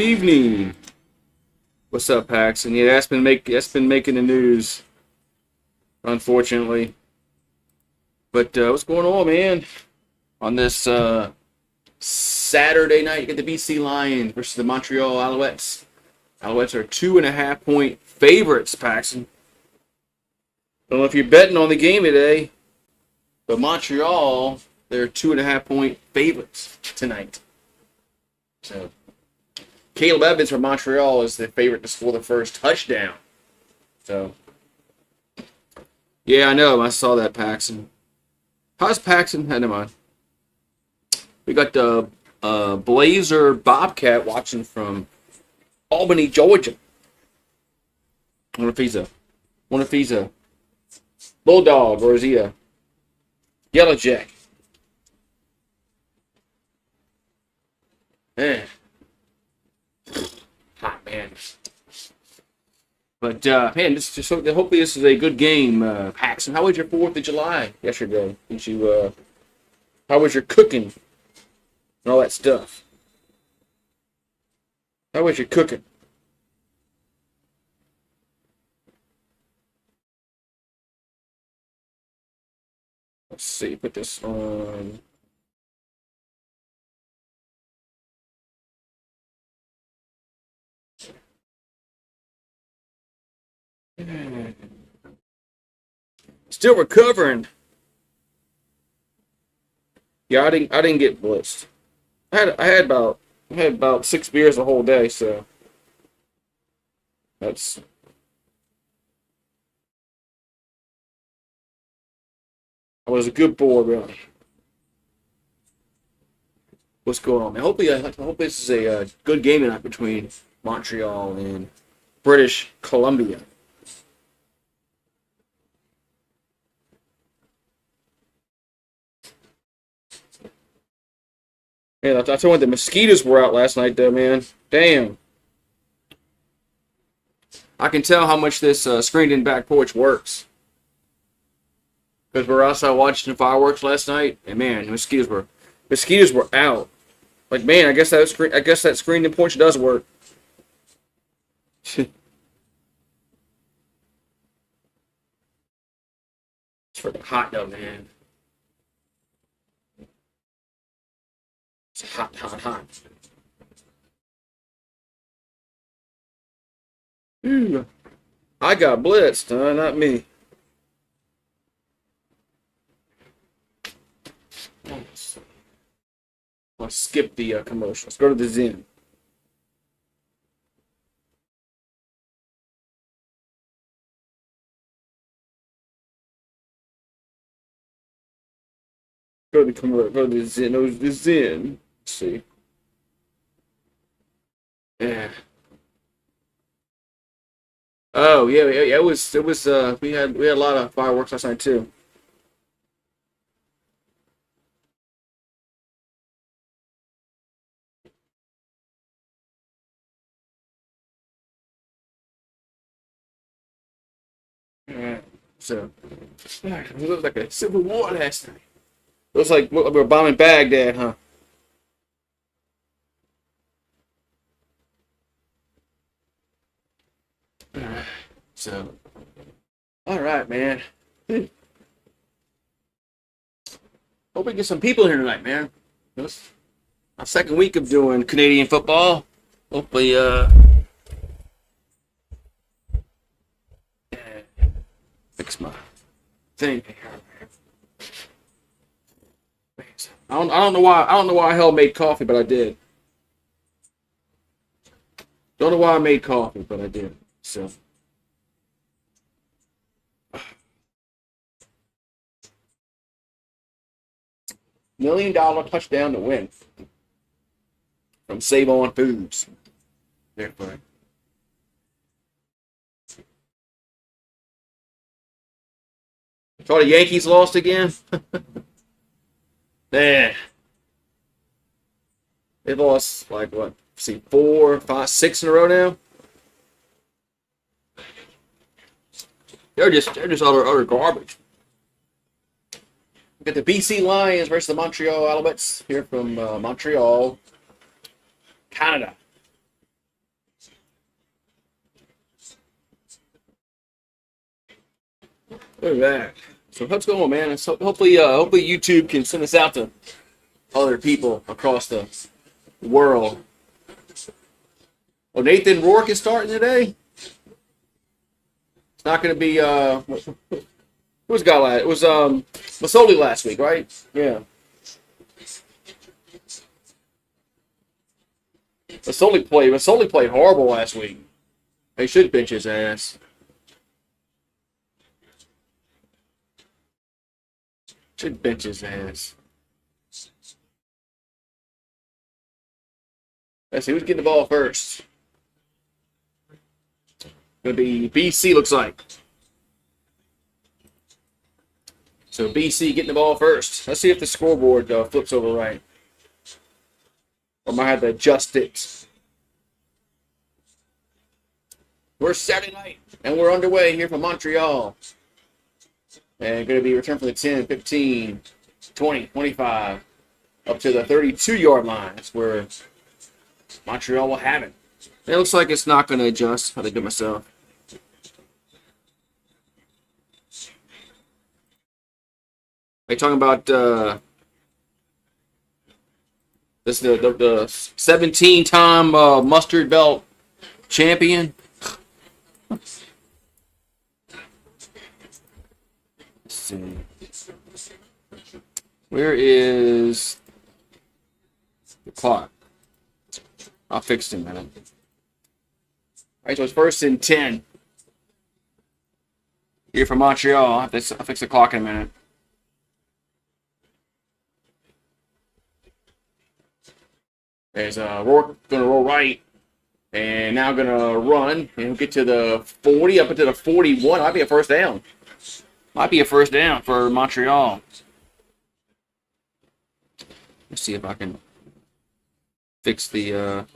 Good evening. What's up, Paxton? Yeah, that's been making the news, unfortunately. But what's going on, man? On this Saturday night, you get the BC Lions versus the Montreal Alouettes. Alouettes are 2.5-point favorites, Paxton. Don't know if you're betting on the game today, but Montreal, they're 2.5-point favorites tonight. So Caleb Evans from Montreal is the favorite to score the first touchdown. So, yeah, I know. I saw that, Paxton. How's Paxton? Never mind. We got the Blazer Bobcat watching from Albany, Georgia. I wonder if he's a Bulldog or is he a Yellow Jack? Man. Hot, man. But, man, hopefully this is a good game. Paxton, how was your 4th of July yesterday? How was your cooking and all that stuff? How was your cooking? Let's see, put this on. Still recovering. Yeah, I didn't get blitzed. I had about 6 beers the whole day, so that's I was a good boy, really. What's going on, man? I hope this is a good game tonight between Montreal and British Columbia. Man, I told you the mosquitoes were out last night, though, man. Damn. I can tell how much this screened-in back porch works. Because we're outside watching the fireworks last night, and man, the mosquitoes were out. Like, man, I guess that screened-in porch does work. It's freaking hot, though, man. It's hot, hot, hot. Ooh, I got blitzed, not me. Let's skip the commercial. Let's go to the Zen. Go to the commercial. Go to the Zen. No, the Zen. Let's see. Yeah. Oh yeah, yeah, yeah. It was. We had a lot of fireworks last night too. Yeah. So, it looked like a civil war last night. It was like we were bombing Baghdad, huh? So, all right, man. Hope we get some people here tonight, man. This my second week of doing Canadian football. Hopefully, fix my thing here. I don't know why. I don't know why I hell made coffee, but I did. Don't know why I made coffee, but I did. So. $1 million touchdown to win from Save On Foods. There, buddy. So the Yankees lost again? Man. They lost like what? See, 4, 5, 6 in a row now. They're just utter garbage. We got the BC Lions versus the Montreal Alouettes here from Montreal, Canada. Look at that. So what's going on, man? So hopefully YouTube can send this out to other people across the world. Oh, Nathan Rourke is starting today. It's not going to be who was guy last? It was Masoli last week, right? Yeah. Masoli played horrible last week. They should bench his ass. Should bench his ass. Let's see who's getting the ball first. Gonna be BC, looks like. So BC getting the ball first. Let's see if the scoreboard flips over right. Or might have to adjust it. We're Saturday night, and we're underway here from Montreal. And going to be returned from the 10, 15, 20, 25, up to the 32-yard line. That's where Montreal will have it. It looks like it's not going to adjust. I think to myself. Are you talking about this the 17-time mustard belt champion? Let's see. Where is the clock? I'll fix it in a minute. All right, so it's 1st and 10. Here from Montreal. I'll fix the clock in a minute. There's Rourke going to roll right. And now going to run. And he'll get to the 40, up into the 41. Might be a first down. Might be a first down for Montreal. Let's see if I can fix the...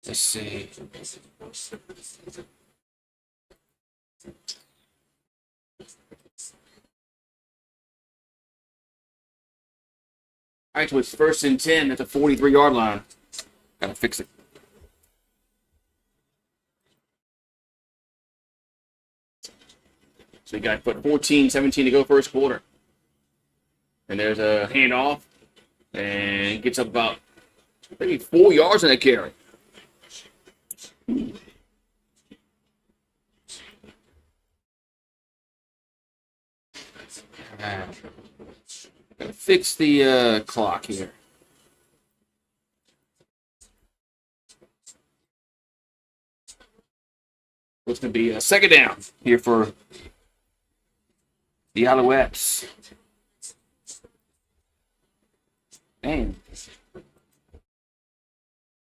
Let's see. All right, so it's 1st and 10 at the 43-yard line. Gotta fix it. So you got to put 14, 17 to go first quarter. And there's a handoff. And gets up about maybe 4 yards in that carry. Gotta fix the clock here. It's going to be a second down here for the Alouettes. Man.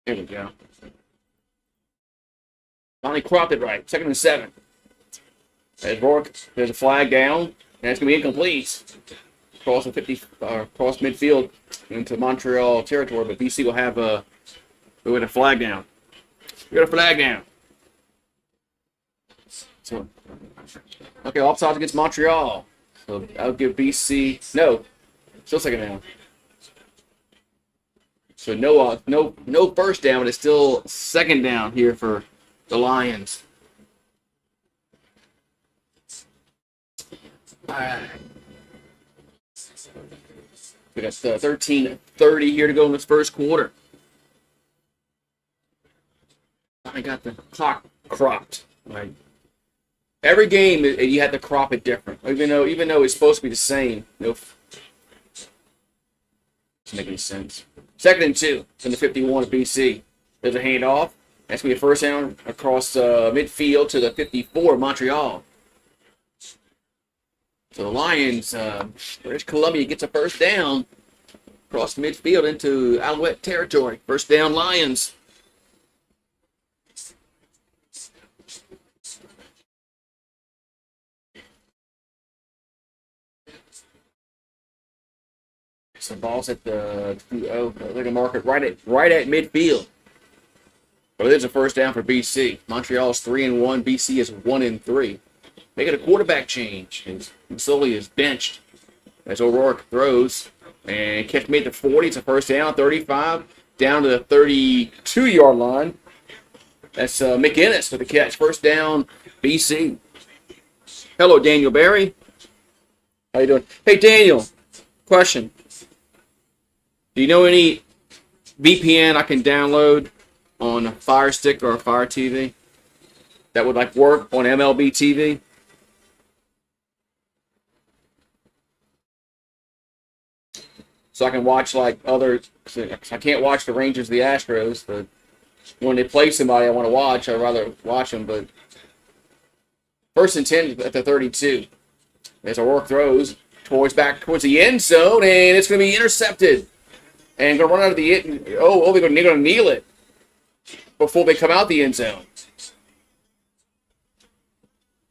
There we go. Finally cropped it right. 2nd and 7. There's Rourke. There's a flag down. And it's going to be incomplete. Cross the 50, cross midfield into Montreal territory, but BC will have a flag down. We got a flag down. So, okay, offsides against Montreal. So I'll give BC still second down. So no first down, but it's still second down here for the Lions. All right. We got 13:30 here to go in this first quarter. I got the clock cropped. Right. Every game you had to crop it different, even though it's supposed to be the same. Doesn't make any sense. 2nd and 2 from the 51 of BC. There's a handoff. That's going to be a first down across midfield to the 54 of Montreal. So the Lions, British Columbia gets a first down across midfield into Alouette territory. First down, Lions. So the ball's at they're gonna mark it right at midfield. But there's a first down for BC. Montreal's 3-1. BC is 1-3. Making a quarterback change. And Masoli is benched as O'Rourke throws. And catch made the 40. It's a first down. 35 down to the 32-yard line. That's McInnes with the catch. First down, BC. Hello, Daniel Barry. How you doing? Hey, Daniel, question. Do you know any VPN I can download on a Fire Stick or a Fire TV that would like work on MLB TV? So I can watch like other. I can't watch the Rangers, the Astros, but when they play somebody I want to watch, I'd rather watch them. But first and 10 at the 32. As O'Rourke throws back towards the end zone, and it's going to be intercepted. And going to run out of the end. They're going to kneel it before they come out the end zone.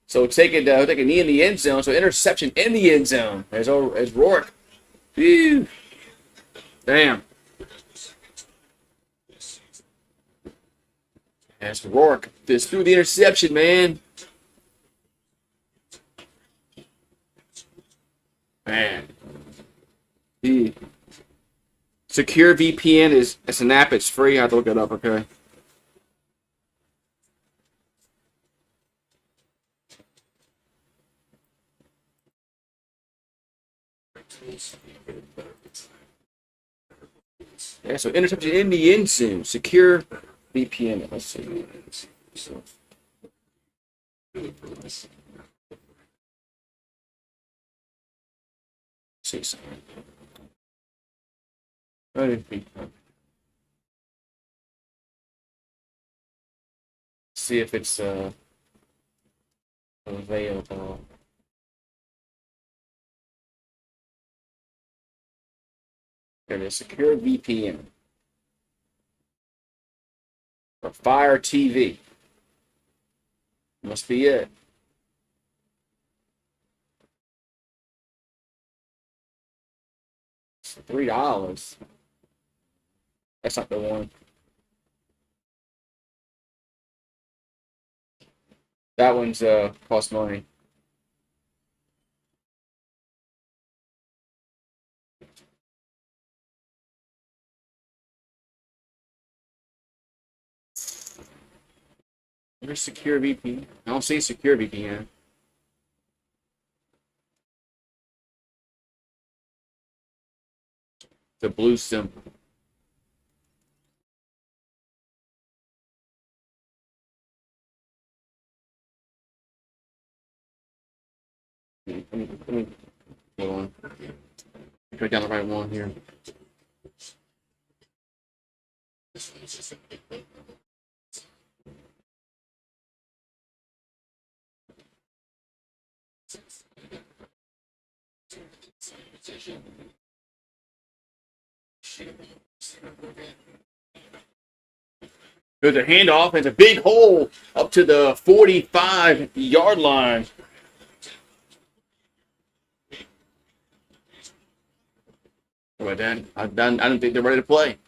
So take a knee in the end zone. So interception in the end zone as Rourke. Phew. Damn. As Rourke just threw the interception, man. Man. Secure VPN it's an app. It's free. I have to look it up, okay? Yeah, so interception in the end zone. Secure VPN. Let's see. See something. See if it's available. There it is. Secure VPN. Or Fire TV. Must be it. It's $3. That's not the one. That one's cost money. Where's Secure VPN? I don't see Secure VPN. The blue symbol. Let me hold on. Go down the right one here. There's a handoff and a big hole up to the 45-yard line. How about that? I don't think they're ready to play.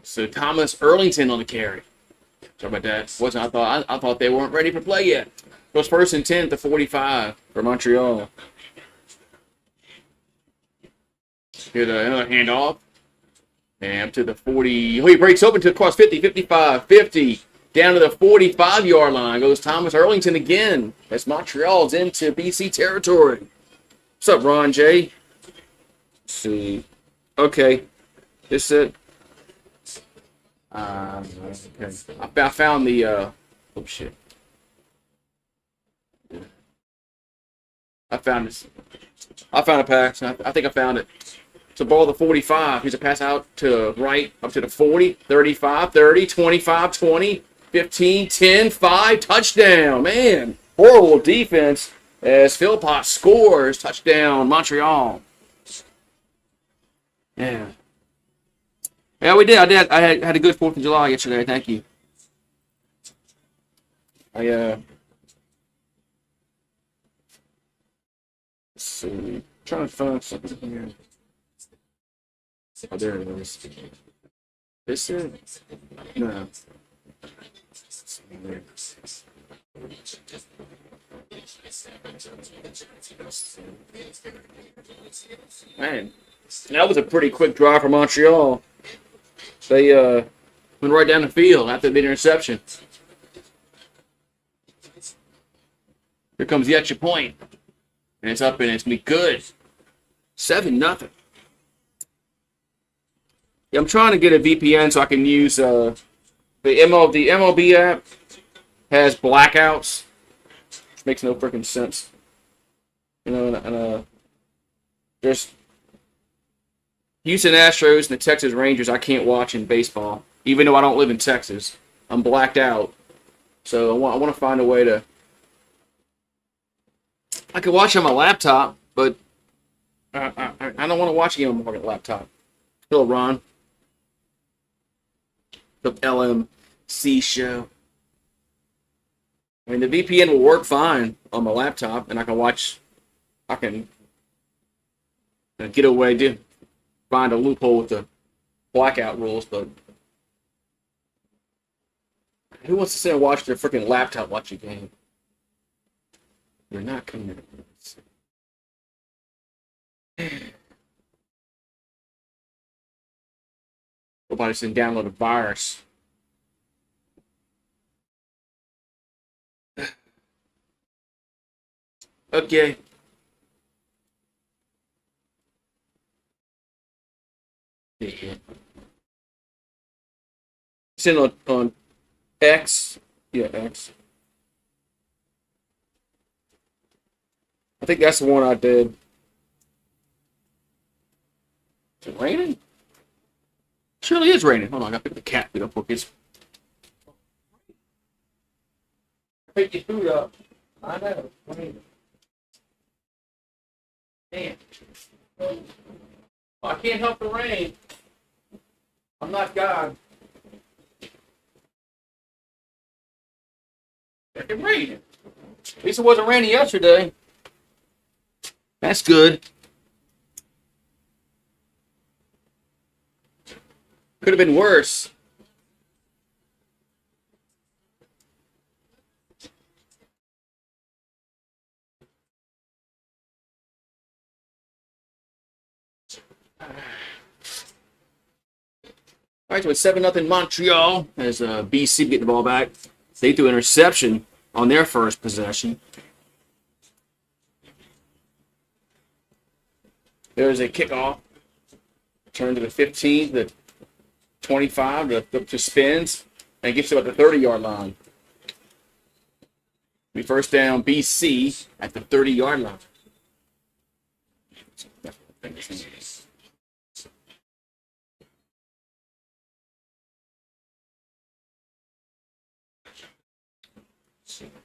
So Thomas Earlington on the carry. Sorry about that. I thought they weren't ready for play yet. Goes first and 10 at the 45 for Montreal. Get another handoff. And up to the 40. He breaks open to across 50, 55, 50. Down to the 45-yard line goes Thomas Earlington again. As Montreal's into BC territory. What's up, Ron J? Let's see. Okay. This is it. Okay. I found the oh shit. I found this. I found a pass. I think I found it. It's a ball to the 45. Here's a pass out to right up to the 40, 35, 30, 25, 20, 15, 10, 5. Touchdown. Man, horrible defense as Philpott scores. Touchdown, Montreal. Yeah. Yeah, we did. I had a good 4th of July yesterday. Thank you. Let's see. Trying to find something here. Oh, there it is. This is no. Man, that was a pretty quick drive for Montreal. They went right down the field after the interception. Here comes the extra point. And it's up and it's going to be good. 7-0. Yeah, I'm trying to get a VPN so I can use the MLB app has blackouts, which makes no freaking sense. You know, and there's Houston Astros and the Texas Rangers I can't watch in baseball, even though I don't live in Texas. I'm blacked out, so I want to find a way to. I could watch on my laptop, but I don't want to watch a game on my laptop. Hello, Ron. The LMC show. I mean, the VPN will work fine on my laptop, and I can get away, find a loophole with the blackout rules, but who wants to sit and watch their freaking laptop watch a game? You're not coming in. Nobody's didn't download a virus. Okay. Send on X. Yeah, X. I think that's the one I did. Is it raining? Surely is raining. Hold on, I gotta pick the cat food up for kids. Pick your food up. I know. Man. I can't help the rain. I'm not God. It can rain. At least it wasn't raining yesterday. That's good. Could have been worse. All right, so it's 7-0 Montreal as BC get the ball back. They threw an interception on their first possession. There's a kickoff. Turn to the 15, the 25, to spins, and gets to about the 30-yard line. We first down BC at the 30-yard line.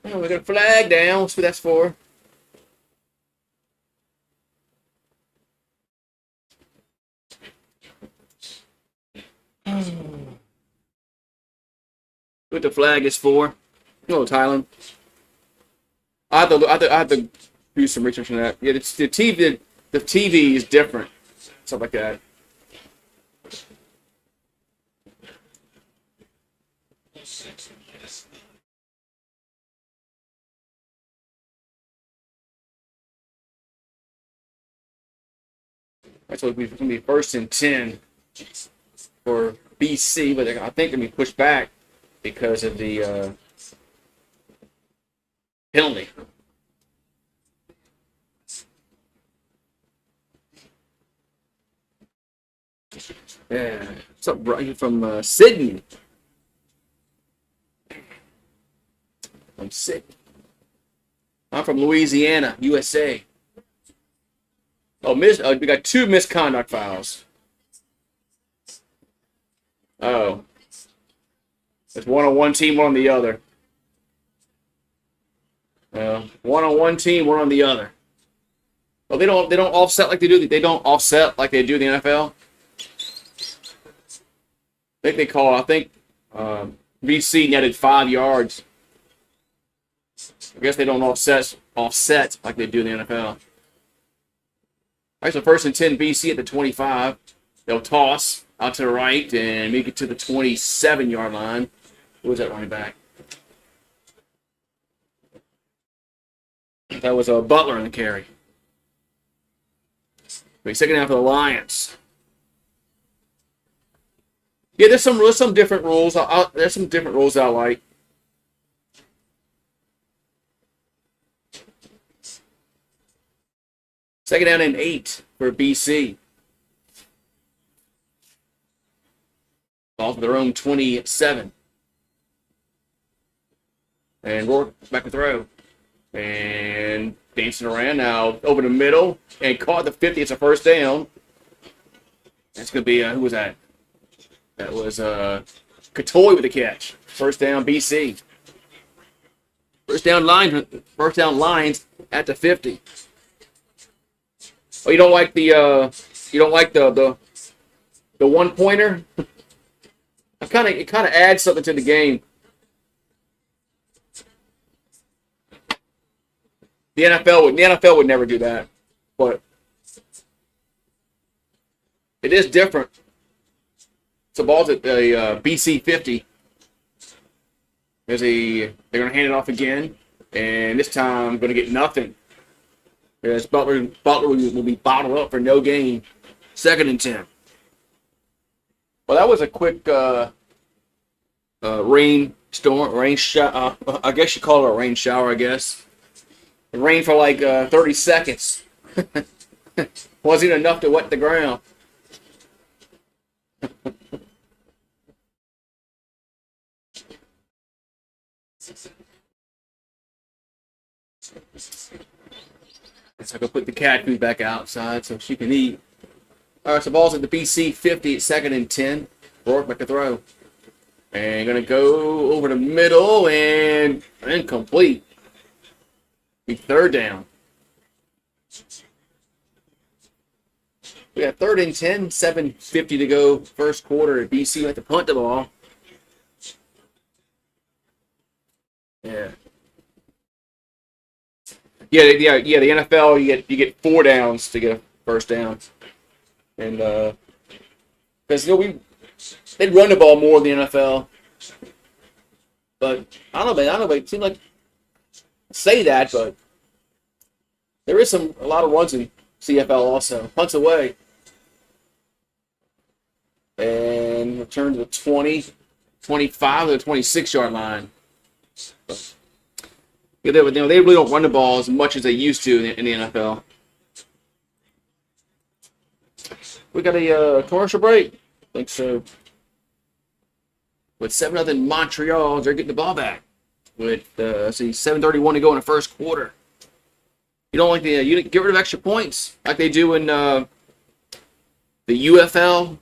Oh, we got a flag down. Let's see what that's for. What the flag is for? No, Thailand. I have to do some research on that. Yeah, the TV is different. Stuff like that. That's what we're going to be first and 10 for BC, but I think they're going to be pushed back because of the penalty. Yeah. What's up, bro? You're from Sydney. I'm Sydney. I'm from Louisiana, USA. Oh, we got 2 misconduct files. Oh. It's one on one team, one on the other. One on one team, one on the other. Well, they don't offset like they do. They don't offset like they do in the NFL. I think they call. I think BC netted 5 yards. I guess they don't offset like they do in the NFL. All right, so first and 10 BC at the 25. They'll toss out to the right and make it to the 27-yard line. Who was that running back? That was a Butler in the carry. Second half for the Lions. Yeah, there's some different rules. There's some different rules I like. Second down and 8 for BC. Off of their own 27. And Rourke back to throw. And dancing around now over the middle. And caught the 50. It's a first down. That's going to be, who was that? That was Katoy with the catch. First down, BC. First down lines at the 50. Oh, you don't like the 1-pointer? It kind of adds something to the game. The NFL would never do that, but it is different. So ball's at the BC 50. They're going to hand it off again, and this time going to get nothing. As Butler will be bottled up for no gain. Second and 10. Well, that was a quick rain shower. I guess you call it a rain shower, I guess. It rained for like 30 seconds. Wasn't enough to wet the ground. So I can put the cat food back outside so she can eat. All right, so ball's at the BC 50 at second and 10. Rourke back to throw. And going to go over the middle and incomplete. Be third down. We got third and 10, 7:50 to go. First quarter. BC had to punt the ball. Yeah. Yeah. The NFL, you get 4 downs to get a first down, and because they'd run the ball more than the NFL, but I don't know. It seems like say that, but there is a lot of runs in CFL also. Punts away, and return to the 20, 25 to the 26-yard line. But, they really don't run the ball as much as they used to in the NFL. We got a commercial break. I think so. With 7-0 Montreal, they're getting the ball back. With 7:31 to go in the first quarter. You don't like you get rid of extra points like they do in the UFL.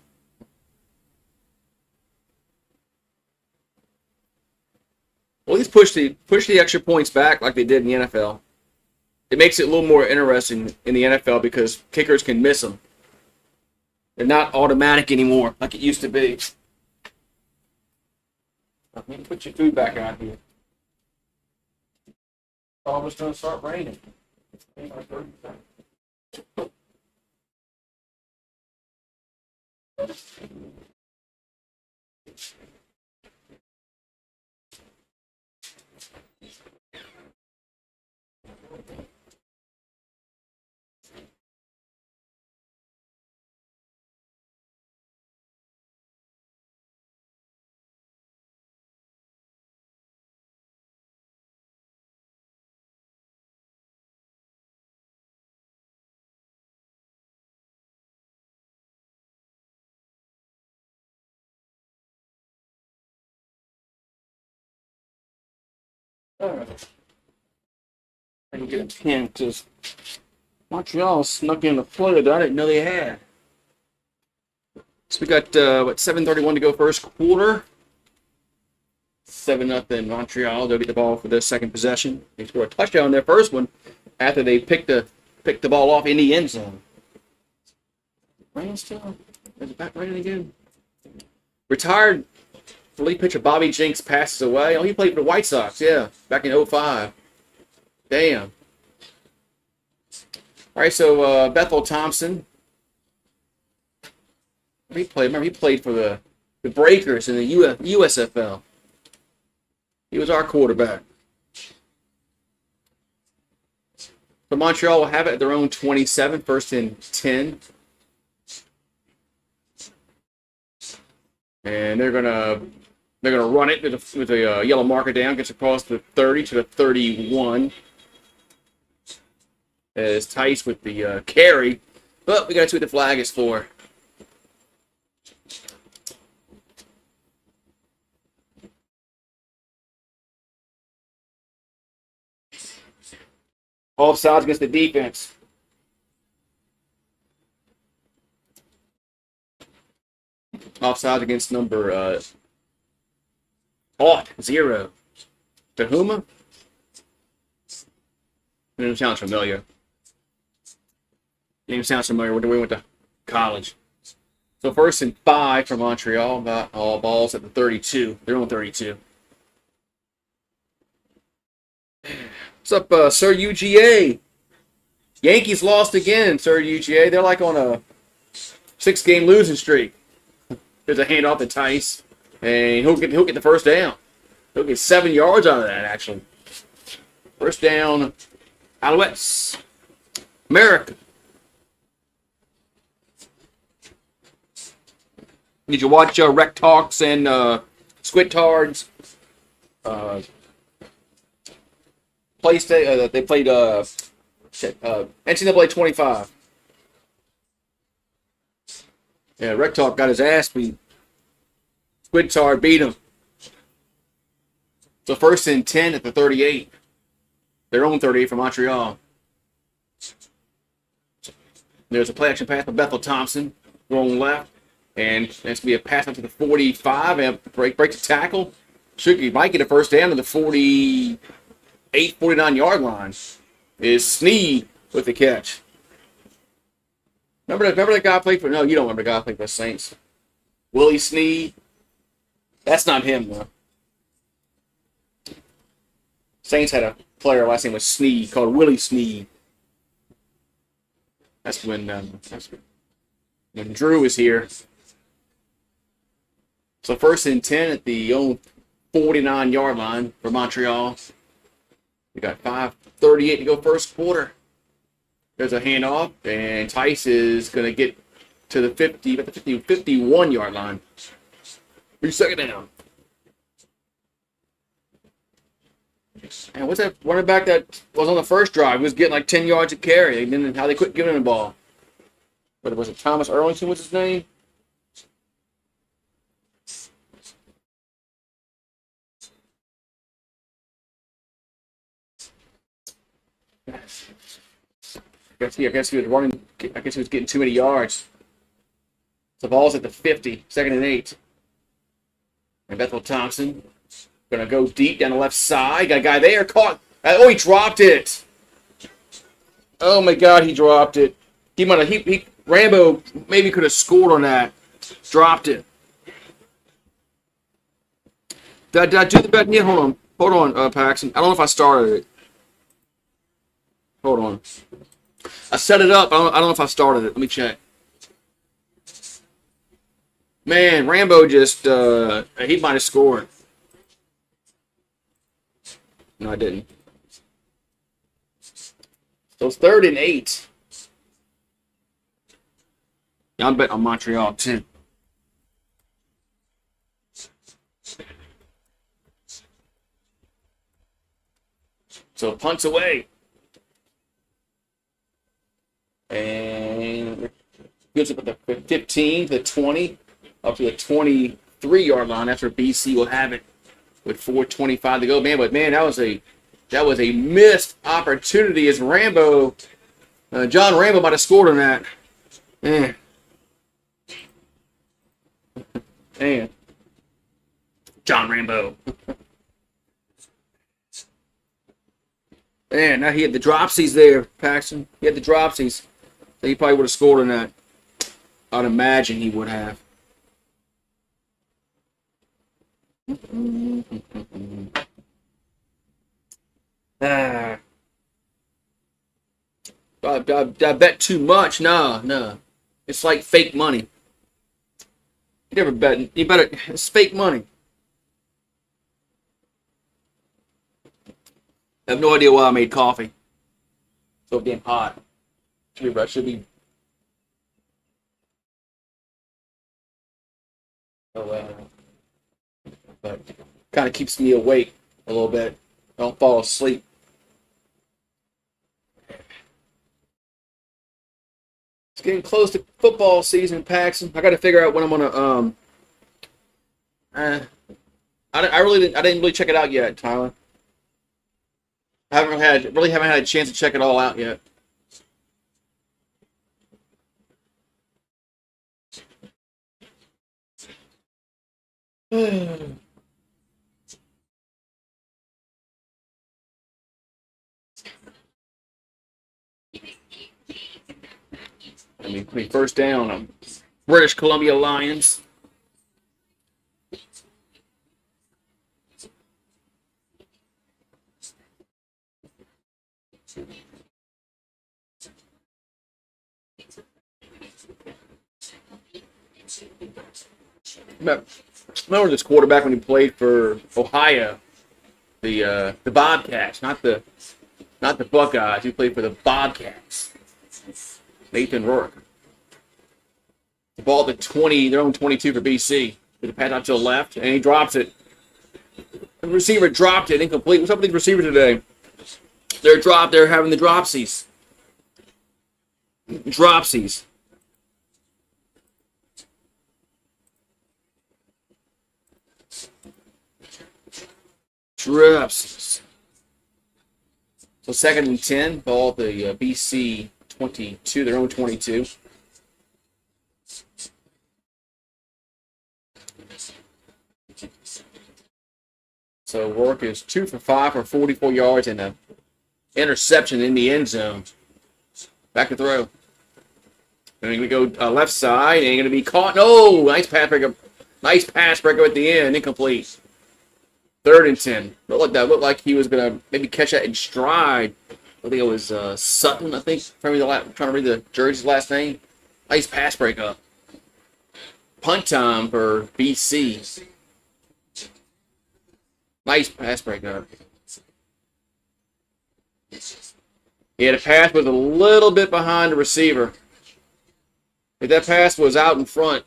Well, at least push the extra points back like they did in the NFL. It makes it a little more interesting in the NFL because kickers can miss them. They're not automatic anymore like it used to be. Let me put your food back out here. Almost going to start raining. I can get a pin because Montreal snuck in a play that I didn't know they had. So we got 7:31 to go first quarter. 7-0 Montreal. They'll get the ball for their second possession. They scored a touchdown on their first one after they picked the ball off in the end zone. Raining still? Is it back raining again? Retired relief pitcher Bobby Jenks passes away. Oh, he played for the White Sox, yeah, back in 2005. Damn. All right, so Bethel Thompson. He played for the Breakers in the USFL. He was our quarterback. So Montreal will have it at their own 27, first and 10. And they're gonna run it with a yellow marker down, gets across the 30 to the 31. As Tice with the carry, but we got to see what the flag is for. Offsides against the defense. Offsides against number 0. Tahuma? Name sounds familiar. Name sounds familiar when we went to college. So first and 5 for Montreal. Got all balls at the 32. They're on 32. What's up, Sir UGA? Yankees lost again, Sir UGA. They're like on a 6-game losing streak. There's a handoff to Tice, and he'll get the first down. He'll get 7 yards out of that, actually. First down, Alouettes. America. Did you watch Rec Talks and Squid Tards? They played NCAA 25. Yeah, Rec Talk got his ass beat. Squid Tard beat him. So first and 10 at the 38. Their own 38 for Montreal. There's a play action pass by Bethel Thompson, going left. And that's going to be a pass up to the 45 and break the tackle. He might get a first down to the 48, 49-yard line. Is Sneed with the catch. Remember that guy played for? No, you don't remember the guy played for the Saints. Willie Sneed. That's not him, though. Saints had a player, last name was Sneed, called Willie Sneed. That's when Drew was here. So first and 10 at the old 49-yard line for Montreal. We got 5:38 to go first quarter. There's a handoff, and Tice is going to get to the 51-yard line. 3 second down. And what's that running back that was on the first drive? He was getting like 10 yards a carry. And then how they quit giving him the ball. But was it Thomas Erlington? What's his name? I guess he was running. I guess he was getting too many yards. The ball's at the 50, 2nd and 8. And Bethel Thompson gonna go deep down the left side. Got a guy there caught. Oh, he dropped it. Oh my God, he dropped it. He might have. Rambo maybe could have scored on that. Dropped it. Did I do the bet? Yeah, hold on, Paxton. I don't know if I started it. Hold on. I set it up. I don't know if I started it. Let me check. Man, Rambo just, he might have scored. No, I didn't. So it's 3rd and 8. Yeah, I'm betting on Montreal, too. So punts away. And gives it with the 15 to the 20, up to the 23-yard line. That's where BC will have it with 4:25 to go. Man, that was a missed opportunity as Rambo, John Rambo might have scored on that. Man. Man. John Rambo. Man, now he had the dropsies there, Paxton. He had the dropsies. So he probably would have scored on that. I'd imagine he would have. I bet too much. No. It's like fake money. You never bet. You better. It's fake money. I have no idea why I made coffee. So damn hot. Should be. Oh well. But kind of keeps me awake a little bit. I don't fall asleep. It's getting close to football season, Paxton. I got to figure out when I'm gonna. Uh, I didn't really check it out yet, Tyler. I haven't had a chance to check it all out yet. First down on British Columbia Lions. Remember this quarterback when he played for Ohio, the Bobcats, not the Buckeyes. He played for the Bobcats. Nathan Rourke. The ball at 20, their own 22 for BC. With the pass out to the left, and he drops it. The receiver dropped it, incomplete. What's up with these receivers today? They're having the dropsies. Dropsies. Dropsies. So 2nd and 10, ball at the BC 22, their own 22. So Rourke is 2 for 5 for 44 yards and an interception in the end zone. Back to throw. And we go left side and going to be caught. No, nice pass breakup. Nice pass breakup at the end, incomplete. 3rd and 10. Looked like he was going to maybe catch that in stride. I think it was Sutton, I think. Trying to read the jersey's last name. Nice pass breakup. Punt time for BC. Nice pass breakup. Yeah, the pass was a little bit behind the receiver. If that pass was out in front,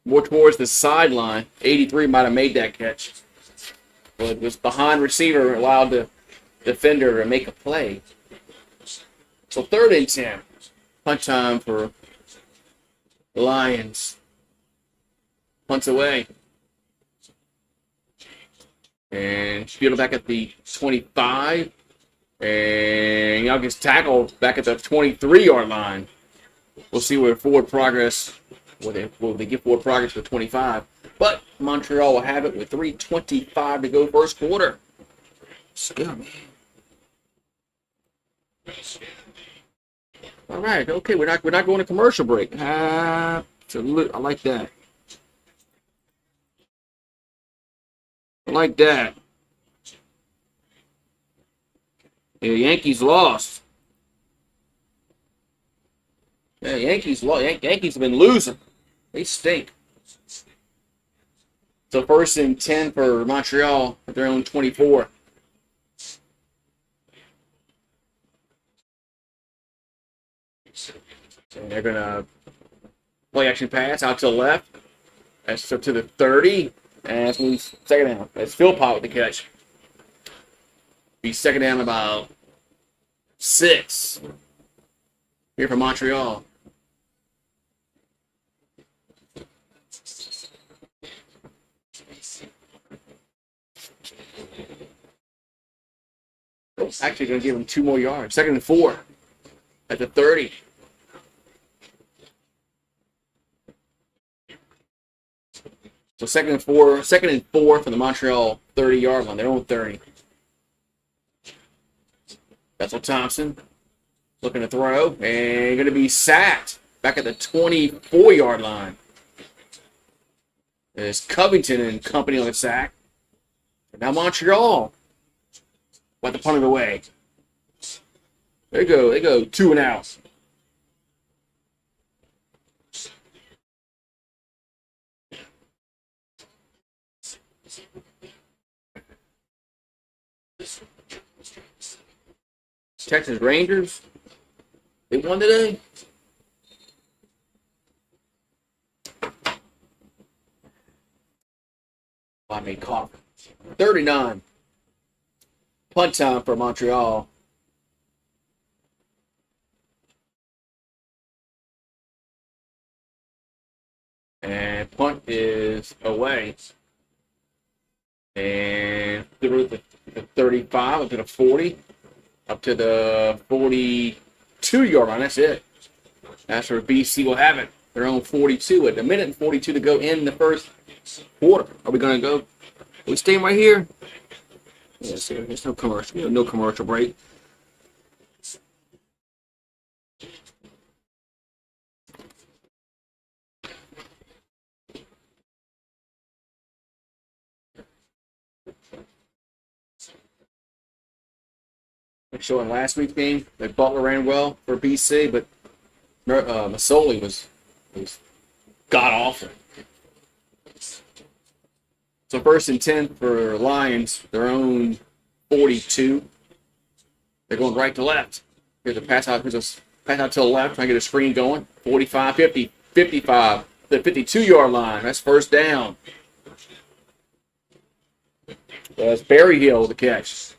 more towards the sideline, 83 might have made that catch. But it was behind receiver, allowed the defender to make a play. So 3rd and 10. Punt time for the Lions. Punts away. And Spiel back at the 25. And Young gets tackled back at the 23-yard line. We'll see where forward progress, will they get forward progress for 25. But Montreal will have it with 3:25 to go first quarter. Let's go, man. All right, okay, we're not going to commercial break. Absolutely, I like that. I like that. The Yankees lost. Yeah, Yankees lost. Yankees have been losing. They stink. So 1st and 10 for Montreal at their own 24. And they're going to play action pass out to the left. That's up to the 30. And that's moves 2nd down. That's Philpott with the catch. Be 2nd down about 6. Here for Montreal. Actually going to give him 2 more yards. 2nd and 4 at the 30. So 2nd and 4 from the Montreal 30-yard line. Their own 30. Bethel Thompson looking to throw and going to be sacked back at the 24-yard line. There's Covington and company on the sack. And now Montreal. Let the punt it away. There you go. They go 2 and out. Texas Rangers They won today. I made coffee. 39. Punt time for Montreal. And punt is away. And through the 35 up to the 40, up to the 42-yard line. That's it. That's where BC will have it. Their own 42 at a minute and 42 to go in the first quarter. Are we going to go? Are we staying right here? Yes, there's no commercial. No commercial break. Showing last week's game, that Butler ran well for BC, but Masoli was god awful. So 1st and 10 for Lions, their own 42. They're going right to left. Here's a pass out. Here's a pass out to the left, trying to get a screen going. 45, 50, 55. The 52-yard line. That's first down. That's Berryhill with the catch.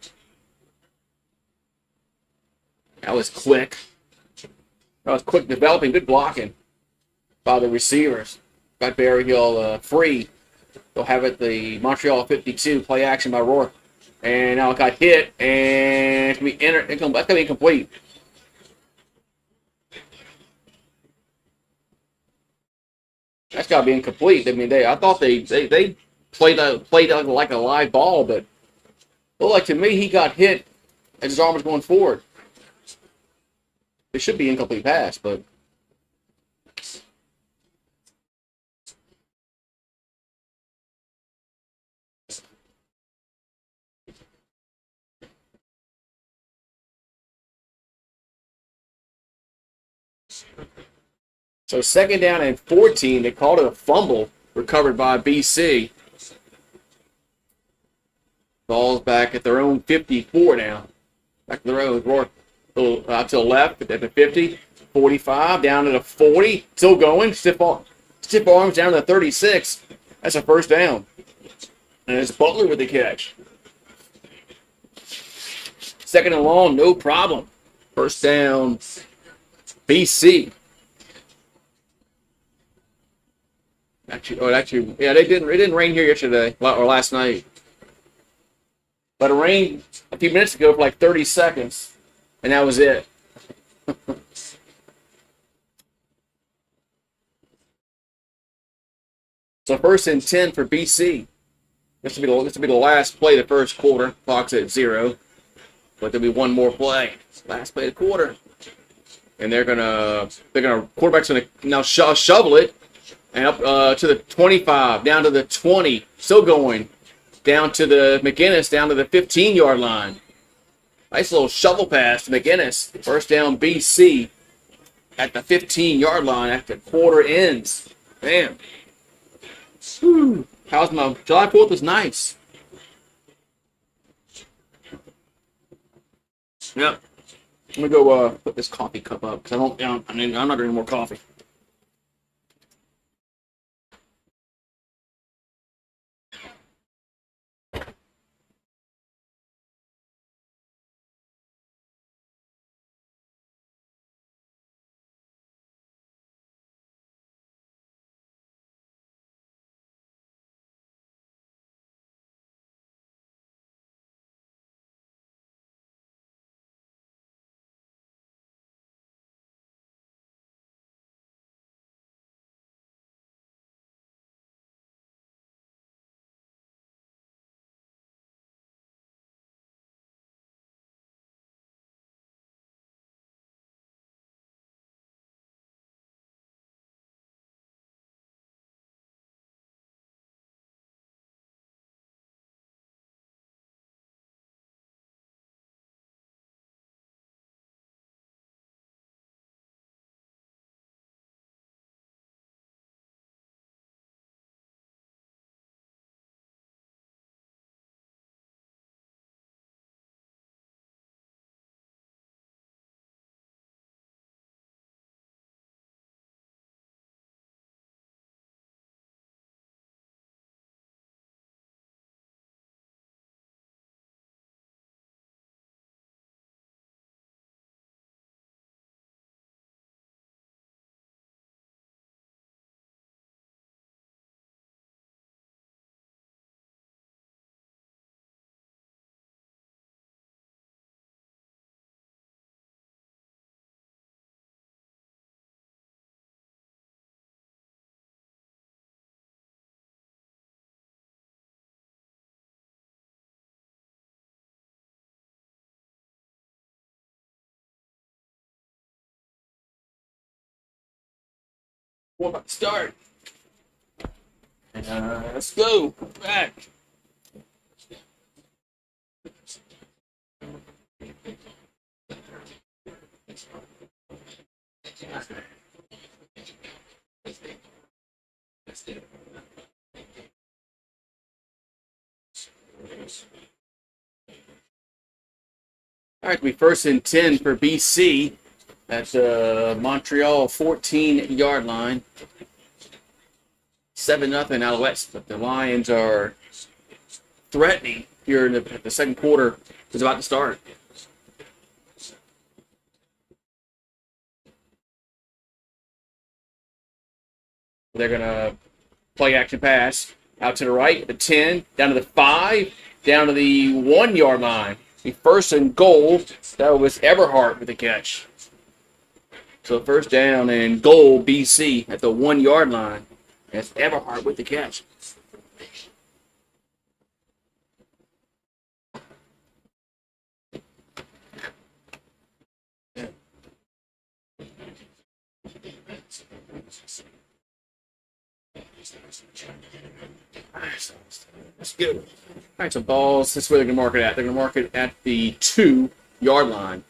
That was quick. That was quick developing. Good blocking by the receivers. Got Berryhill free. They'll have it the Montreal 52 play action by Rourke. And now it got hit, and it's going to be incomplete. That's got to be incomplete. I mean, I thought they played like a live ball, but it looked like to me he got hit as his arm was going forward. It should be incomplete pass, but so 2nd down and 14. They called it a fumble recovered by BC. Ball's back at their own 54 now. Back to their own. Rourke out to the left at the 50, 45, down to the 40. Still going. Stiff arms down to the 36. That's a first down. And it's Butler with the catch. 2nd and long, no problem. First down, BC. Actually, yeah, it didn't rain here yesterday or last night. But it rained a few minutes ago for like 30 seconds, and that was it. So 1st and 10 for BC. This will be the last play of the first quarter. Clock's at 0, but there'll be one more play. Last play of the quarter, and quarterback's gonna now shovel it, and up to the 25, down to the 20, still going, down to the McGinnis, down to the 15-yard line. Nice little shovel pass to McGinnis. First down BC at the 15-yard line after quarter ends. Damn. Whew. How's my July 4th was nice. Yep. I'm gonna go put this coffee cup up because I'm not drinking more coffee. We're about to start. Let's go. Back. All right, we first and 10 for BC at the Montreal 14-yard line. 7-0 Alouettes, but the Lions are threatening here in the second quarter is about to start. They're going to play action pass out to the right, the 10, down to the 5, down to the 1-yard line. The first and goal, that was Everhart with the catch. So first down and goal, BC at the 1-yard line. That's Everhart with the catch. That's good. All right, so balls, this is where they're going to mark it at. They're going to mark it at the 2-yard line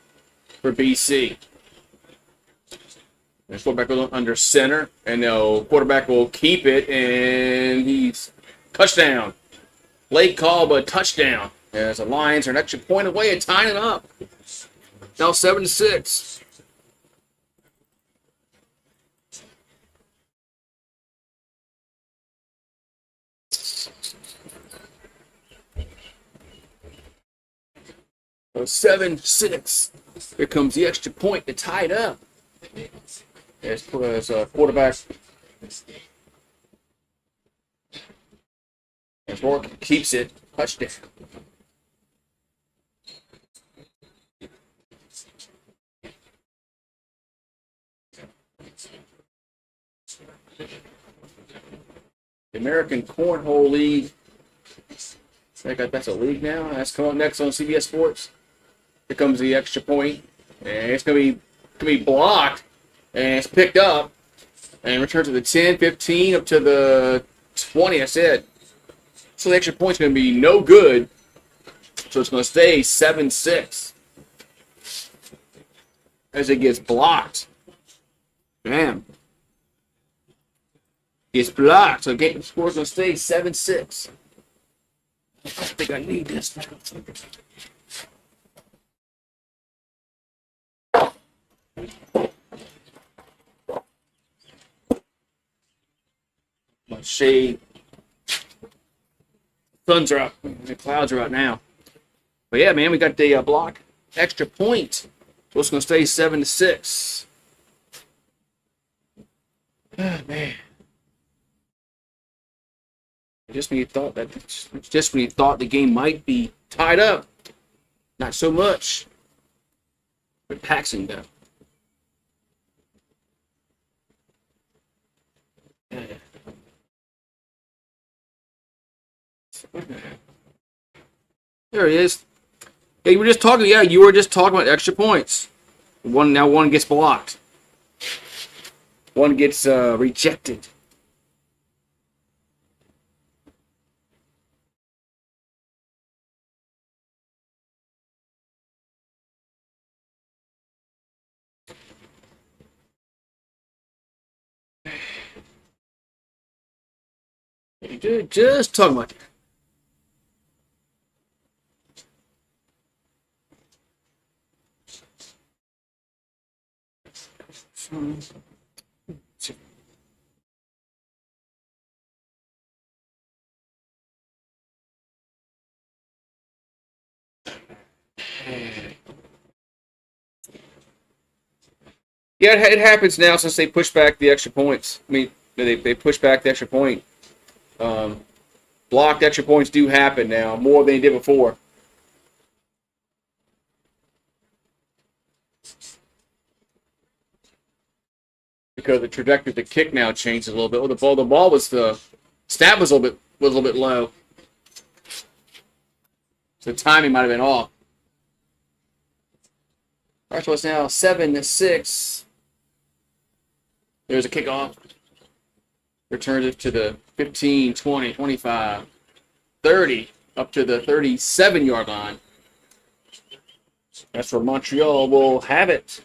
for BC. The quarterback goes under center, and the quarterback will keep it, and he's touchdown. Late call, but touchdown. As the Lions are an extra point away at tying it up. Now 7-6. So 7-6. Here comes the extra point to tie it up. There's quarterback. As Rourke keeps it. Touchdown. The American Cornhole League. That's a league now. That's coming up next on CBS Sports. Here comes the extra point, and it's gonna be blocked, and it's picked up, and returned to the 10, 15, up to the 20. I said. So the extra point's gonna be no good. So it's gonna stay 7-6 as it gets blocked. Damn. It's blocked, so the score's gonna stay 7-6. I think I need this now. My shade. Suns are up. The clouds are out now. But yeah, man, we got the block extra point. So it's going to stay 7-6. Oh, man. Just when you thought the game might be tied up, not so much. But Paxton though. There he is. Yeah, you were just talking. Yeah, you were just talking about extra points. One gets blocked. One gets rejected. Just talking about that. Yeah, it happens now since they push back the extra points. I mean, they push back the extra point. Blocked extra points do happen now more than they did before. Because the trajectory of the kick now changed a little bit. Well, the ball was the snap was a little bit low. So the timing might have been off. All right, so it's now 7-6. There's a kickoff. Returns it to the 15, 20, 25, 30, up to the 37-yard line. That's where Montreal will have it.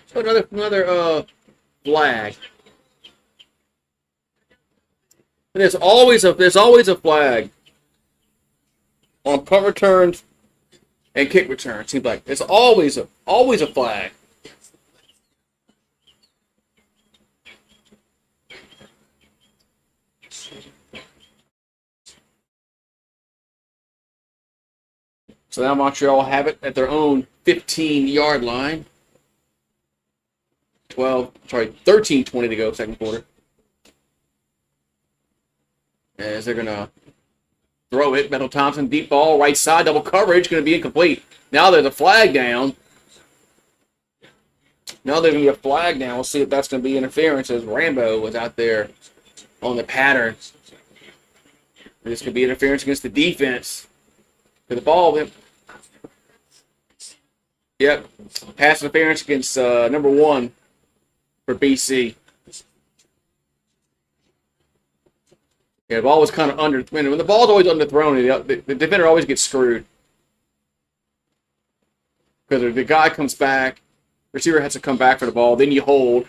So another flag. And there's always a flag on punt returns and kick returns. Seems like it's always a flag. So now Montreal have it at their own 15-yard line. 13:20 to go, second quarter. As they're going to throw it. Metal Thompson, deep ball, right side, double coverage, going to be incomplete. Now there's a flag down. Now there's going to be a flag down. We'll see if that's going to be interference as Rambo was out there on the pattern. This could be interference against the defense. For the ball, yep, pass interference against number 1 for BC. Yeah, the ball was kind of under. When the ball's always underthrown, the defender always gets screwed. Because the guy comes back, receiver has to come back for the ball, then you hold.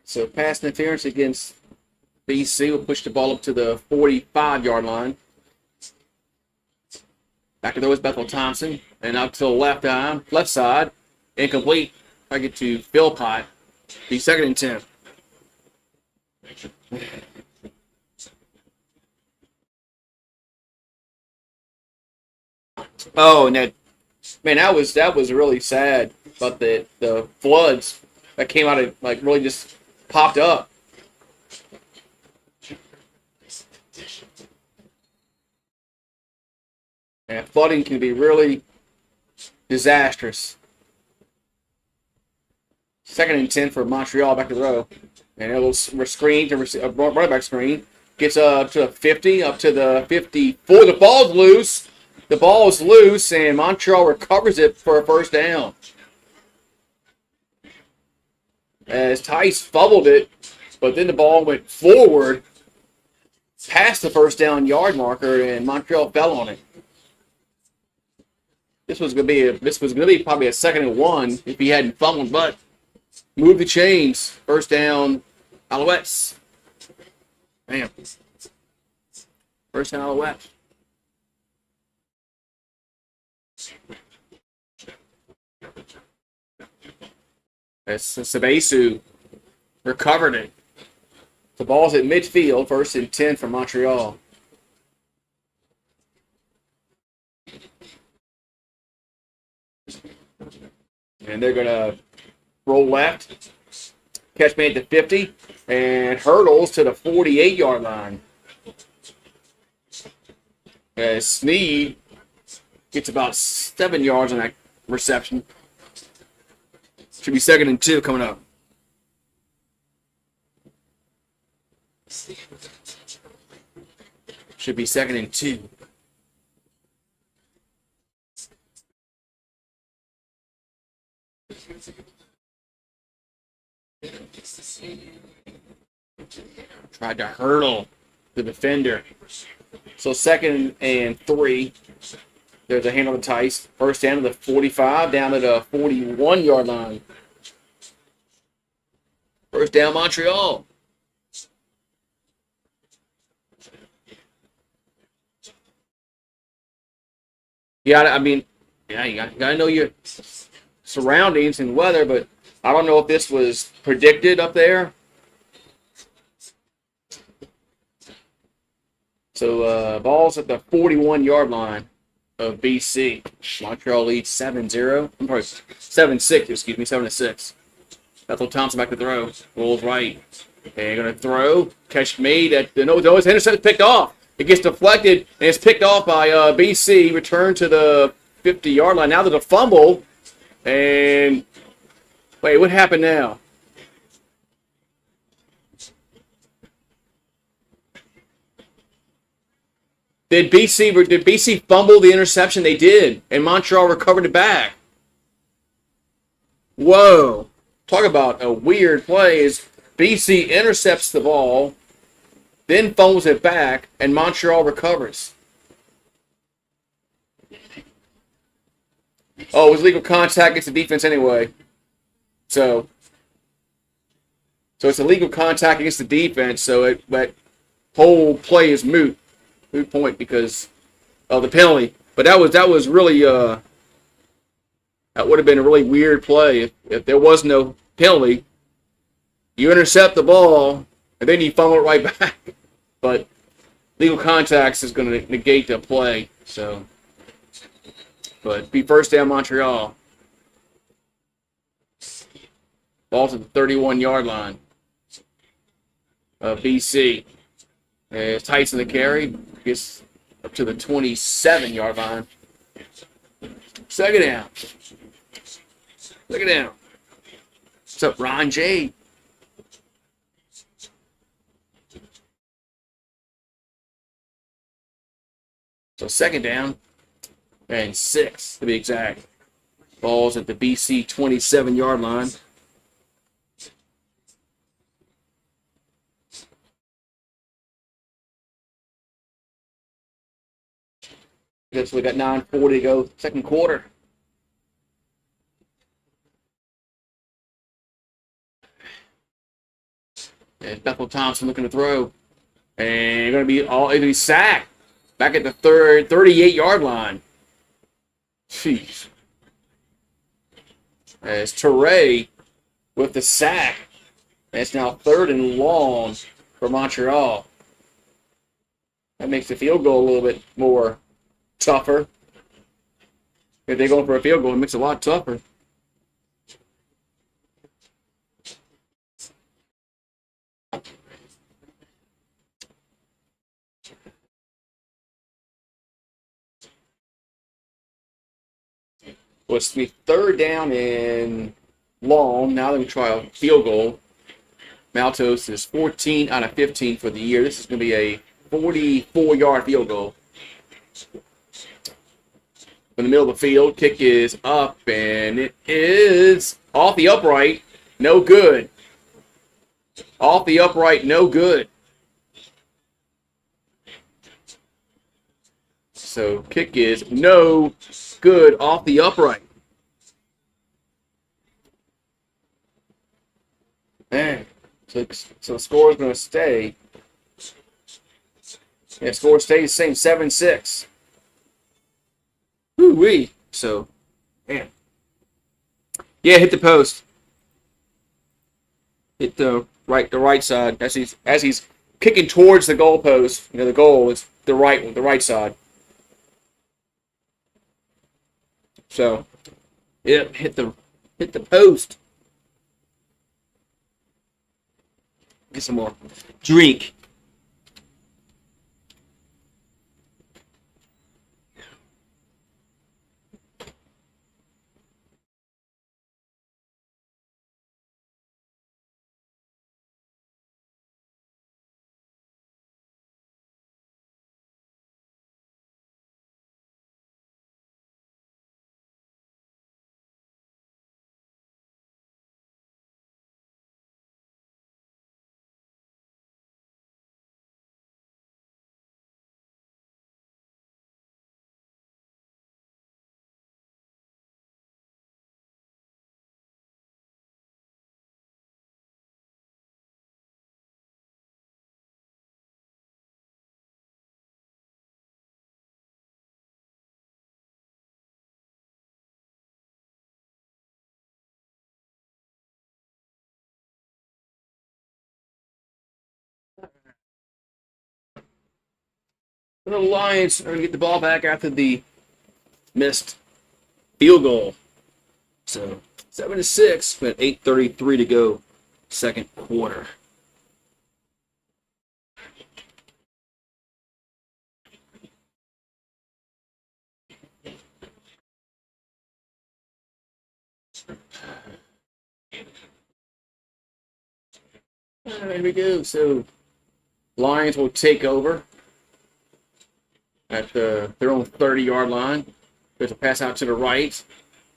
So pass interference against BC will push the ball up to the 45-yard line. Back to throw is Bethel Thompson. And up to the left side. Incomplete. I get to Philpott. Be 2nd and 10. Oh, and that was really sad. But the floods that came out of really just popped up. And flooding can be really disastrous. 2nd and 10 for Montreal back to throw. And a little screen to running back screen. Gets up to 50, up to the 54. The ball's loose. The ball is loose, and Montreal recovers it for a first down. As Tice fumbled it, but then the ball went forward past the first down yard marker, and Montreal fell on it. This was gonna be probably a 2nd and 1 if he hadn't fumbled, but move the chains. First down, Alouettes. Bam. First down, Alouettes. As Sabesu recovered it. The ball's at midfield, 1st and 10 for Montreal. And they're going to roll left. Catch made at the 50. And hurdles to the 48-yard line. As Sneed gets about 7 yards on that reception. Should be 2nd and 2 coming up. Should be 2nd and 2. Tried to hurdle the defender. So 2nd and 3. There's a hand on the Tice. First down to the 45, down to the 41-yard line. First down, Montreal. You gotta know your surroundings and weather, but I don't know if this was predicted up there. So ball's at the 41-yard line of BC. Montreal leads 7-0. I'm sorry, 7-6, 7-6. Bethel Thompson back to throw. Rolls right. And going to throw. Catch made at the no. His intercept picked off. It gets deflected, and it's picked off by BC. Return to the 50-yard line. Now there's a fumble. And wait, what happened now? BC fumble the interception? They did, and Montreal recovered it back. Whoa. Talk about a weird play. Is BC intercepts the ball, then fumbles it back, and Montreal recovers. Oh, it was legal contact against the defense anyway. So it's illegal contact against the defense, so that whole play is moot point because of the penalty. But that was really that would have been a really weird play if there was no penalty. You intercept the ball and then you fumble it right back. But legal contacts is going to negate the play. So, but be first down Montreal. Ball to the 31-yard line of BC. It's Tyson the carry. Gets up to the 27-yard line. Second down. Second down. What's up, Ron J? So second down and 6 to be exact. Ball's at the BC 27-yard line. Guess we got 9:40 to go, second quarter. And Bethel Thompson looking to throw. And going to be sacked. Back at the 38-yard line. Jeez. As Teray with the sack. And it's now 3rd and long for Montreal. That makes the field goal a little bit more tougher. If they're going for a field goal, it makes it a lot tougher. Well, it's going to be 3rd down and long. Now they're going to try a field goal. Maltos is 14 out of 15 for the year. This is going to be a 44-yard field goal. In the middle of the field, kick is up, and it is off the upright. No good. Off the upright, no good. So kick is no good off the upright. Man, so the score is going to stay. Yeah, score stays the same, 7-6. Woo-wee. So, man. Yeah, hit the post. Hit the right side as he's kicking towards the goalpost. You know, the goal is the right side. So, yep, hit the post. Get some more drink. The Lions are going to get the ball back after the missed field goal. So 7-6, with 8:33 to go, second quarter. There we go. So Lions will take over. at their own 30-yard line. There's a pass out to the right,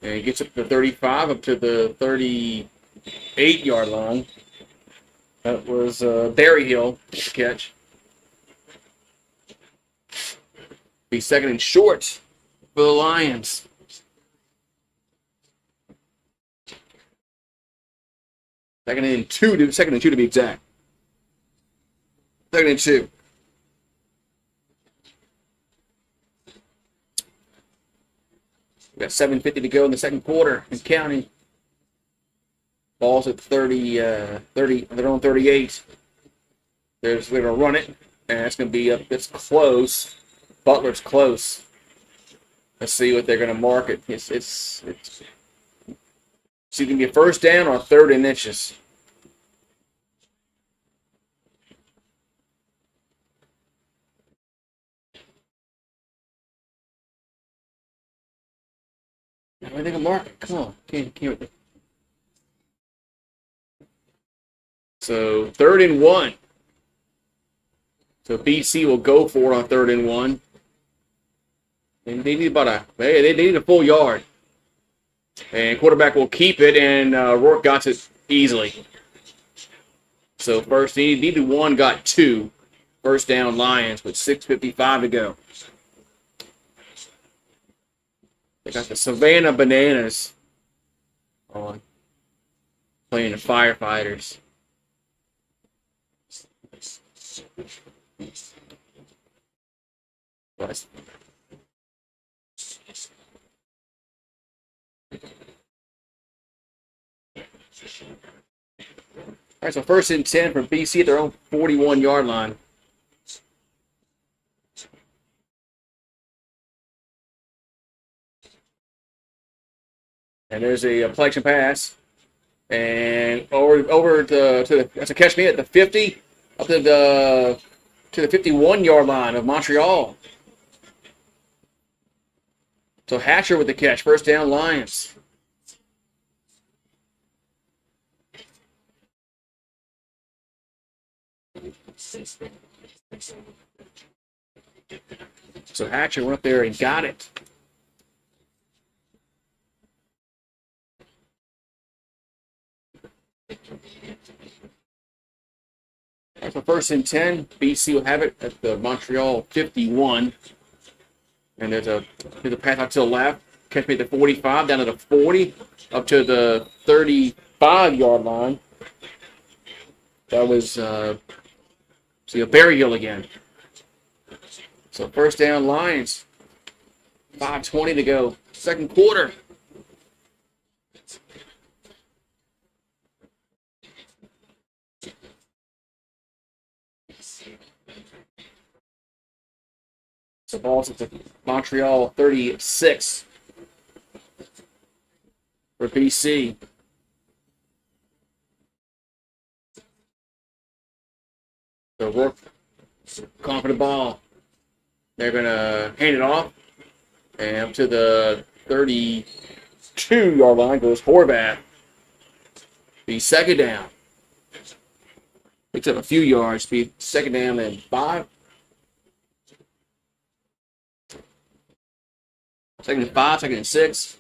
and he gets up to the 35, up to the 38-yard line. That was Berryhill catch. Be second and short for the Lions. Second and two to be exact. Second and 2. We got 7:50 to go in the second quarter and counting. Ball's at 30, they're on 38. They're going to run it, and it's going to be up. It's close. Butler's close. Let's see what they're going to mark it. It's going to be a first down or 3rd and inches. I think a mark. Come on, can't. So 3rd and 1. So BC will go for it on 3rd and 1. And they need they need a full yard. And quarterback will keep it, and Rourke got it easily. So first, needed 1, got 2. First down Lions with 6:55 to go. They got the Savannah Bananas on, playing the Firefighters. What? All right, so 1st and 10 for BC at their own 41-yard line. And there's a collection pass, and over to that's a catch me at the 50, up to the 51-yard line of Montreal. So Hatcher with the catch, first down Lions. So Hatcher went up there and got it. So 1st and 10, BC will have it at the Montreal 51. And there's a pass out to the left. Catch me at the 45, down to the 40, up to the 35-yard line. That was Berryhill again. So first down Lions. 5:20 to go. Second quarter. So ball's at the Montreal 36 for BC. So Rourke confident ball. They're going to hand it off. And up to the 32-yard line goes Horvath. Be second down. Picks up a few yards. Be second down and 5. Second and 5, second and 6.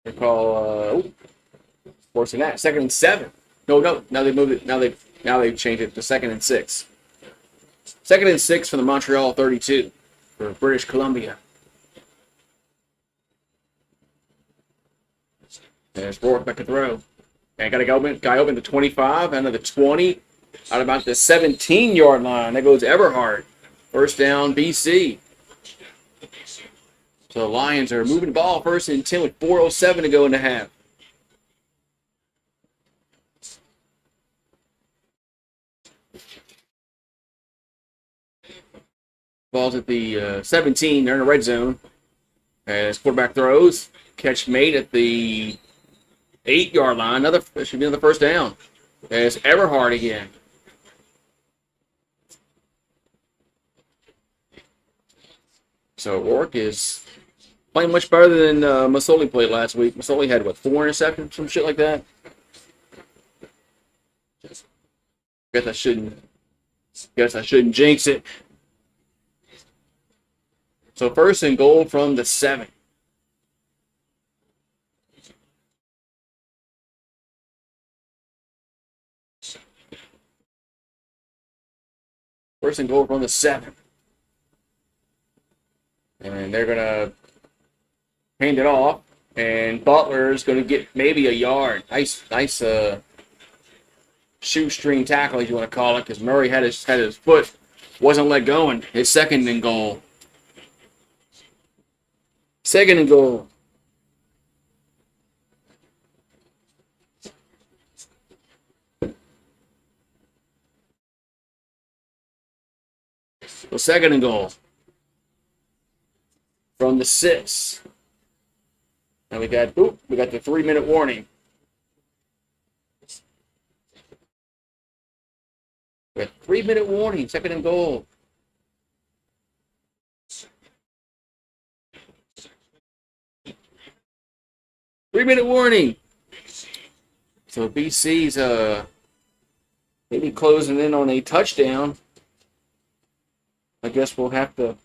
They call worse than that. Second and 7. No. Now they moved it. Now they've changed it to 2nd and 6. 2nd and 6 for the Montreal 32 for British Columbia. There's Rourke back to throw. And got a guy open to 25, out of the 20, out about the 17-yard line. That goes Everhart. First down, BC. So the Lions are moving the ball 1st and 10 with 4:07 to go in the half. Ball's at the 17. They're in the red zone. As quarterback throws, catch made at the 8-yard line. That should be another first down. As Everhart again. So Rourke is playing much better than Masoli played last week. Masoli had, 4 interceptions, some shit like that? Guess I shouldn't. Guess I shouldn't jinx it. So 1st and goal from the 7. First and goal from the 7. And they're going to hand it off. And Butler's going to get maybe a yard. Nice shoestring tackle, if you want to call it, because Murray had his foot, wasn't let going. His 2nd and goal. 2nd and goal. So 2nd and goal from the 6. And we got the 3-minute warning. We got 3-minute warning, 2nd and goal. Three-minute warning. So BC's maybe closing in on a touchdown. I guess we'll have to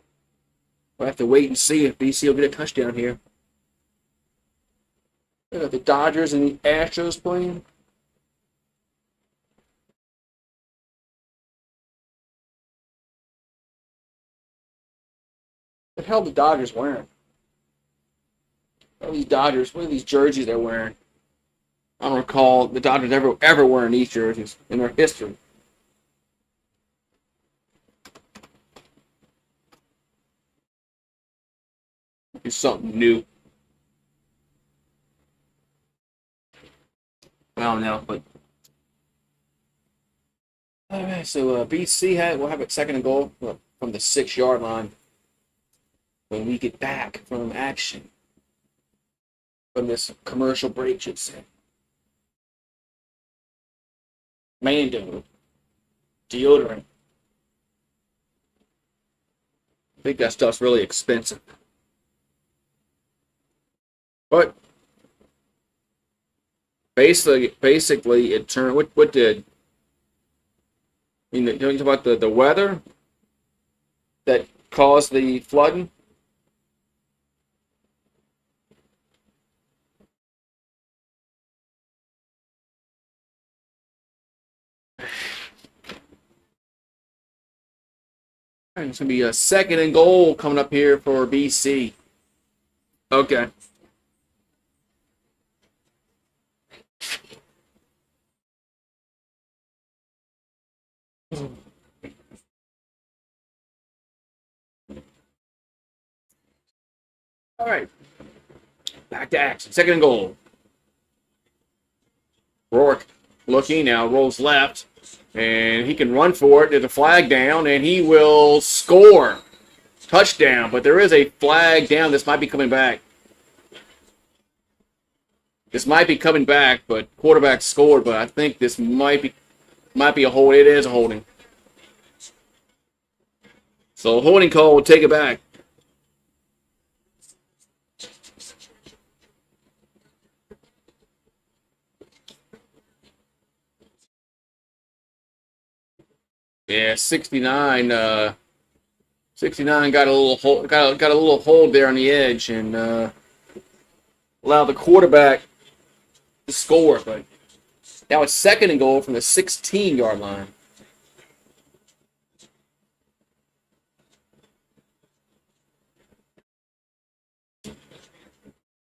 wait and see if BC will get a touchdown here. We got the Dodgers and the Astros playing. What the hell are the Dodgers wearing? What are these jerseys they're wearing? I don't recall the Dodgers ever wearing these jerseys in their history. It's something new. I don't know, but all right. So BC will have a 2nd and goal from the 6-yard line when we get back from action. From this commercial break, should say. Mando. Deodorant. I think that stuff's really expensive. But basically it turned. What did? You talk about the weather that caused the flooding? It's going to be a 2nd and goal coming up here for BC. Okay. All right. Back to action. 2nd and goal. Rourke looking now, rolls left. And he can run for it. There's a flag down, and he will score. Touchdown. But there is a flag down. This might be coming back. But quarterback scored. But I think this might be a hold. It is a holding. So holding call will take it back. Yeah, 69. 69 got a little hold there on the edge and allowed the quarterback to score. But now it's 2nd and goal from the 16-yard line.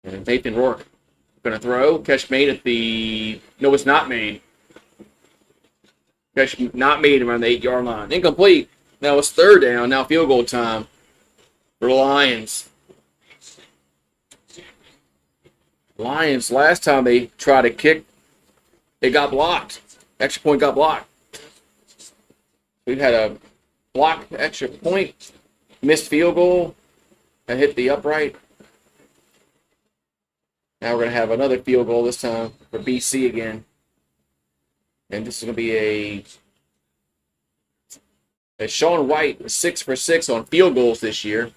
And Nathan Rourke going to throw. Catch made at the... No, it's not made. Catch not made around the 8-yard line. Incomplete. Now it's 3rd down. Now field goal time for the Lions. Lions, last time they tried to kick, they got blocked. Extra point got blocked. We've had a blocked extra point, missed field goal, and hit the upright. Now we're going to have another field goal this time for BC again. And this is going to be a Sean White was 6 for 6 on field goals this year.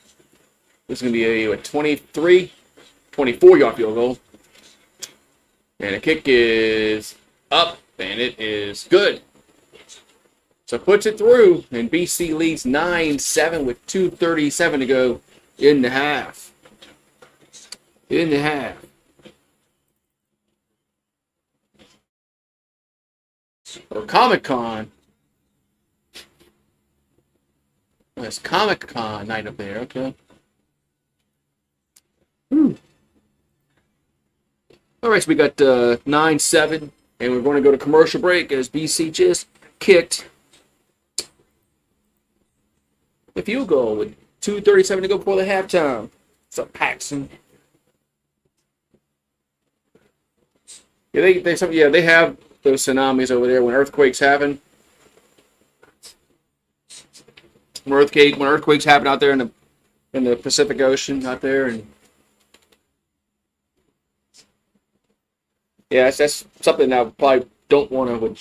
This is going to be a 24-yard field goal. And the kick is up, and it is good. So puts it through, and BC leads 9-7 with 2:37 to go in the half. In the half. Or Comic-Con. Oh, it's Comic-Con night up there, okay. All right, so we got 9-7, and we're going to go to commercial break as BC just kicked a field goal with 2:37 to go before the halftime. What's up, Paxton? Yeah, they have those tsunamis over there when earthquakes happen. When earthquakes happen out there in the Pacific Ocean out there, and yeah, that's something I probably don't want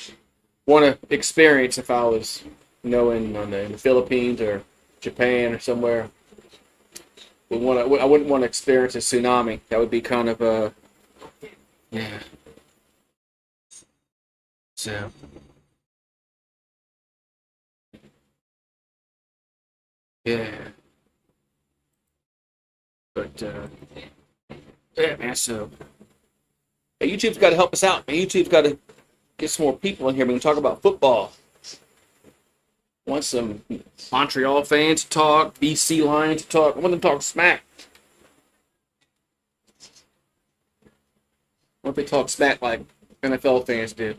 to experience if I was, in the Philippines or Japan or somewhere. I wouldn't want to experience a tsunami. That would be kind of yeah. So yeah, but yeah, man. So hey, YouTube's got to help us out, man. YouTube's got to get some more people in here. We can talk about football. Want some Montreal fans to talk, BC Lions to talk. I want them to talk smack. I want them to talk smack like NFL fans do.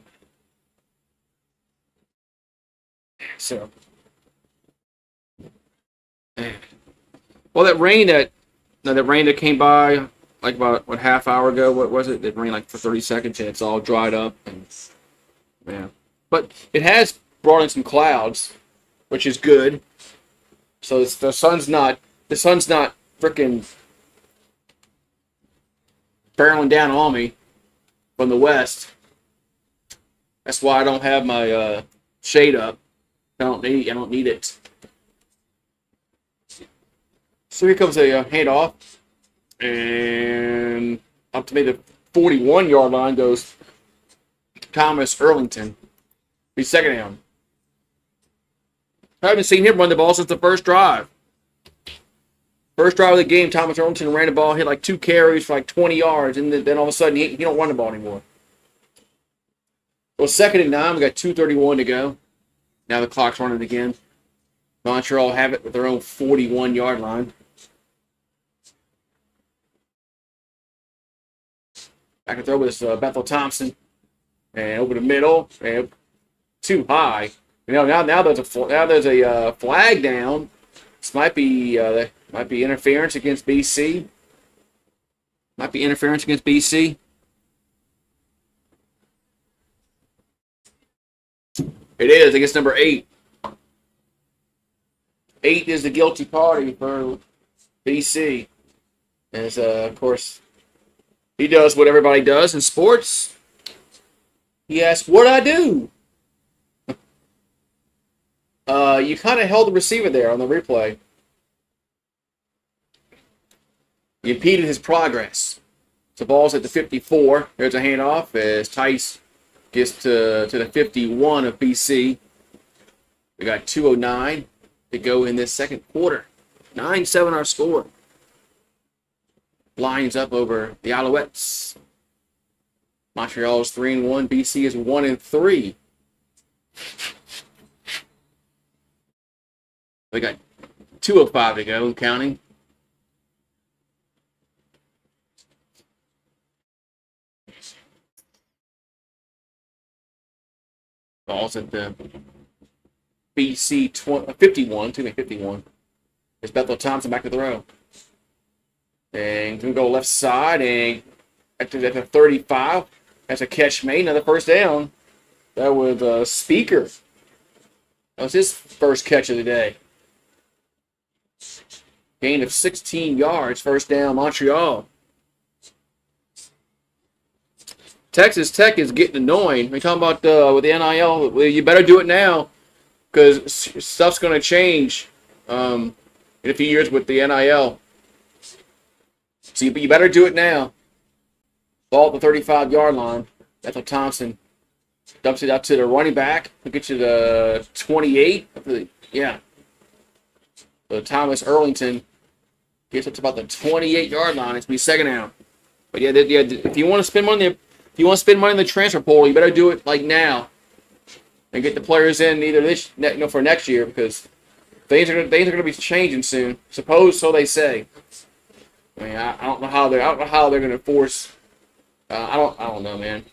So, well, that rain that came by like about half hour ago. What was it? It rained like for 30 seconds and it's all dried up and yeah. But it has brought in some clouds, which is good. So the sun's not freaking barreling down on me from the west. That's why I don't have my shade up. I don't need it. So here comes a handoff, and up to me the 41-yard line goes Thomas Erlington. He's second down. I haven't seen him run the ball since the first drive. First drive of the game, Thomas Erlington ran the ball, hit like 2 carries for like 20 yards, and then all of a sudden he don't run the ball anymore. Well, second and 9, we got 2:31 to go. Now the clock's running again. Montreal have it with their own 41-yard line. Back to throw with Bethel Thompson, and over the middle, and too high. Now there's a flag down. This might be interference against BC. Might be interference against BC. It is against number 8. 8 is the guilty party for BC. As of course, he does what everybody does in sports. He asks, "What'd I do?" You kind of held the receiver there on the replay. You impeded his progress. So ball's at the 54. There's a handoff as Tice gets to the 51 of BC. We got 2:09 to go in this second quarter. 9-7 our score. Lions up over the Alouettes. Montreal is 3-1. BC is 1-3. We got 2:05 to go and counting. Ball's at the BC 51. 51. It's Bethel Thompson back to throw. And going to go left side and at the 35. That's a catch made. Another first down. That was Speaker. That was his first catch of the day. Gain of 16 yards. First down, Montreal. Texas Tech is getting annoying. We're talking about with the NIL. Well, you better do it now because stuff's going to change in a few years with the NIL. So you better do it now. Ball at the 35-yard line. Bethel Thompson Dumps it out to the running back. He'll get you the 28. Yeah. So Thomas Erlington gets up to about the 28-yard line. It's be second down. But yeah, if you want to spend money, in the transfer portal, you better do it like now, and get the players in either for next year, because things are going to be changing soon. So they say. I mean, I don't know how they're going to force. I don't know, man.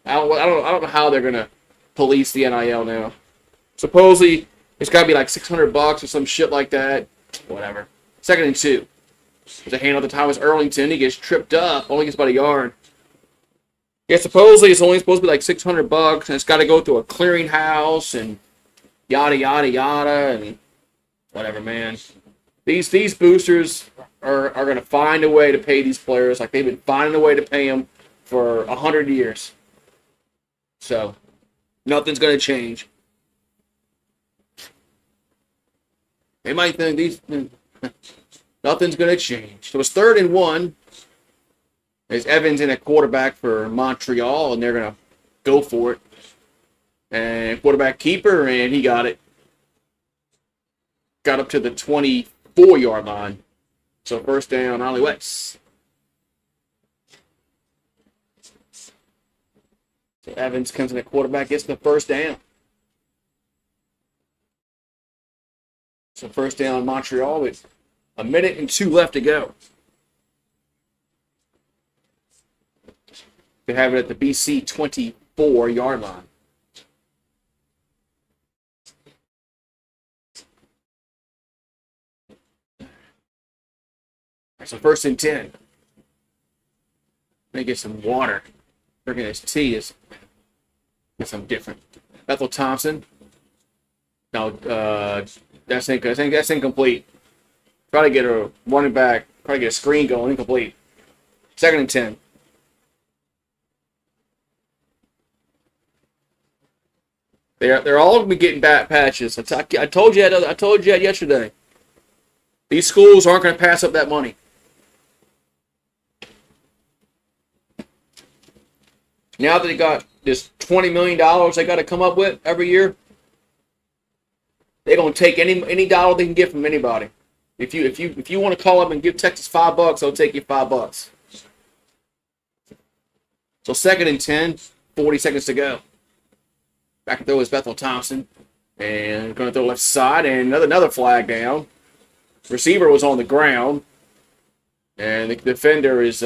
I don't know how they're going to police the NIL now. Supposedly it's got to be like $600 or some shit like that. Whatever. 2nd and 2. There's a handoff to Thomas Erlington. He gets tripped up. Only gets about a yard. Yeah, supposedly it's only supposed to be like $600, and it's got to go through a clearinghouse and yada yada yada and whatever, man. These boosters are going to find a way to pay these players like they've been finding a way to pay them for 100 years. So nothing's going to change. They might think nothing's going to change. So it's 3rd and 1. There's Evans in at quarterback for Montreal, and they're going to go for it. And quarterback keeper, and he got it. Got up to the 24-yard line. So first down, Alouettes. So Evans comes in at quarterback, gets the first down. So first down, Montreal with 1 minute and 2 left to go. They have it at the BC 24-yard line. So 1st and 10. Let me get some water. Drinking this tea is something different. Bethel Thompson. No, that's incomplete. Try to get a running back. Try to get a screen going. Incomplete. 2nd and 10. They're all going to be getting bad patches. I told you that yesterday. These schools aren't going to pass up that money. Now that they got this $20 million they got to come up with every year, they're going to take any dollar they can get from anybody. If you want to call up and give Texas $5, they'll take you $5. So 2nd and 10, 40 seconds to go. Back to throw is Bethel Thompson, and going to throw left side, and another flag down. Receiver was on the ground, and the defender is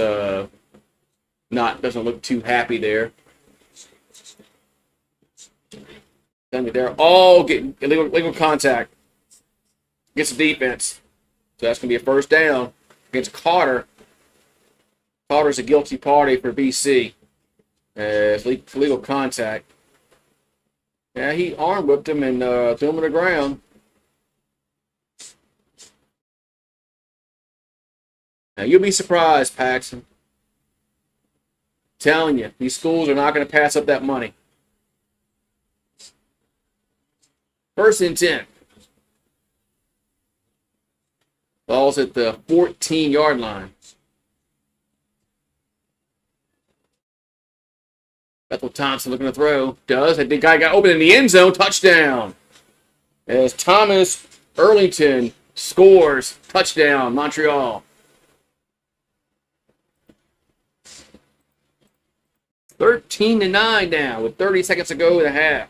doesn't look too happy there. Then they're all getting illegal contact against the defense. So that's going to be a first down against Carter. Carter's a guilty party for BC. It's legal contact. Yeah, he arm whipped him and threw him on the ground. Now, you'll be surprised, Paxton. Telling you, these schools are not going to pass up that money. 1st and 10. Ball's at the 14-yard line. Bethel Thompson looking to throw. Does. The guy got open in the end zone. Touchdown. As Thomas Erlington scores. Touchdown, Montreal. 13-9 now with 30 seconds to go in the half.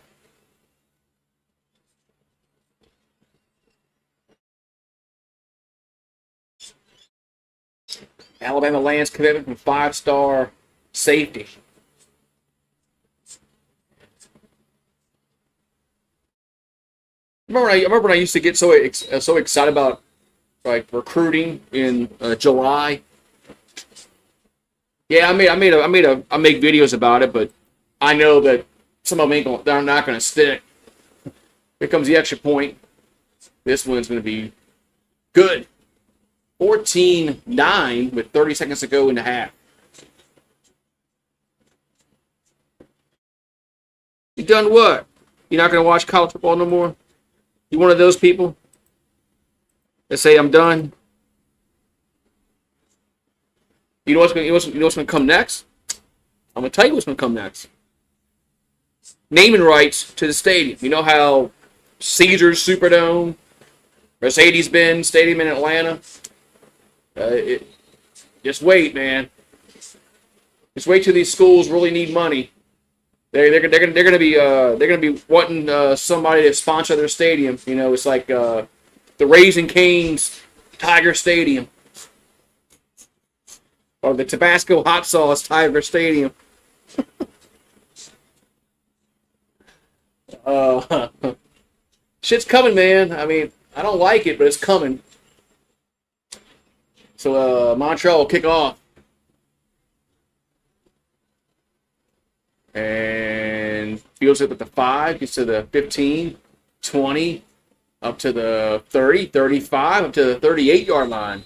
Alabama lands commitment from 5-star safety. I remember when I used to get so excited about like recruiting in July. Yeah, I make videos about it, but I know that some of them they're not going to stick. Here comes the extra point. This one's going to be good. 14-9 with 30 seconds to go in the half. You done what? You're not going to watch college football no more? You one of those people that say I'm done? You know what's going to come next? I'm going to tell you what's going to come next. naming rights to the stadium. You know how Caesars Superdome, Mercedes-Benz Stadium in Atlanta. Just wait, man. Just wait till these schools really need money. They're gonna be wanting somebody to sponsor their stadium. You know, it's like the Raising Cane's Tiger Stadium or the Tabasco Hot Sauce Tiger Stadium. Shit's coming, man. I mean, I don't like it, but it's coming. So Montreal will kick off. And fields it at the 5, gets to the 15, 20, up to the 30, 35, up to the 38-yard line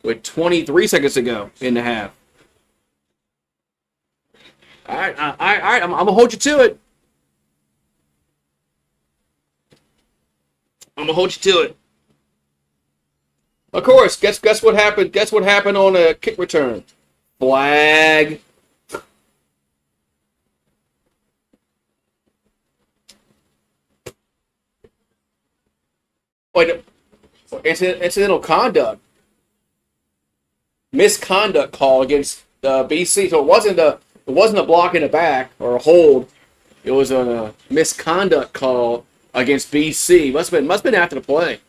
with 23 seconds to go in the half. All right, I'm going to hold you to it. I'm going to hold you to it. Of course, guess what happened? Guess what happened on a kick return? Flag. Wait, incidental conduct. Misconduct call against BC. So it wasn't a block in the back or a hold. It was a misconduct call against BC. Must have been after the play.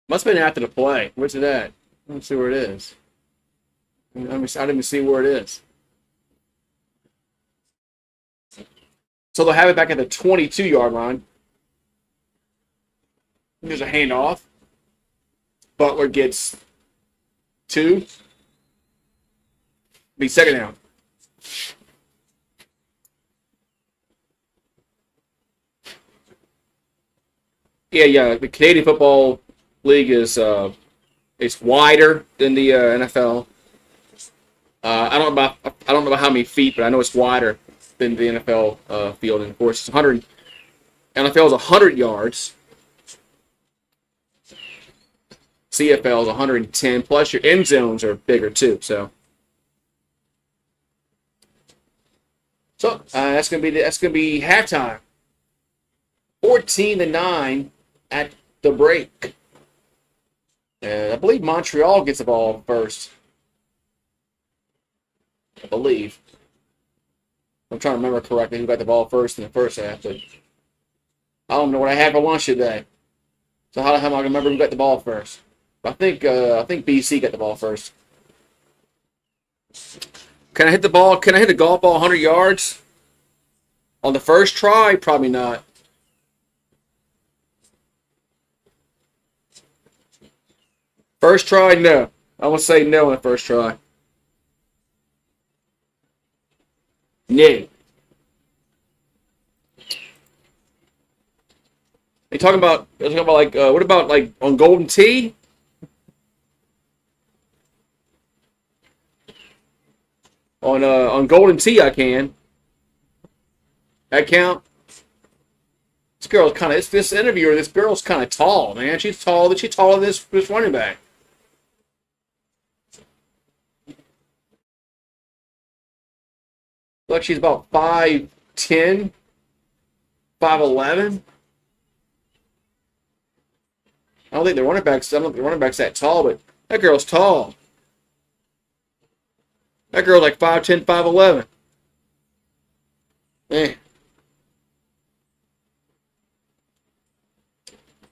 Must have been after the play. Where's it at? Let's see where it is. I didn't even see where it is. So they'll have it back at the 22-yard line. There's a handoff. Butler gets 2. Be second down. Yeah. The Canadian Football League is it's wider than the NFL. I don't know about how many feet, but I know it's wider than the NFL field. And of course, it's 100. NFL is 100 yards. CFL is 110. Plus, your end zones are bigger too. So that's gonna be halftime. 14-9 at the break. I believe Montreal gets the ball first. I believe. I'm trying to remember correctly who got the ball first in the first half, but I don't know what I had for lunch today. So how am I going to remember who got the ball first? I think BC got the ball first. Can I hit the ball? Can I hit a golf ball 100 yards on the first try? Probably not. First try, no. I will say no on the first try. No. They talking about like what about like on Golden Tee? On Golden Tee I can. That count? This girl's kind of this interviewer. This girl's kind of tall, man. She's taller than this running back. Look, she's about 5'10", 5'11". I don't think the running back's that tall, but that girl's tall. That girl's like 5'10", 5'11". Eh.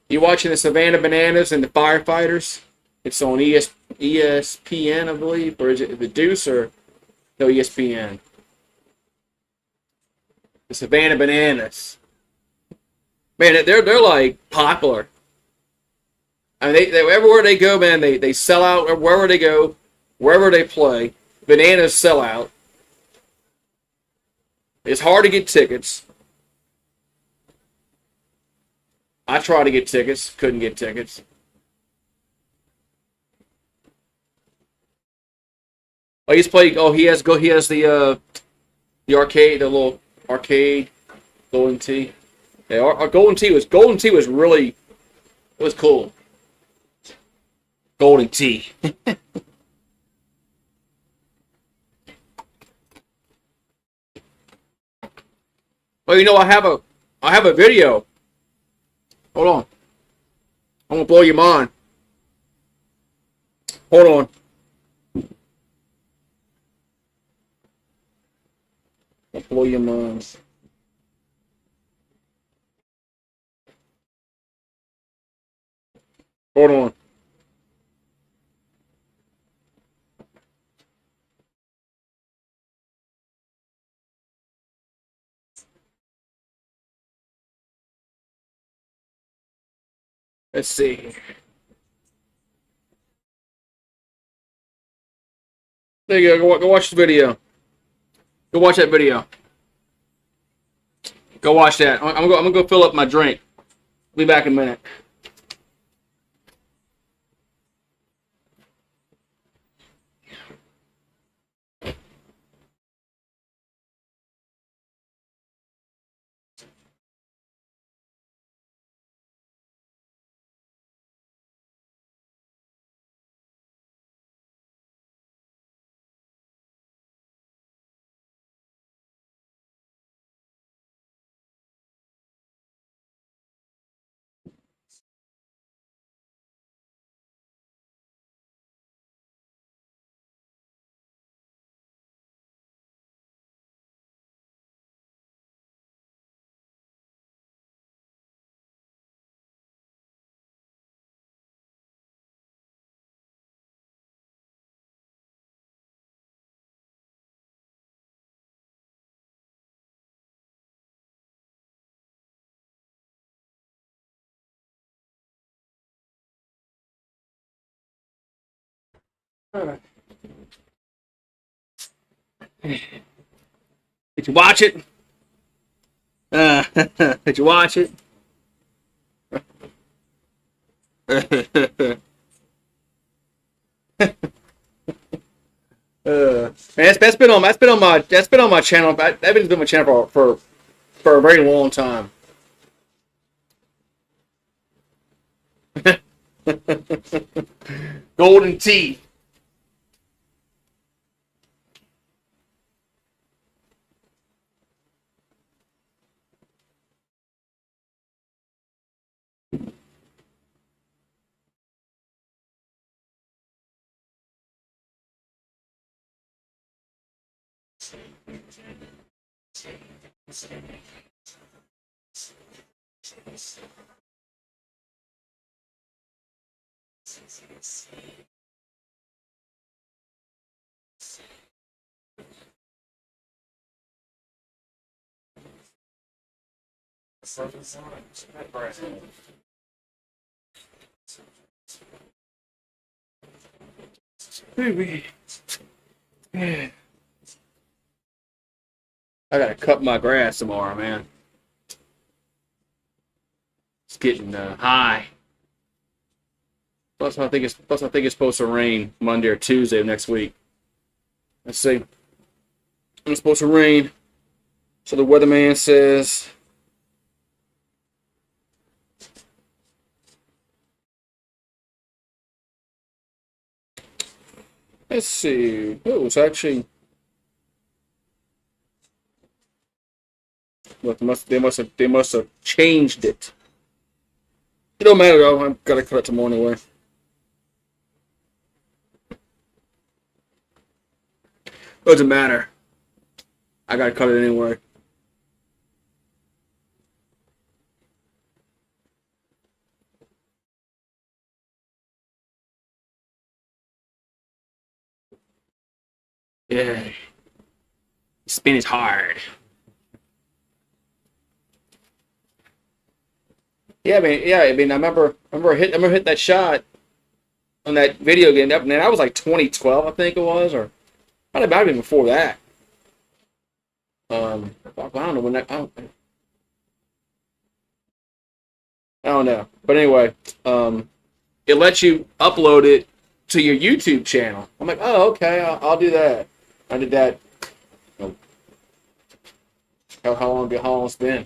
You watching the Savannah Bananas and the Firefighters? It's on ESPN, I believe, or is it the Deuce or no ESPN? The Savannah Bananas. Man, they're like popular. I mean, they everywhere they go, man, they sell out wherever they go, wherever they play. Bananas sell out. It's hard to get tickets. I tried to get tickets, couldn't get tickets. Oh, he has the arcade, the little arcade, Golden Tee. Yeah, our Golden Tee was really, it was cool. Golden Tee. Oh, I have a video. Hold on. I'm gonna blow your mind. Hold on. I'll blow your mind. Hold on. Let's see. There you go. Go watch the video. Go watch that video. Go watch that. I'm gonna go fill up my drink. Be back in a minute. Did you watch it? Did you watch it? Man, that's been on my channel. That's been on my channel for a very long time. Golden tea. I gotta cut my grass tomorrow, man. It's getting high. Plus I think it's supposed to rain Monday or Tuesday of next week. Let's see. It's supposed to rain. So the weatherman says. Let's see. Oh, it's actually. Look, they must have changed it. It don't matter though. I'm gonna cut it tomorrow anyway. Doesn't matter. I gotta cut it anyway. Yeah. Spin is hard. I remember hitting that shot on that video game. That was like 2012, I think it was, or might have been before that. I don't know when that. I don't know, but anyway, it lets you upload it to your YouTube channel. I'm like, oh, okay, I'll do that. I did that. You know, how long it's been?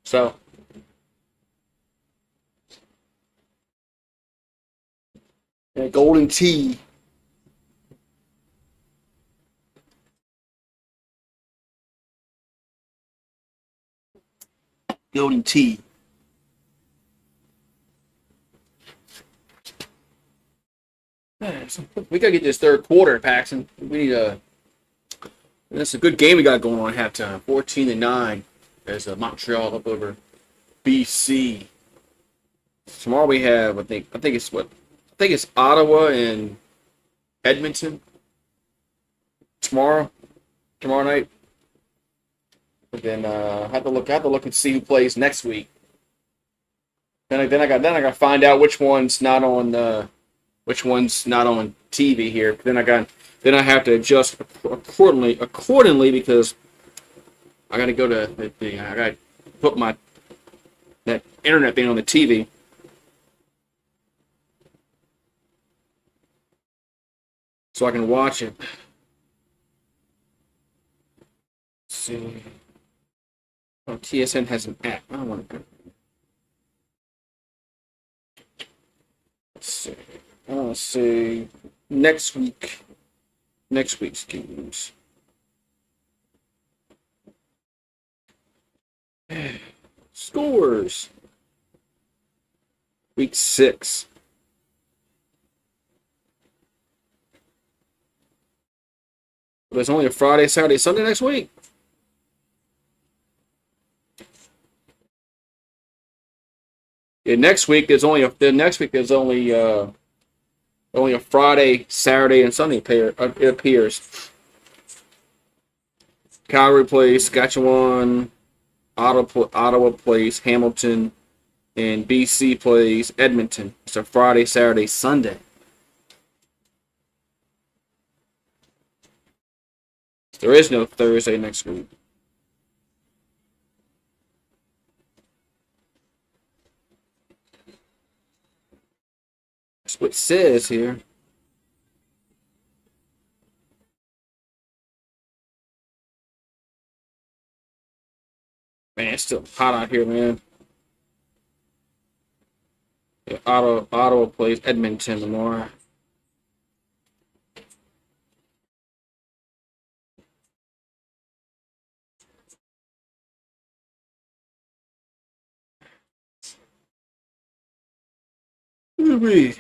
So. Yeah, golden tea. Golden T. We gotta get this third quarter, Paxton. We need a. That's a good game we got going on at halftime. 14-9 as Montreal up over BC. Tomorrow we have, I think it's Ottawa and Edmonton. Tomorrow night. But then I have to look and see who plays next week. Then I got to find out which one's not on TV here. Then I have to adjust accordingly because I got to go to I got to put that internet thing on the TV. So I can watch it. Let's see. Oh, TSN has an app. I don't want to go. Let's see. Next week's games. Scores. Week 6. But it's only a Friday, Saturday, Sunday next week. Yeah, next week there's only a Friday, Saturday, and Sunday pair. It appears. Calgary plays Saskatchewan, Ottawa plays Hamilton, and BC plays Edmonton. It's a Friday, Saturday, Sunday. There is no Thursday next week. That's what it says here. Man, it's still hot out here, man. Yeah, Ottawa plays Edmonton tomorrow. Read.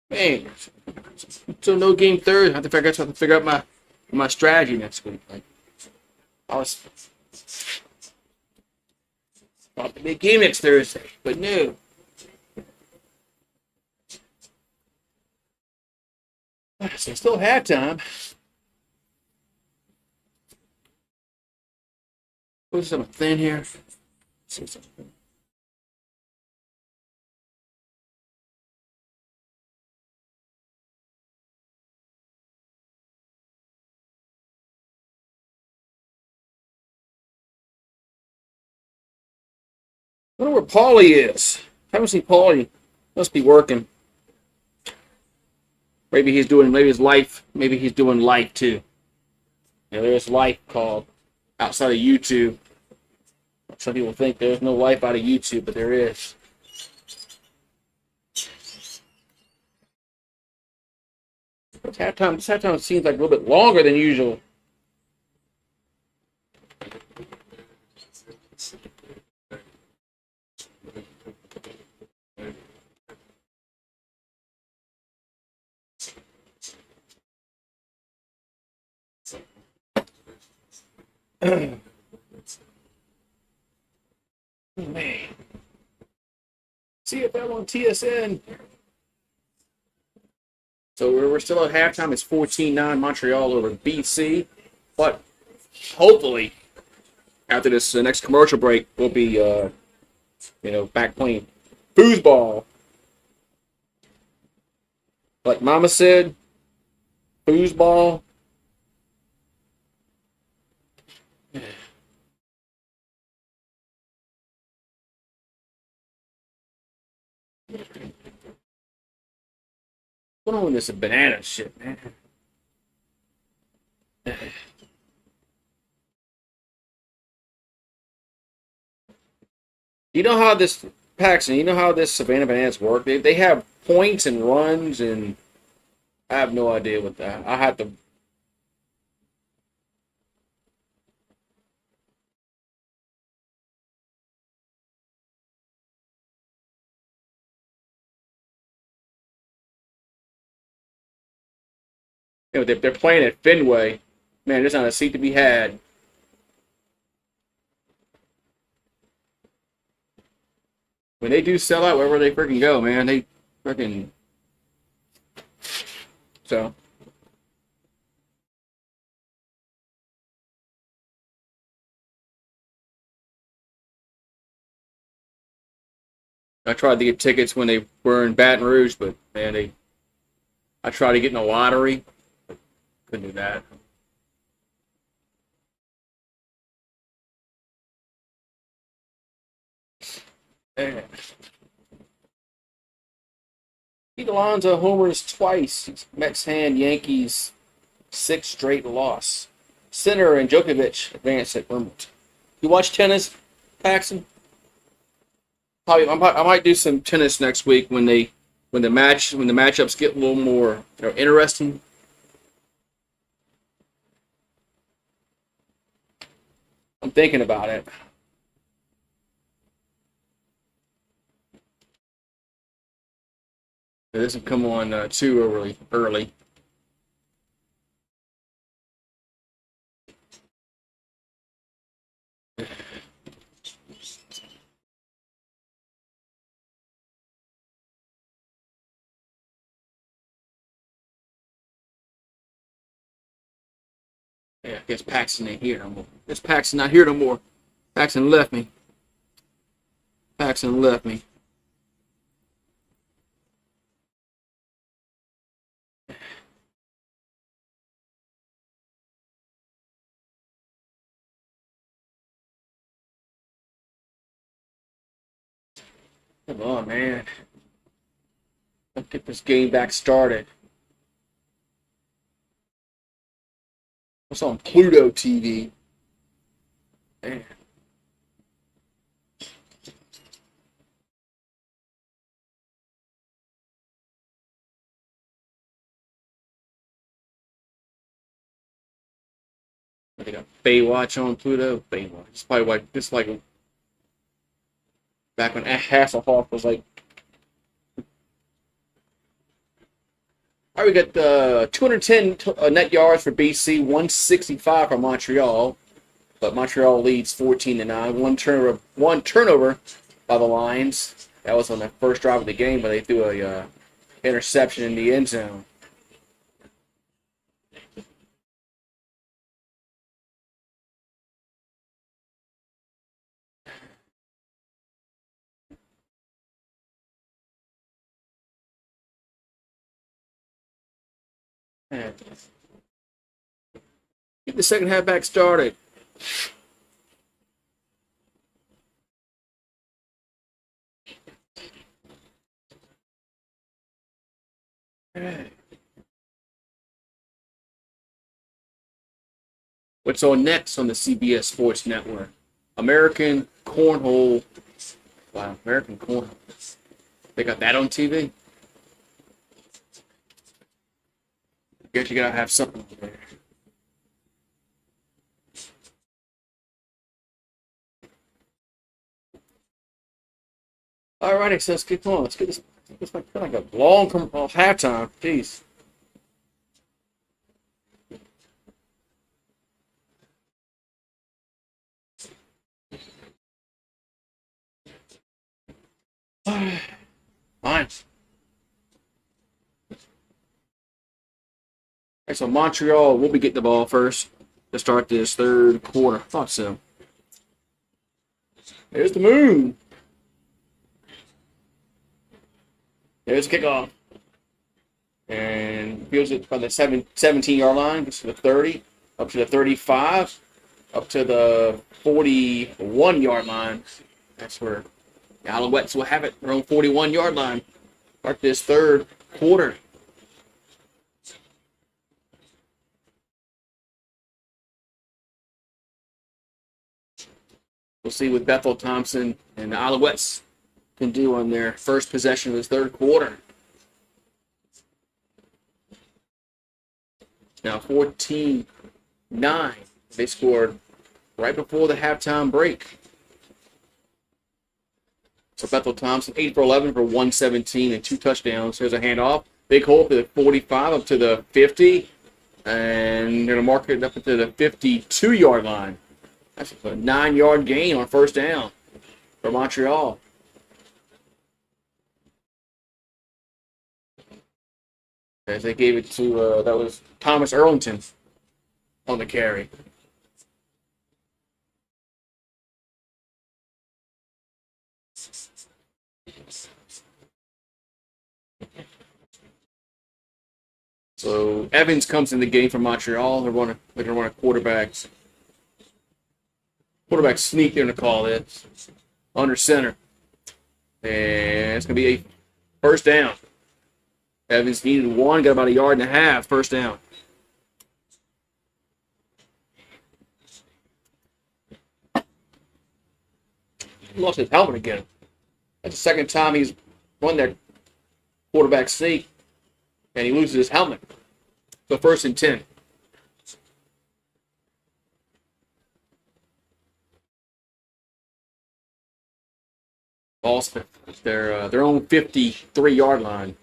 Man, so no game Thursday. I have to figure out my strategy next week. Like, I was about to be a game next Thursday, but no. So it's still halftime. Put something thin here. See something. I wonder where Paulie is. Haven't seen Paulie. Must be working. Maybe he's doing he's doing life too. Yeah, there's life called outside of YouTube. Some people think there's no life out of YouTube, but there is. This halftime seems like a little bit longer than usual. Man. CFL on TSN. So we're still at halftime. It's 14-9 Montreal over BC. But hopefully, after this next commercial break, we'll be back playing foosball. Like Mama said, foosball. What's going on with this banana shit, man? You know how this Savannah Bananas work? They have points and runs, and I have no idea what that. You know, they're playing at Fenway. Man, there's not a seat to be had. When they do sell out wherever they freaking go, man, they freaking so. I tried to get tickets when they were in Baton Rouge, but man, I tried to get in the lottery. Couldn't do that. Man. Pete Alonso homers twice. Mets hand Yankees 6th straight loss. Sinner and Djokovic advance at Wimbledon. You watch tennis, Paxton? Probably, I might do some tennis next week when the matchups get a little more interesting. I'm thinking about it. It doesn't come on too early. Yeah, I guess Paxton ain't here no more. Guess Paxton not here no more. Paxton left me. Paxton left me. Come on, man. Let's get this game back started. What's on Pluto TV? Man. They got Baywatch on Pluto. Baywatch. It's probably like this, like back when Hasselhoff was like. All right, we got 210 net yards for BC, 165 for Montreal, but Montreal leads 14-9. One turnover by the Lions. That was on the first drive of the game, but they threw a interception in the end zone. Get the second half back started. What's on next on the CBS Sports Network? American Cornhole. Wow, American Cornhole. They got that on TV? Guess you gotta have something there. Alrighty, so let's get going. Let's get this. It's like a long halftime. Jeez. Fine. Okay, so Montreal will be getting the ball first to start this third quarter. Thought so. There's the moon. There's the kickoff. And fields it from the 17-yard line, gets to the 30, up to the 35, up to the 41-yard line. That's where the Alouettes will have it, their own 41-yard line. Start this third quarter. We'll see what Bethel Thompson and the Alouettes can do on their first possession of this third quarter. Now 14-9. They scored right before the halftime break. So Bethel Thompson, 8 for 11 for 117 and 2 touchdowns. There's a handoff. Big hole to the 45 up to the 50. And they're going to mark it up to the 52-yard line. That's a 9-yard gain on first down for Montreal. As they gave it to, that was Thomas Erlington on the carry. So Evans comes in the game for Montreal. They're going to run a quarterback sneak. They're going to call it under center, and it's going to be a first down. Evans needed one, got about 1.5 yards, first down. He lost his helmet again. That's the second time he's run that quarterback sneak, and he loses his helmet. So 1st and 10. Ball's their own 53-yard line.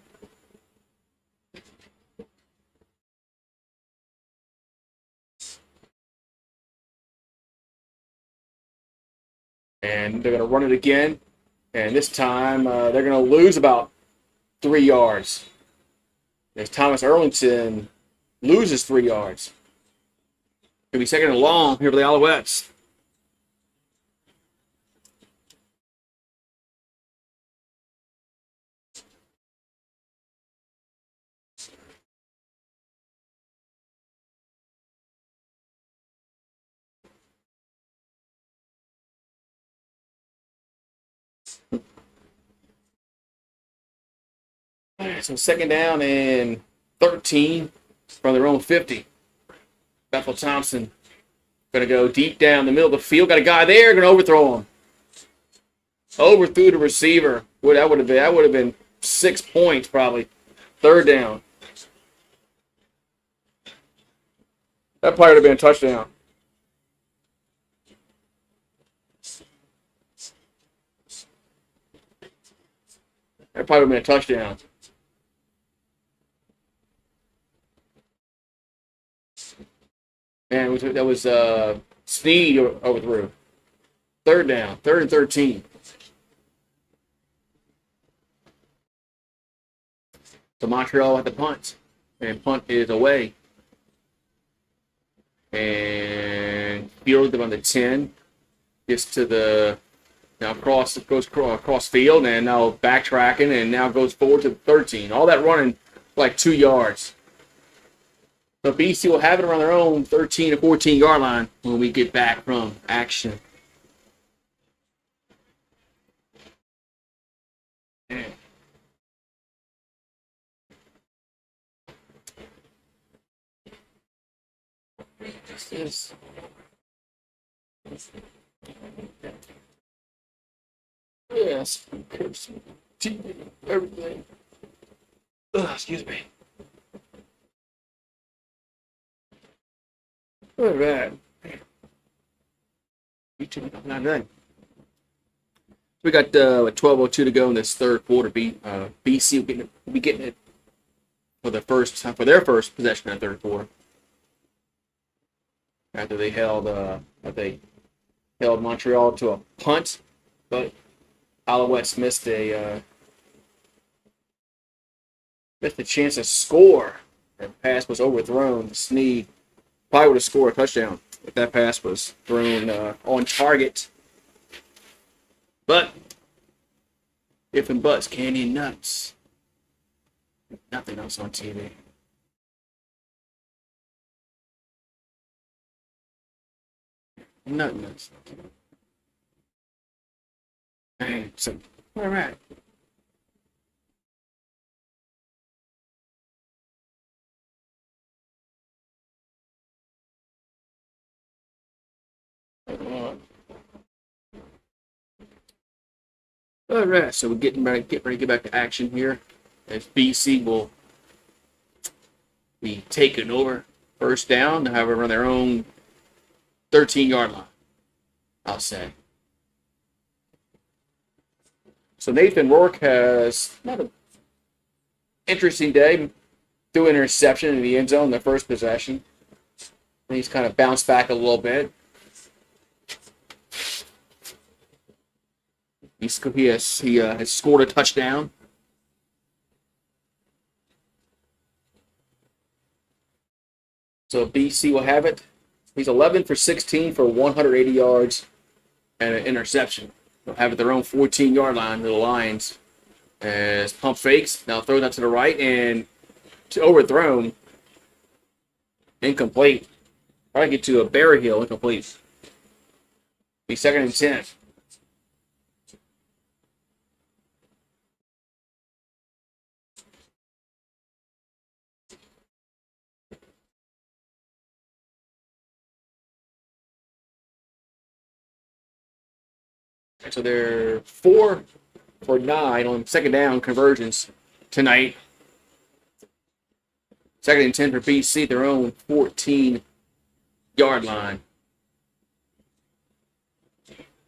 And they're going to run it again. And this time they're going to lose about 3 yards. As Thomas Erlington loses 3 yards. It'll be 2nd and long here for the Alouettes. So 2nd down and 13 from their own 50. Bethel Thompson going to go deep down the middle of the field. Got a guy there, going to overthrow him. Overthrew the receiver. That would have been 6 points probably. 3rd down. That probably would have been a touchdown. That probably would have been a touchdown. And that was Sneed overthrew. 3rd down, 3rd and 13. So Montreal at the punt. And punt is away. And fielded on the 10. Gets to the, now goes across field and now backtracking and now goes forward to the 13. All that running like 2 yards. So BC will have it around their own 13 to 14-yard line when we get back from action. Yeah. Yes. Yes. Everything. Excuse me. All right. Not done. We got 12:02 to go in this 3rd quarter. BC will be getting it for their first possession in the 3rd quarter. After they held Montreal to a punt, but Alouettes missed a chance to score. That pass was overthrown. Sneed probably would have scored a touchdown if that pass was thrown on target. But if and buts, candy and nuts. Nothing else on TV. Nothing else. Hey, so all right. All right, so we're getting ready to get back to action here as BC will be taking over first down. They'll have it on their own 13-yard line, I'll say. So Nathan Rourke has not an interesting day. threw an interception in the end zone in the first possession. And he's kind of bounced back a little bit. He has scored a touchdown. So BC will have it. He's 11 for 16 for 180 yards and an interception. They'll have it their own 14-yard line to the Lions. As pump fakes. Now throws out to the right and to overthrown. Incomplete. Probably get to a Berryhill. Incomplete. Be 2nd and 10. So they're 4 for 9 on 2nd down conversions tonight. 2nd and 10 for BC, their own 14-yard line.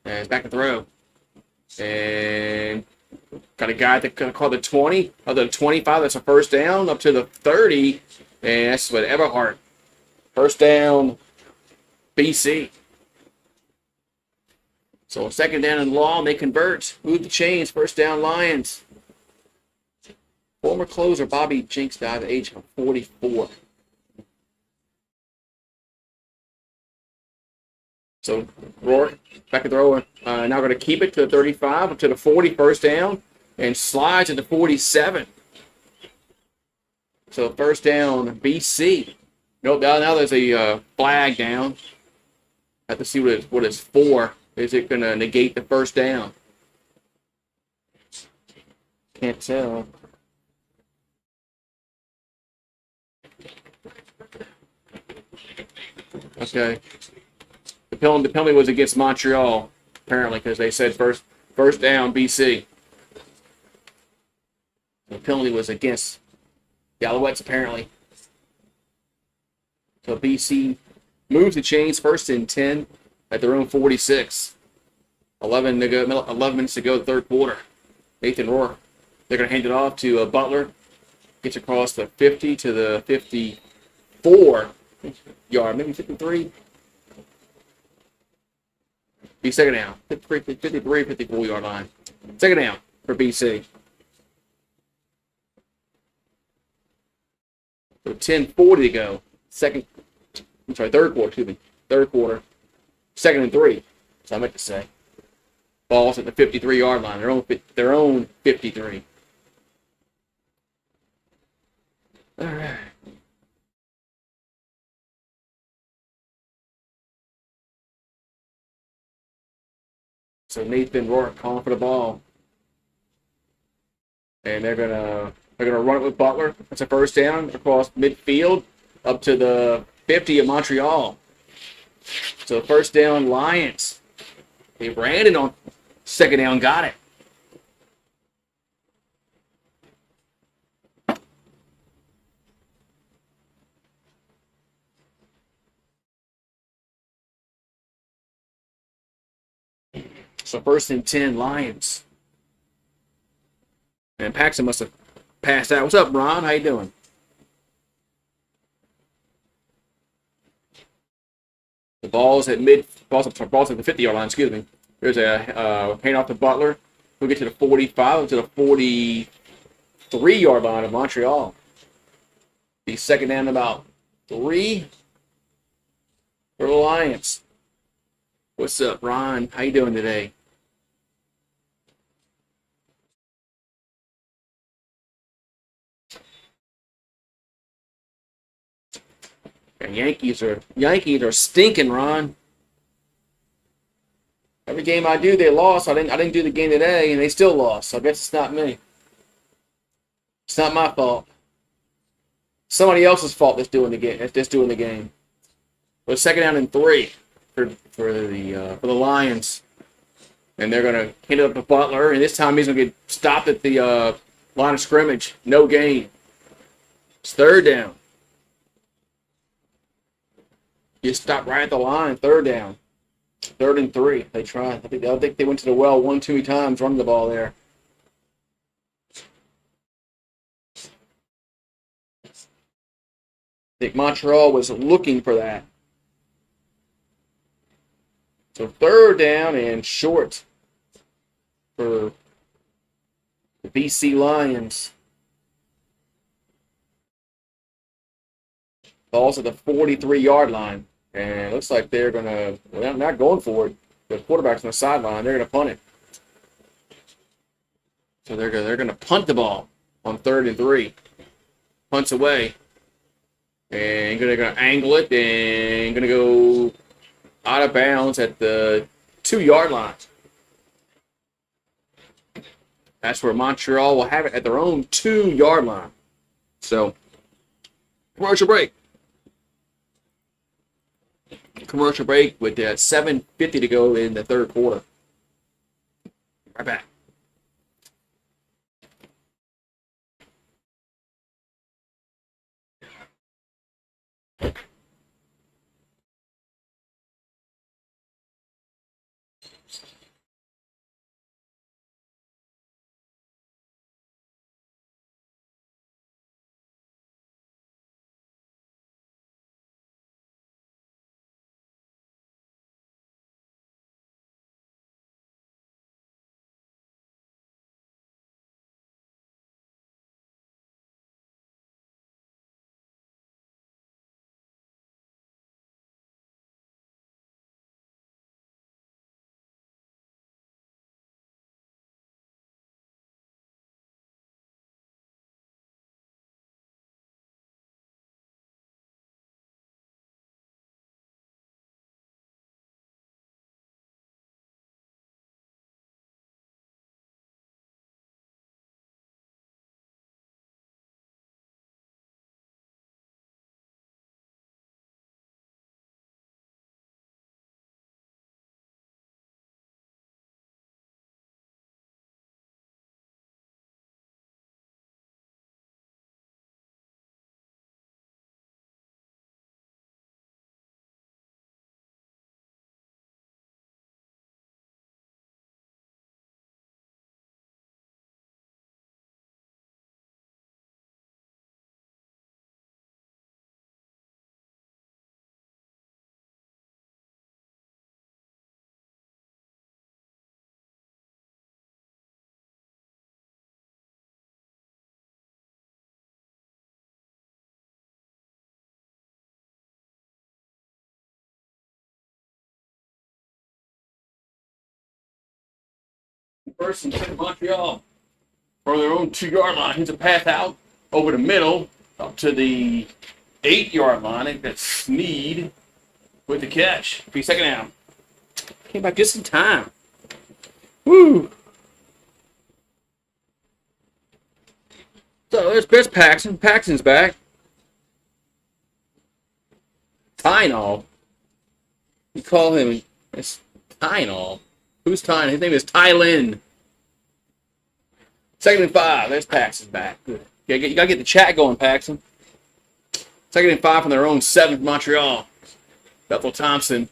And it's back to throw. And got a guy that called the 20, or the 25, that's a first down, up to the 30. And that's what Everhart. First down, BC. So 2nd down and long, they convert. Move the chains, first down Lions. Former closer Bobby Jinks died at the age of 44. So Rourke, back to throw. Now going to keep it to the 35, up to the 40, first down, and slides at the 47. So first down, BC. Nope, now there's a flag down. Have to see what it's for. Is it going to negate the first down? Can't tell. Okay. The penalty was against Montreal, apparently, because they said first down, BC. The penalty was against the Alouettes, apparently. So BC moves the chains, 1st and 10 at their own 46. 11 minutes to go, the third quarter. Nathan Rourke. They're going to hand it off to Butler. Gets across the 50 to the 54 yard, maybe 53. Be 2nd down. 53, 54 yard line. 2nd down for BC. So 10:40 to go. Third quarter, Third quarter. 2nd and 3. So I meant to say. Ball's at the 53-yard line. Their own 53. All right. So Nathan Rourke calling for the ball. And they're gonna run it with Butler. That's a first down across midfield up to the 50 of Montreal. So first down Lions. They ran it on 2nd down, got it. So 1st and 10 Lions. And Paxton must have passed out. What's up, Ron? How you doing? The ball's at the 50-yard line, excuse me. There's a hand off to Butler. We'll get to the 45, to the 43-yard line of Montreal. The 2nd down about 3 for the Lions. What's up, Ron? How you doing today? And Yankees are stinking, Ron. Every game I do, they lost. I didn't do the game today, and they still lost. So I guess it's not me. It's not my fault. Somebody else's fault that's doing the game. But 2nd down and 3 for the Lions, and they're gonna hand it up to Butler, and this time he's gonna get stopped at the line of scrimmage. No gain. It's 3rd down. You stop right at the line. 3rd down. 3rd and 3. They tried. I think they went to the well 1-2 times running the ball there. think Montreal was looking for that. So third down and short for the BC Lions. Ball's at the 43-yard line. And it looks like they're going to, well, they're not going for it. The quarterback's on the sideline. They're going to punt it. So they're going to punt the ball on 3rd and 3. Punts away. And they're going to angle it and going to go out of bounds at the 2-yard line. That's where Montreal will have it at their own 2-yard line. So, commercial break. Commercial break with 7:50 to go in the third quarter. Right back. First and 10 Montreal. From their own 2-yard line. Here's a pass out over the middle up to the 8-yard line. I think that's Sneed with the catch. Be second down. Came back just in time. Woo! So there's Paxton. Paxton's back. Tynall. You call him, it's Tynall. Who's Tynall? His name is Tylen. 2nd and 5. There's Paxton back. Good. You got to get the chat going, Paxton. 2nd and 5 from their own 7th Montreal. Bethel Thompson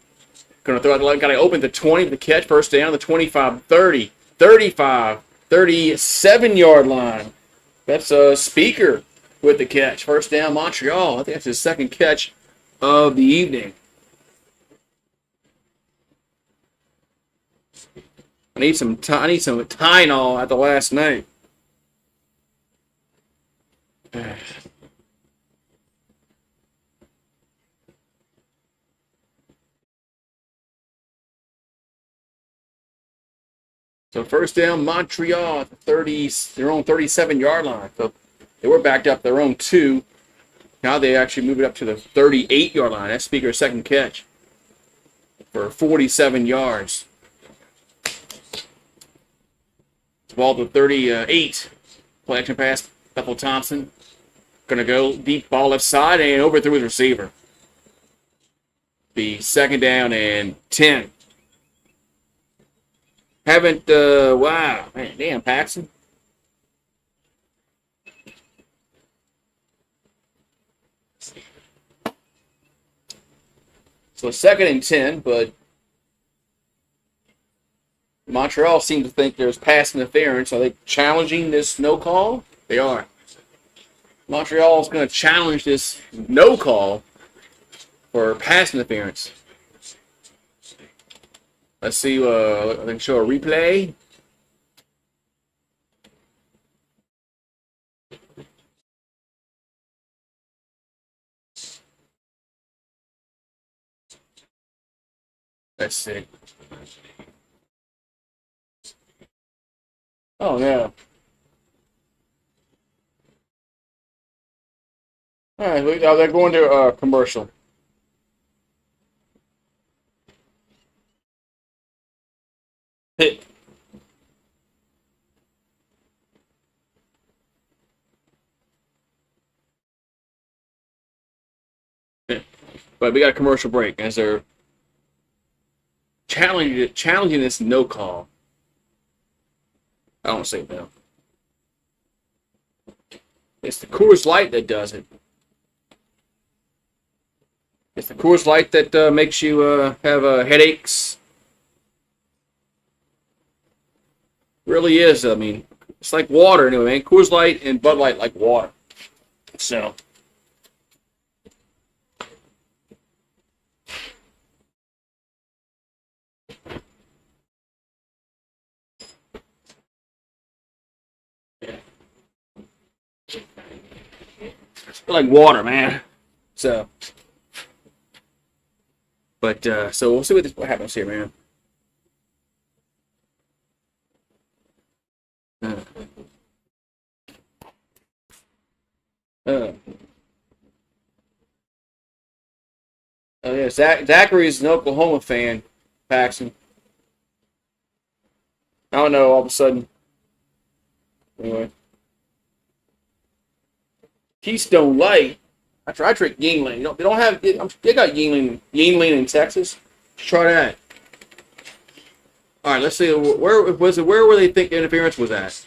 going to throw it. Got to open the 20 with the catch. First down, the 25, 30, 35, 37-yard line. That's a Speaker with the catch. First down, Montreal. I think that's his 2nd catch of the evening. I need some Tylenol at the last night. So first down, Montreal at the their own 37-yard line. So they were backed up their own 2. Now they actually move it up to the 38-yard line. That's Speaker's 2nd catch for 47 yards. Ball to 38. Play action pass. Bethel Thompson. Going to go deep ball left side and overthrew his receiver. The 2nd down and 10. Wow. Man, damn, Paxton. So 2nd and 10, but Montreal seems to think there's pass interference. Are they challenging this no call? They are. Montreal's going to challenge this no call for pass interference. Let's see. I can show a replay. Let's see. Oh yeah. All right, they're going to commercial. Hit. But we got a commercial break as they're challenging this no call. I don't say no. It's the Coors Light that does it. It's the Coors Light that makes you have headaches. Really is. I mean, it's like water anyway, man. Coors Light and Bud Light like water. So. It's like water, man. So. But, so we'll see what happens here, man. Oh yeah, Zachary's an Oklahoma fan, Paxton. I don't know, all of a sudden. Anyway. Keystone Light. I drink Yingling. They don't have. They got Yingling in Texas. Let's try that. All right, let's see. Where was it? Where they think the interference was at?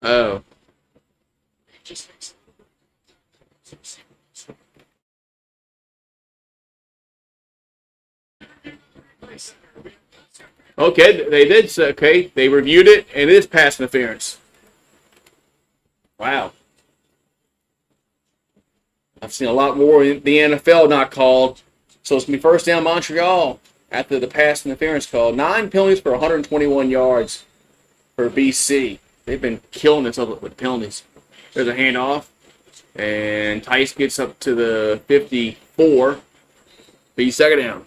Oh. Okay, they did. Okay, they reviewed it, and it is pass interference. Wow. I've seen a lot more in the NFL not called. So it's going to be first down Montreal after the pass interference call. 9 penalties for 121 yards for BC. They've been killing us with penalties. There's a handoff, and Tice gets up to the 54. Be second down.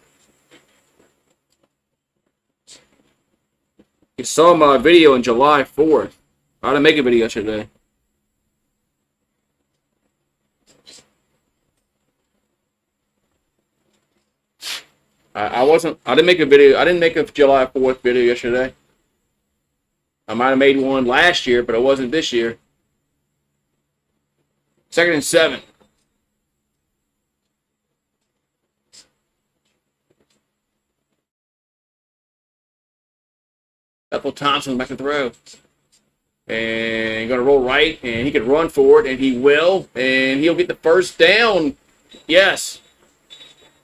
You saw my video on July 4th. I didn't make a video yesterday. I didn't make a video. I didn't make a July 4th video yesterday. I might have made one last year, but it wasn't this year. 2nd and 7. Ethel Thompson back to throw. And going to roll right, and he can run for it, and he will. And he'll get the first down. Yes.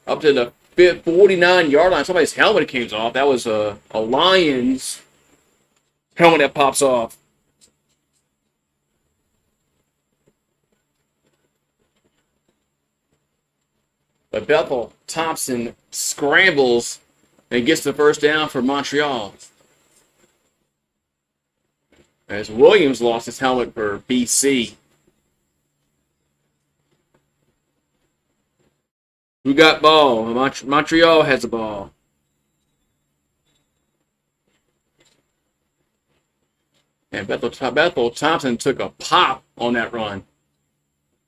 Up to the 49-yard line. Somebody's helmet came off. That was a Lions helmet that pops off. But Bethel Thompson scrambles and gets the first down for Montreal. As Williams lost his helmet for BC. Who got ball? Montreal has the ball. And Bethel Thompson took a pop on that run.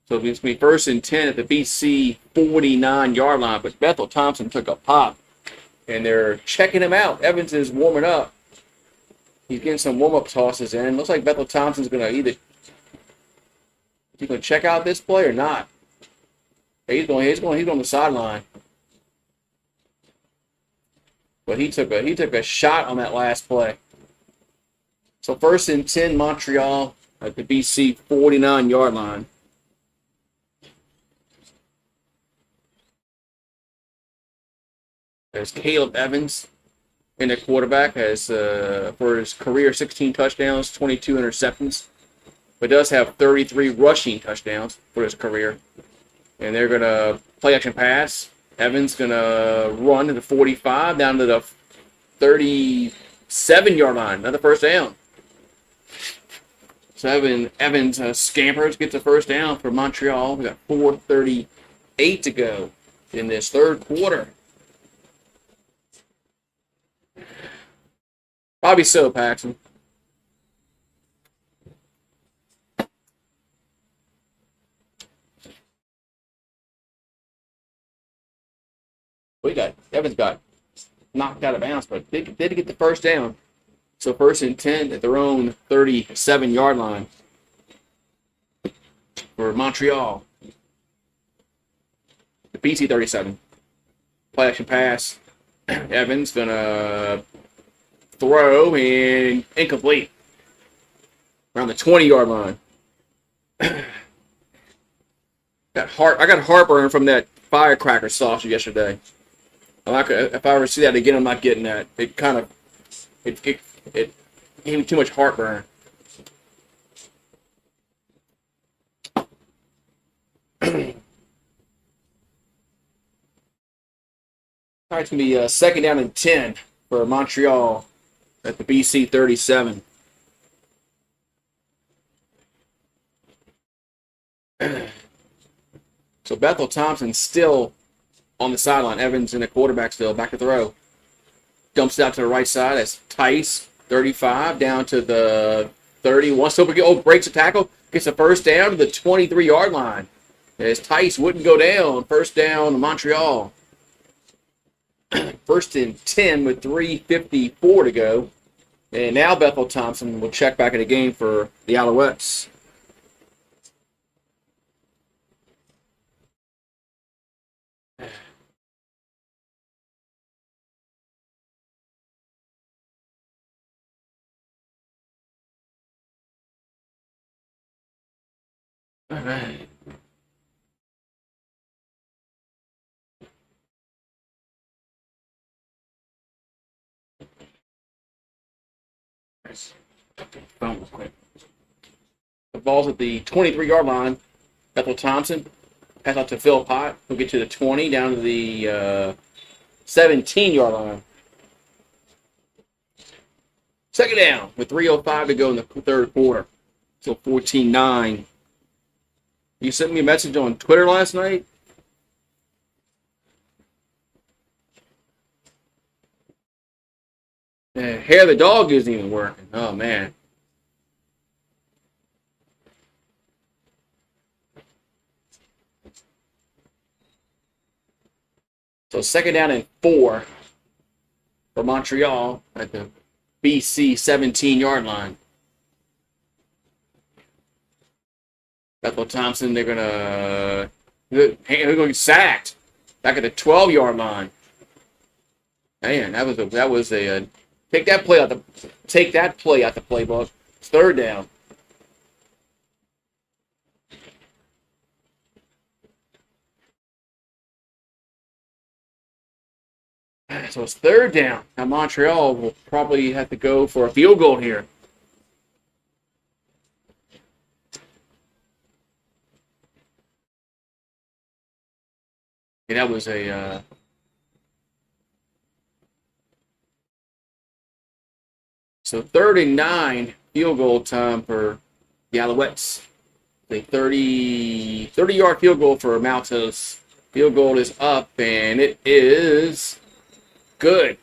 So it's going to be 1st and 10 at the BC 49-yard line. But Bethel Thompson took a pop. And they're checking him out. Evans is warming up. He's getting some warm-up tosses in. Looks like Bethel Thompson's going to is he going to check out this play or not? He's on the sideline. But he took a shot on that last play. So 1st and 10 Montreal at the BC 49-yard line. There's Caleb Evans. And the quarterback has, for his career, 16 touchdowns, 22 interceptions, but does have 33 rushing touchdowns for his career. And they're going to play action pass. Evans going to run to the 45 down to the 37-yard line. Another first down. So Evans scampers, gets a first down for Montreal. We got 4:38 to go in this third quarter. Probably so, Paxton. Evans got knocked out of bounds, but did get the first down. So 1st and 10 at their own 37-yard line for Montreal. The BC 37. Play action pass. Evans gonna throw and incomplete. Around the 20-yard line. I got heartburn from that firecracker sausage yesterday. If I ever see that again, I'm not getting that. It gave me too much heartburn. All right, it's going to be 2nd down and 10 for Montreal at the BC 37. So Bethel Thompson still on the sideline. Evans in the quarterback still. Back to throw. Dumps it out to the right side. That's Tice, 35, down to the 31. Still breaks a tackle. Gets a first down to the 23-yard line. As Tice wouldn't go down. First down, Montreal. 1st and 10 with 3:54 to go. And now Bethel Thompson will check back in the game for the Alouettes. All right. Phone real quick. The ball's at the 23-yard line. Bethel Thompson pass out to Phil Pott. He'll get to the 20, down to the 17-yard line. 2nd down with 3:05 to go in the third quarter. Still 14-9. You sent me a message on Twitter last night. Hair of the dog isn't even working. Oh, man. So 2nd down and 4 for Montreal at the BC 17-yard line. Bethel Thompson, they're going to get sacked back at the 12-yard line. Man, that was a take that play out the playbook. It's 3rd down. So it's 3rd down. Now Montreal will probably have to go for a field goal here. Yeah, that was a so 3rd and 9 field goal time for the Alouettes. The 30-yard field goal for Maltos. Field goal is up, and it is good.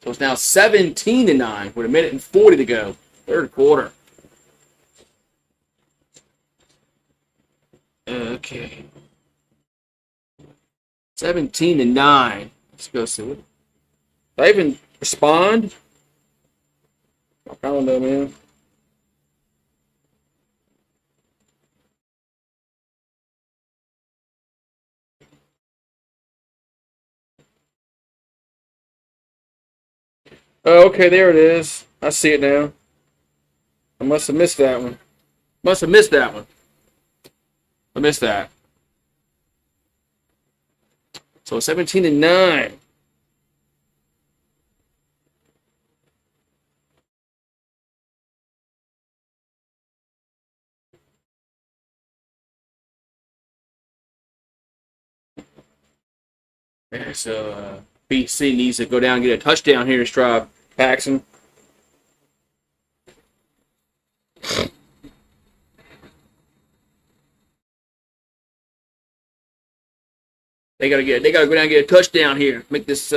So it's now 17-9 with 1:40 to go. Third quarter. Okay. 17-9. Let's go see it. Did I even respond? I don't know, man. Oh, okay, there it is. I see it now. I must have missed that one. I missed that. So 17-9. Yeah, so BC needs to go down and get a touchdown here to drive Paxton. They gotta go down and get a touchdown here. Make this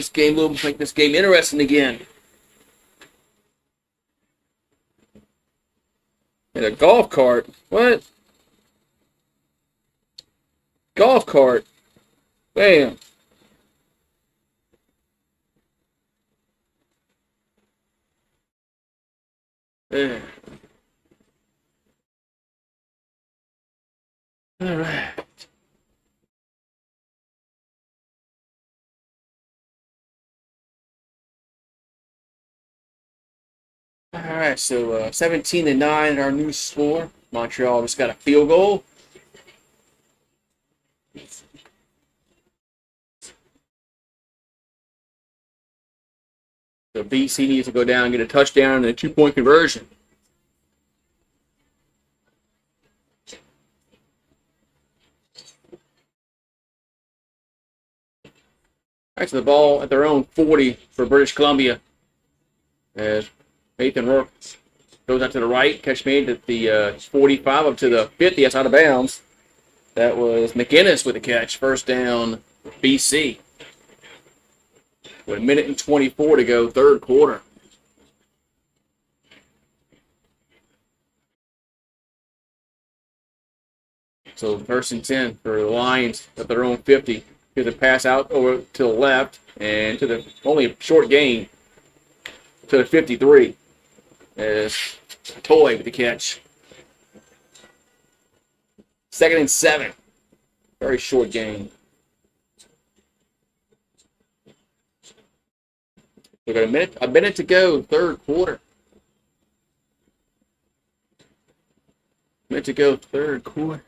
game interesting again. And a golf cart. What? Golf cart. Bam. Yeah. All right. All right. So 17-9 in our new score. Montreal just got a field goal. So BC needs to go down and get a touchdown and a 2-point conversion. All right, so the ball at their own 40 for British Columbia. As Nathan Rourke goes out to the right, catch made at the 45 up to the 50. That's out of bounds. That was McInnes with the catch. First down, BC. With a minute and 24 to go, third quarter. So first and 10 for the Lions at their own 50. Here's a pass out over to the left and to the only a short gain to the 53. As Toy with the catch. Second and 7. Very short gain. We've got a minute to go, third quarter. Minute to go, third quarter.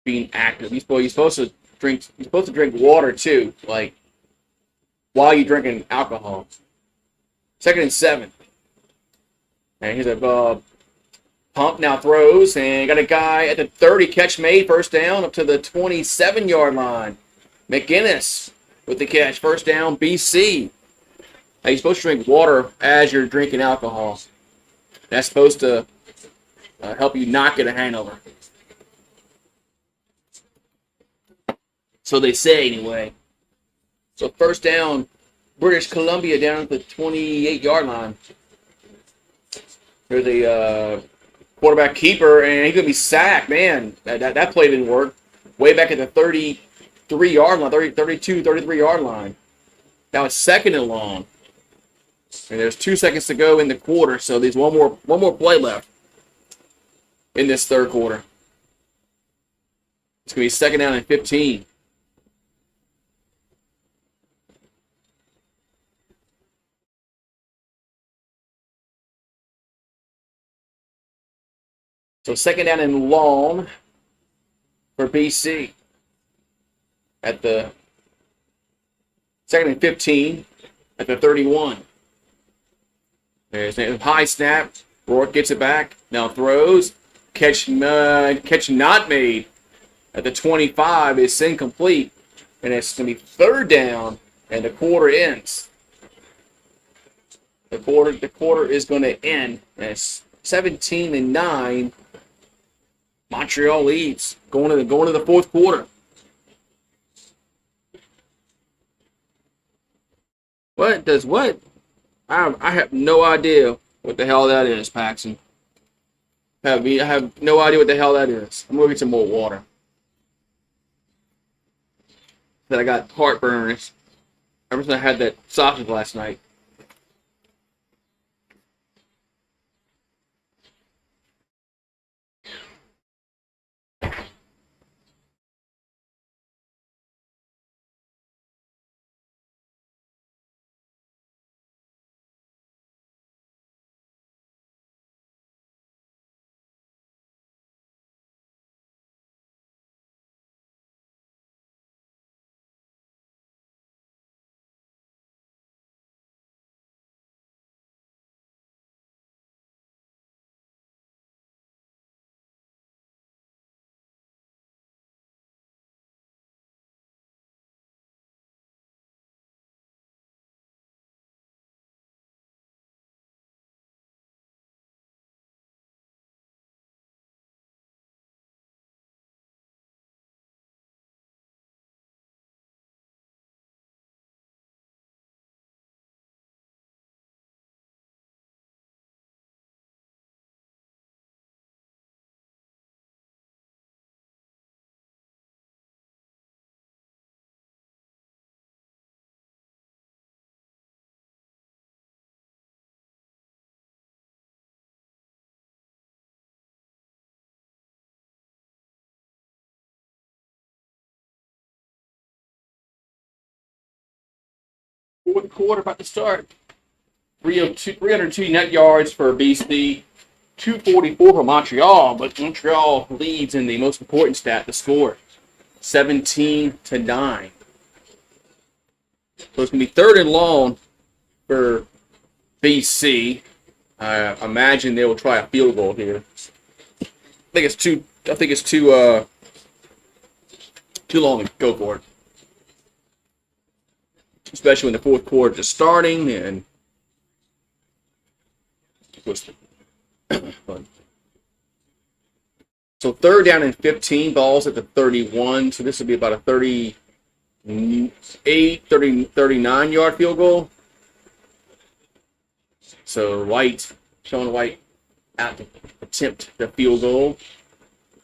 Being active. You're supposed to drink water too, like while you're drinking alcohol. Second and 7. And here's a pump, now throws, and got a guy at the 30, catch made, first down, up to the 27-yard line. McInnes with the catch, first down, BC. Now, you're supposed to drink water as you're drinking alcohol. That's supposed to help you not get a hangover. So they say, anyway. So first down, British Columbia down at the 28-yard line. Here's the quarterback keeper, and he's going to be sacked. Man, that play didn't work. Way back at the 33-yard line, 33-yard line. Now it's second and long. And there's 2 seconds to go in the quarter, so there's one more play left in this third quarter. It's going to be second down and 15. So second down and long for BC at the second and 15 at the 31. There's a high snap. Rourke gets it back. Now throws. Catch not made at the 25 is incomplete. And it's going to be third down, and the quarter ends. The quarter is going to end. And it's 17-9. Montreal leads going to the fourth quarter. What does what? I have no idea what the hell that is, Paxton. I have no idea what the hell that is. I'm gonna get some more water. That I got heartburn ever since I had that sausage last night. Fourth quarter about to start. 302 net yards for BC, 244 for Montreal, but Montreal leads in the most important stat, the score, 17-9. So it's going to be third and long for BC. I imagine they will try a field goal here. I think it's too long to go for it. Especially when the fourth quarter is starting and so third down and 15, balls at the 31. So this will be about a 39 yard field goal. So Sean White out to attempt the field goal.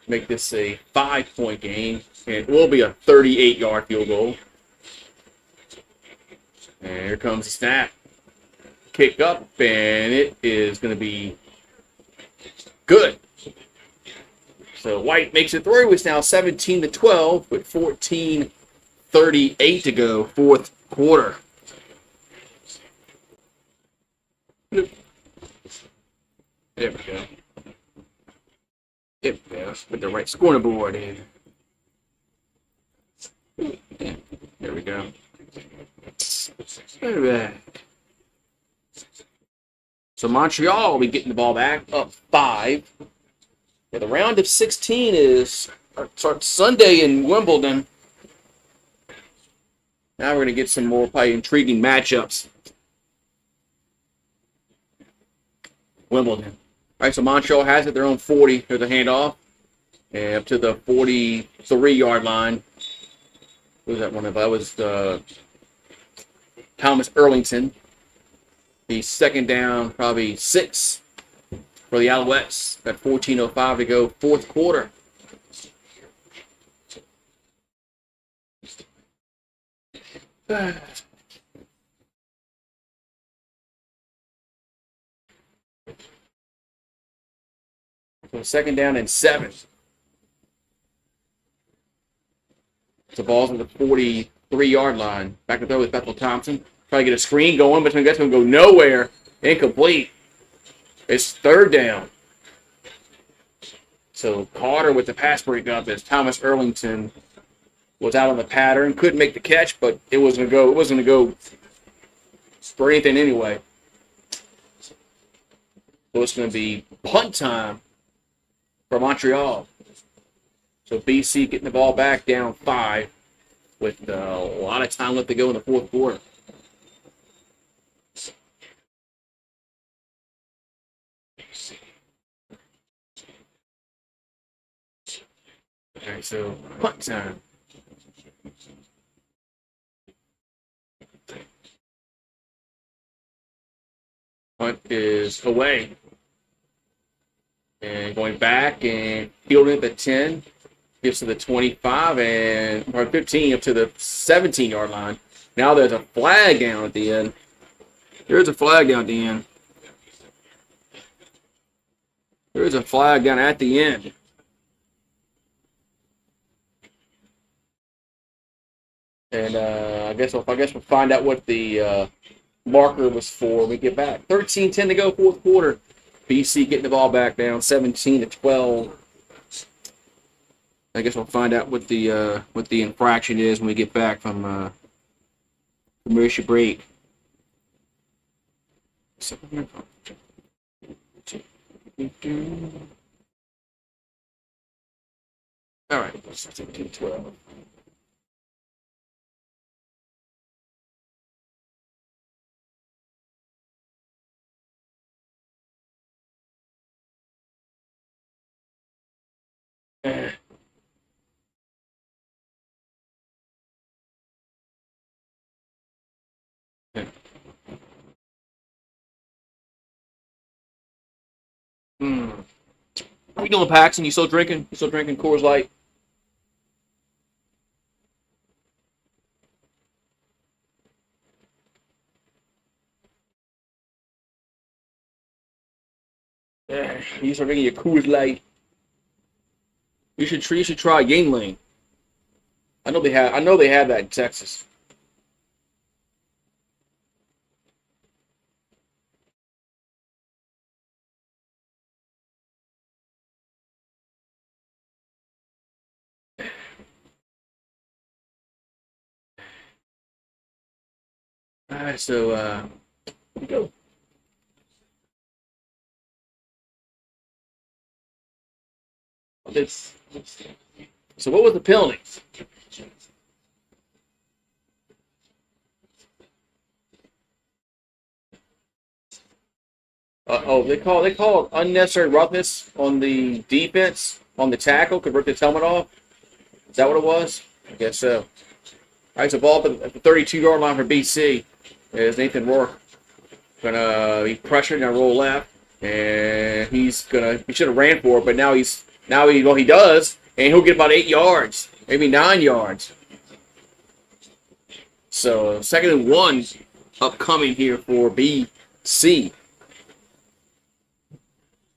Make this a 5-point game. And it will be a 38-yard field goal. And here comes the snap. Kick up, and it is going to be good. So White makes it through. It's now 17-12 with 14:38 to go, fourth quarter. There we go. There we go. Put the right scoring board in. There we go. All right. So Montreal will be getting the ball back, up 5. Yeah, the round of 16 starts Sunday in Wimbledon. Now we're going to get some more probably intriguing matchups. Wimbledon. All right, so Montreal has it, their own 40. There's a handoff. And up to the 43-yard line. Who was that one? That was Thomas Erlington. The second down, probably 6 for the Alouettes. Got 14:05 to go, fourth quarter. So second down and 7. The ball's at the 43-yard line. Back to throw with Bethel Thompson. Try to get a screen going, but that's going to go nowhere. Incomplete. It's third down. So Carter with the pass breakup as Thomas Erlington was out on the pattern. Couldn't make the catch, but it wasn't going to go for anything anyway. So it's going to be punt time for Montreal. So BC getting the ball back down 5 with a lot of time left to go in the fourth quarter. Okay, so punt time. Punt is away. And going back and fielding at the 10. Gives to the 25 or 15 up to the 17-yard line. Now there's a flag down at the end. There's a flag down at the end. There's a flag down at the end. And I guess we'll find out what the marker was for when we get back. 13-10 to go, fourth quarter. BC getting the ball back down, 17-12. I guess we'll find out what the infraction is when we get back from commercial break. All right, 17-12. How you doing, Paxton? You still drinking? You still drinking Coors Light? You start drinking your Coors Light. You should try Yingling. I know they have that in Texas. All right, so here we go. So what was the penalty? They call unnecessary roughness on the defense on the tackle. Could rip his helmet off. Is that what it was? I guess so. All right, so ball at the 32-yard line for BC is Nathan Rourke. Gonna be pressured and roll left, and he should have ran for it, but now he does, and he'll get about 8 yards, maybe 9 yards. So 2nd and 1 upcoming here for BC.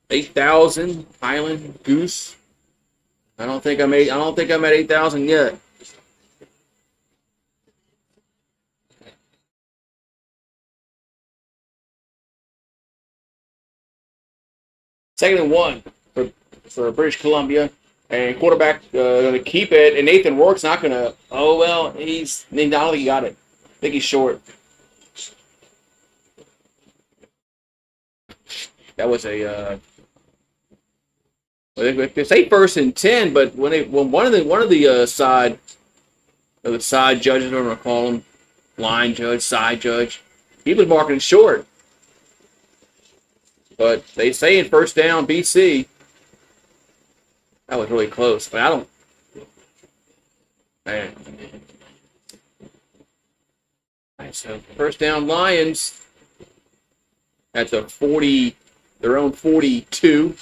8,000 Highland Goose. I don't think I'm at 8,000 yet. Second and 1 for British Columbia, and quarterback going to keep it, and Nathan Rourke's not going to. Oh well, I don't think he got it. I think he's short. That was a. They say 1st and 10, but when one of the side judges, I don't want to call him, line judge, side judge, he was marking it short. But they say in 1st down, BC. That was really close, but I don't. Man. All right, so 1st down Lions at the 40, their own 42.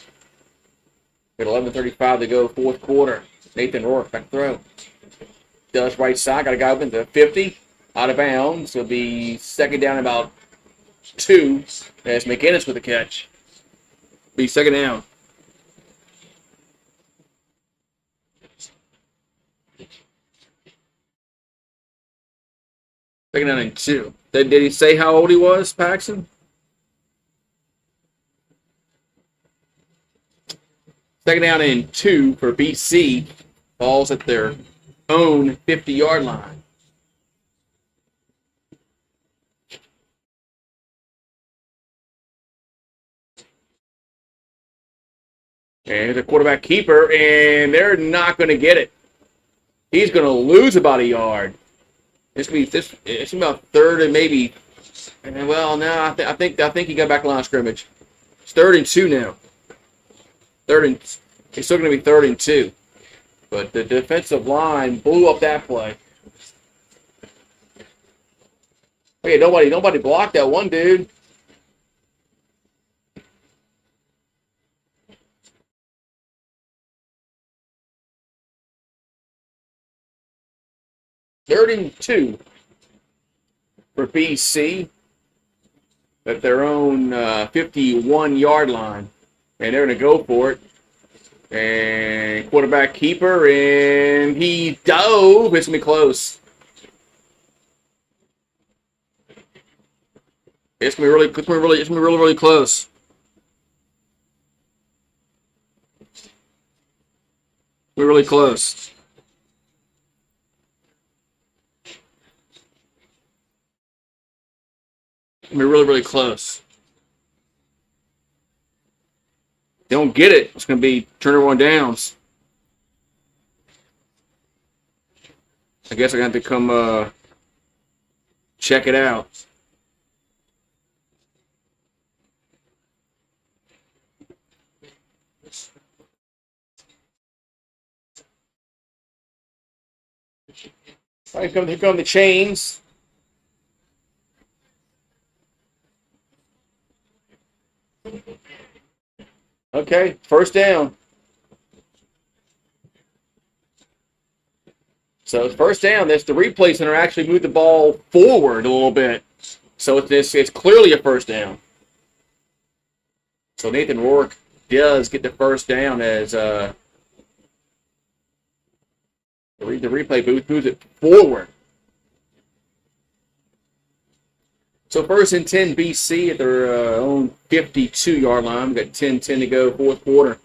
At 11:35 to go, 4th quarter. Nathan Rourke back throw. Does right side, got a guy open to 50, out of bounds. It'll be 2nd down about 2 as McInnes with the catch. Be 2nd down. Second down and 2. Did he say how old he was, Paxton? Second down and 2 for BC. Ball's at their own 50-yard line. And the quarterback keeper, and they're not going to get it. He's going to lose about a yard. It's about 3rd and maybe. Well, no, I think he got back line of scrimmage. It's 3rd and 2 now. It's still going to be 3rd and 2. But the defensive line blew up that play. Okay, nobody blocked that one dude. Third and 2 for BC at their own 51-yard line. And they're going to go for it. And quarterback keeper, and he dove. It's going to be close. It's going to be really close. We're really close. We're really close. They don't get it. It's going to be turnover on downs. I guess I'm going to have to come check it out. All right, here come the chains. Okay, 1st down. So it's 1st down. That's the replay center actually moved the ball forward a little bit. So it's clearly a 1st down. So Nathan Rourke does get the 1st down as the replay booth moves it forward. So 1st and 10 BC at their own 52-yard line. We've got 10 to go, 4th quarter.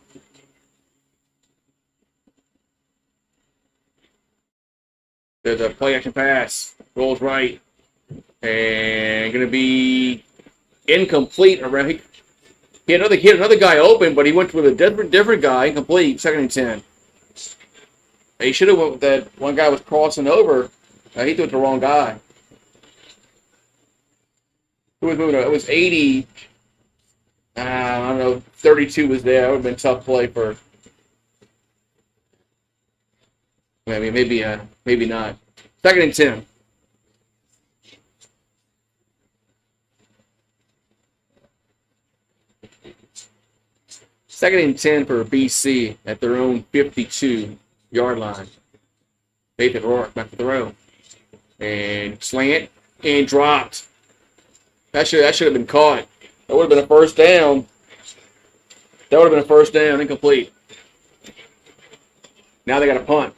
There's a play action pass. Rolls right. And going to be incomplete around. He had another guy open, but he went with a different guy. Incomplete. 2nd and 10. He should have went with that. One guy was crossing over. He threw it the wrong guy. Who was moving? It was 80. I don't know. 32 was there. That would have been a tough play for. Maybe not. 2nd and 10. Second and 10 for BC at their own 52-yard line. Nathan Rourke back to throw. And slant and dropped. That should have been caught. That would have been a first down. Incomplete. Now they got a punt.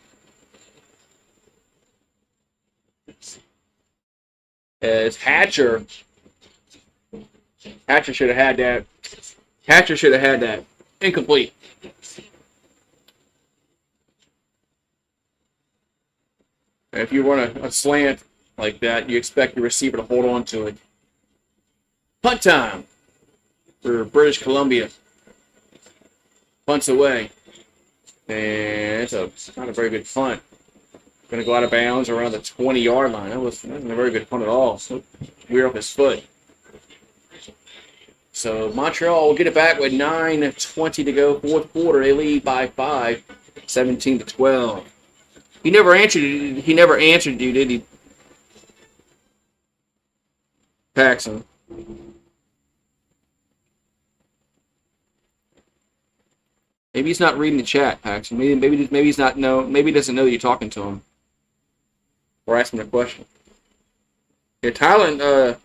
As Hatcher should have had that. Incomplete. And if you run a slant like that, you expect your receiver to hold on to it. Punt time for British Columbia. Punts away. And it's not a very good punt. Going to go out of bounds around the 20-yard line. That wasn't a very good punt at all. So we're off his foot. So Montreal will get it back with 9:20 to go. Fourth quarter, they lead by 5, 17-12. He never answered you, did he? Paxson. Maybe he's not reading the chat, Paxson. Maybe he's not maybe he doesn't know you're talking to him. Or asking a question. Yeah, Tyler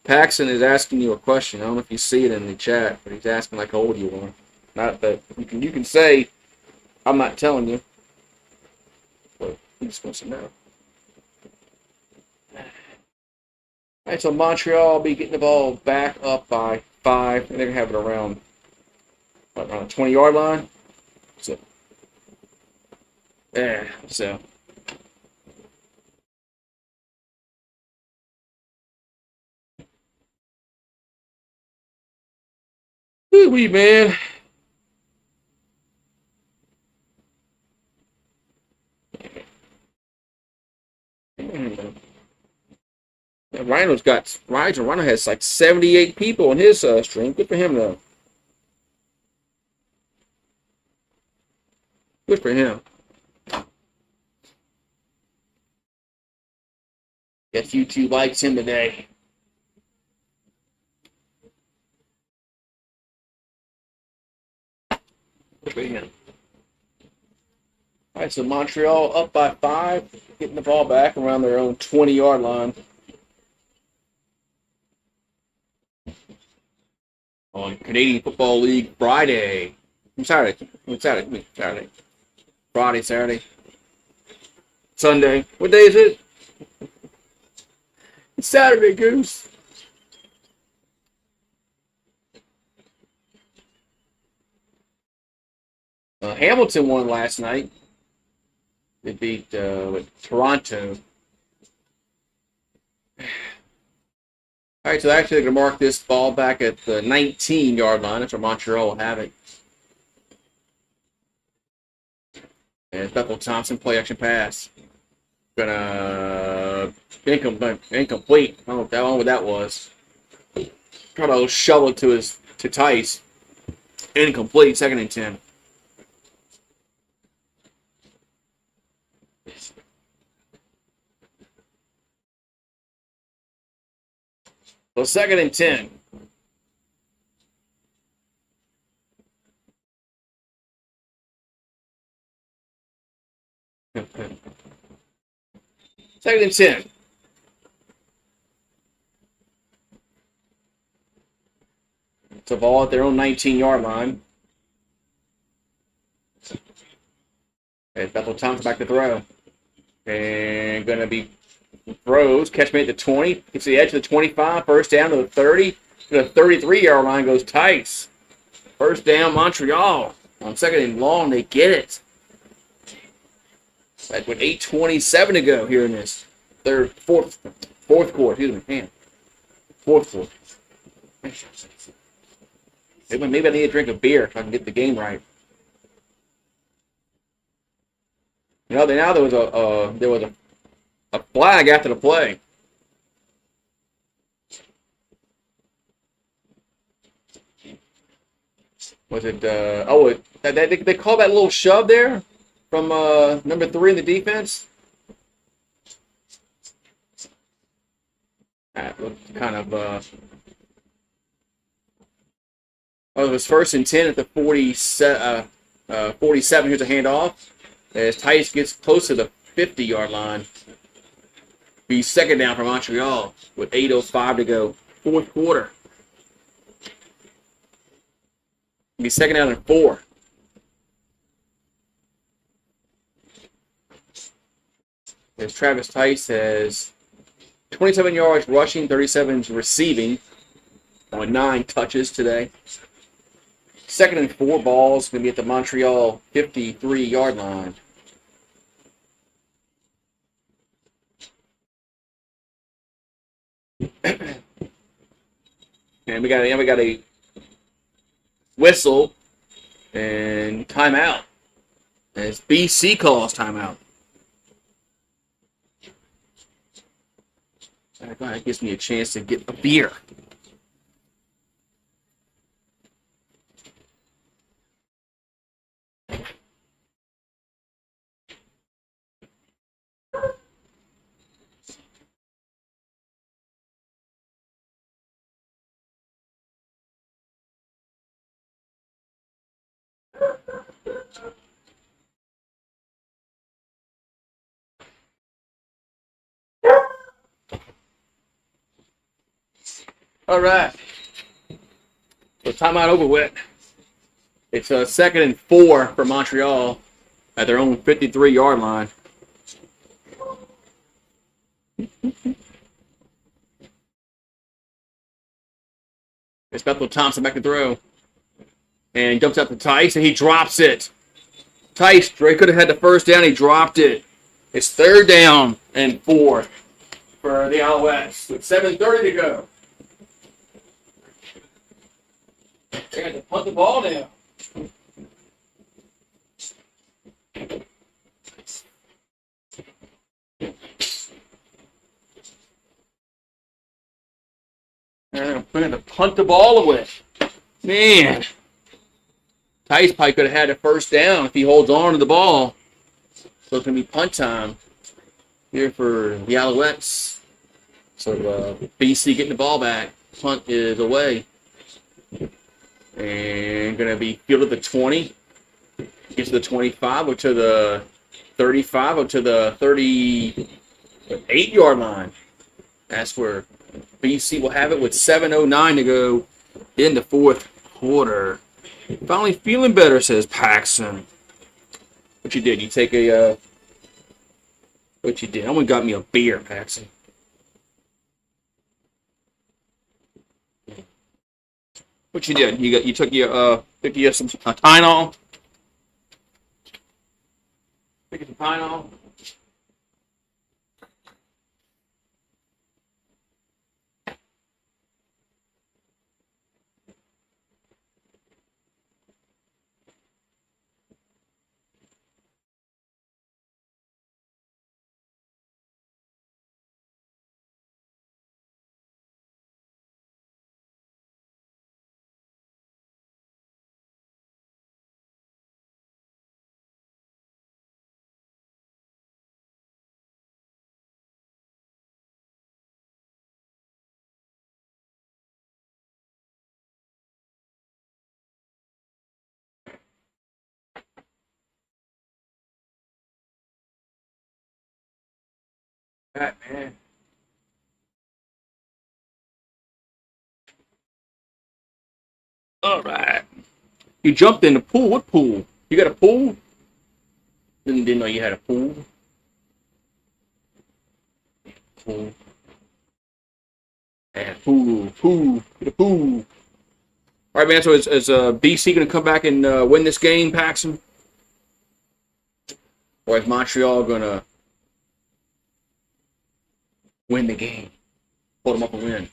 Paxson is asking you a question. I don't know if you see it in the chat, but he's asking like how old you are. Not that you can say I'm not telling you. But he just wants to know. Alright, so Montreal will be getting the ball back up by 5, and they're gonna have it around the 20-yard line. So so wee man. Rhino has like 78 people on his stream. Good for him though. Good for him. Guess YouTube likes him today. Good for him. All right, so Montreal up by 5, getting the ball back around their own 20-yard line. On Canadian Football League Friday. Saturday. Friday, Saturday. Sunday. What day is it? It's Saturday, Goose. Hamilton won last night. They beat Toronto. All right, so actually they're going to mark this ball back at the 19-yard line. That's where Montreal will have it. And Bethel Thompson play action pass. Gonna incomplete. I don't know what that was. Trying to shovel it to Tice. Incomplete. 2nd and 10. So 2nd and 10. Second and 10. It's a ball at their own 19-yard line. And Bethel Thompson back to throw. And going to be throws. Catch me at the 20. Gets to the edge of the 25. First down to the 30. To the 33-yard line goes Tice. First down, Montreal. On 2nd and long, they get it. Like with 8:27 to go here in this fourth Fourth quarter. Excuse me. Man. Fourth quarter. Maybe I need to drink a beer if I can get the game right. Now there was a flag after the play. Was it? They called that little shove there from number 3 in the defense. That looked kind of. It was 1st and 10 at the 47. Here's a handoff. As Tice gets close to the 50-yard line. Be second down for Montreal with 8:05 to go. Fourth quarter. Be second down and 4. As Travis Tice has 27 yards rushing, 37 receiving on 9 touches today. Second and 4 balls going to be at the Montreal 53-yard line. And we got a whistle and timeout. As BC calls timeout. That gives me a chance to get a beer. All right. So timeout over with. It's a 2nd and 4 for Montreal at their own 53-yard line. It's Bethel Thompson back to throw. And dumps out to Tice, and he drops it. Tice, Drake could have had the first down. He dropped it. It's 3rd down and 4 for the Alouettes with 7:30 to go. They got to punt the ball now. And we're going to punt the ball away. Man. Tice Pike could have had a first down if he holds on to the ball. So it's going to be punt time here for the Alouettes. So BC getting the ball back. Punt is away. And going to be fielded at the 20. Gets to the 25 or to the 35 or to the 38-yard line. That's where BC will have it with 7:09 to go in the fourth quarter. Finally feeling better, says Paxson. What you did? You take a... what you did? I only got me a beer, Paxson. What you did? You took your some Tylenol. Took some Tylenol. Right, man. All right. You jumped in the pool. What pool? You got a pool? Didn't know you had a pool. Pool. And pool. Get a pool. All right, man. So is BC going to come back and win this game, Paxson? Or is Montreal going to win the game? Pulled them up and win.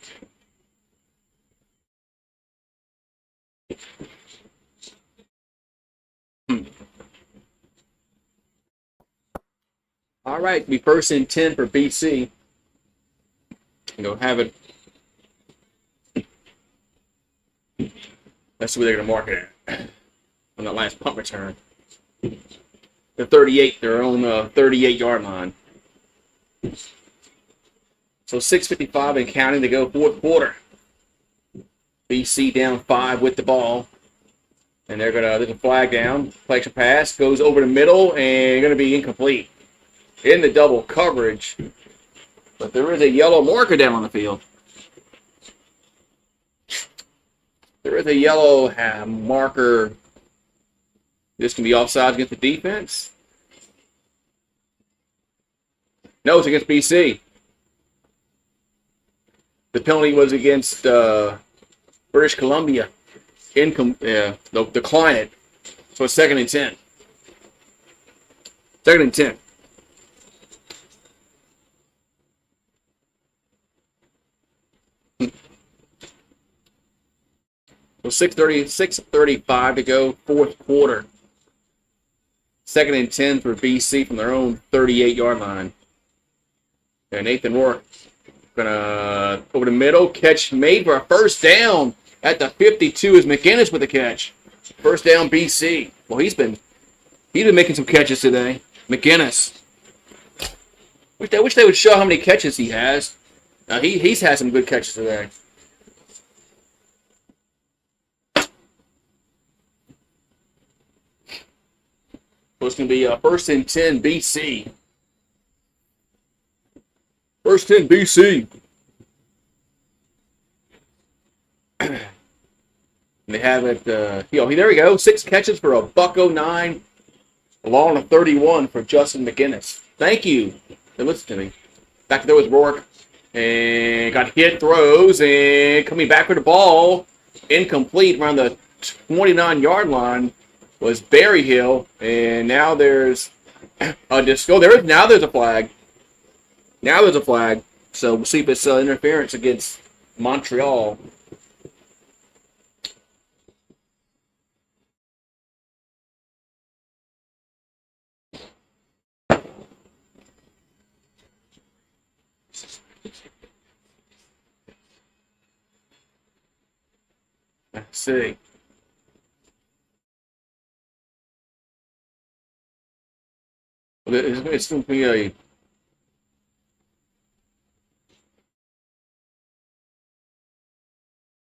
All right, be first and 10 for BC. Go have it. Let's see where they're going to mark it at on that last punt return. The 38, their own 38-yard line. So 6:55 and counting to go, fourth quarter. BC down 5 with the ball. And there's a flag down. Play action pass, goes over the middle, and going to be incomplete. In the double coverage. But there is a yellow marker down on the field. There is a yellow marker. This can be offsides against the defense. No, it's against BC. The penalty was against British Columbia. The client. So it's 2nd and 10. 2nd and 10. So 6:35 to go, fourth quarter. 2nd and 10 for BC from their own 38-yard line. And Nathan Rourke gonna over the middle, catch made for a first down at the 52 is McGinnis with the catch. First down BC. Well, he's been making some catches today. McGinnis. Wish they would show how many catches he has. He's had some good catches today. So it's going to be first and 10 BC. First 10 BC. And they have it, there we go. 6 catches for a $109, along a 31 for Justin McGinnis. Thank you. They listen to me. Back there was Rourke. And got hit, throws, and coming back for the ball. Incomplete around the 29-yard line was Berryhill. And now there's a disco. Now there's a flag. Now there's a flag. So we'll see if it's interference against Montreal. Let's see. It's going to be a...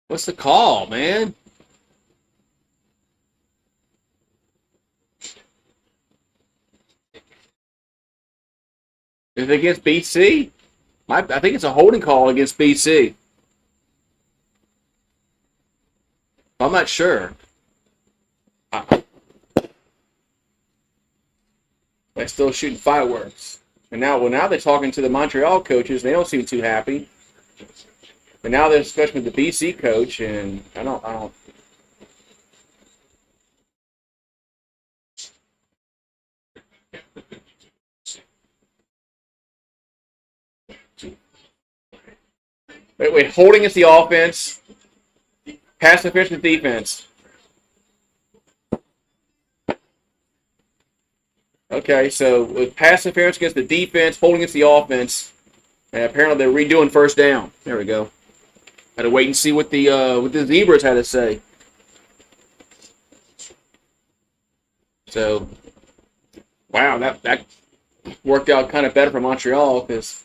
What's the call, man? Is it against BC? I think it's a holding call against BC. I'm not sure. They're still shooting fireworks. And now they're talking to the Montreal coaches. They don't seem too happy. But now they're discussing with the BC coach, and I don't. Wait, holding is the offense. Pass interference with defense. Okay, so with pass interference against the defense, holding against the offense, and apparently they're redoing first down. There we go. Had to wait and see what the Zebras had to say. So, wow, that worked out kind of better for Montreal because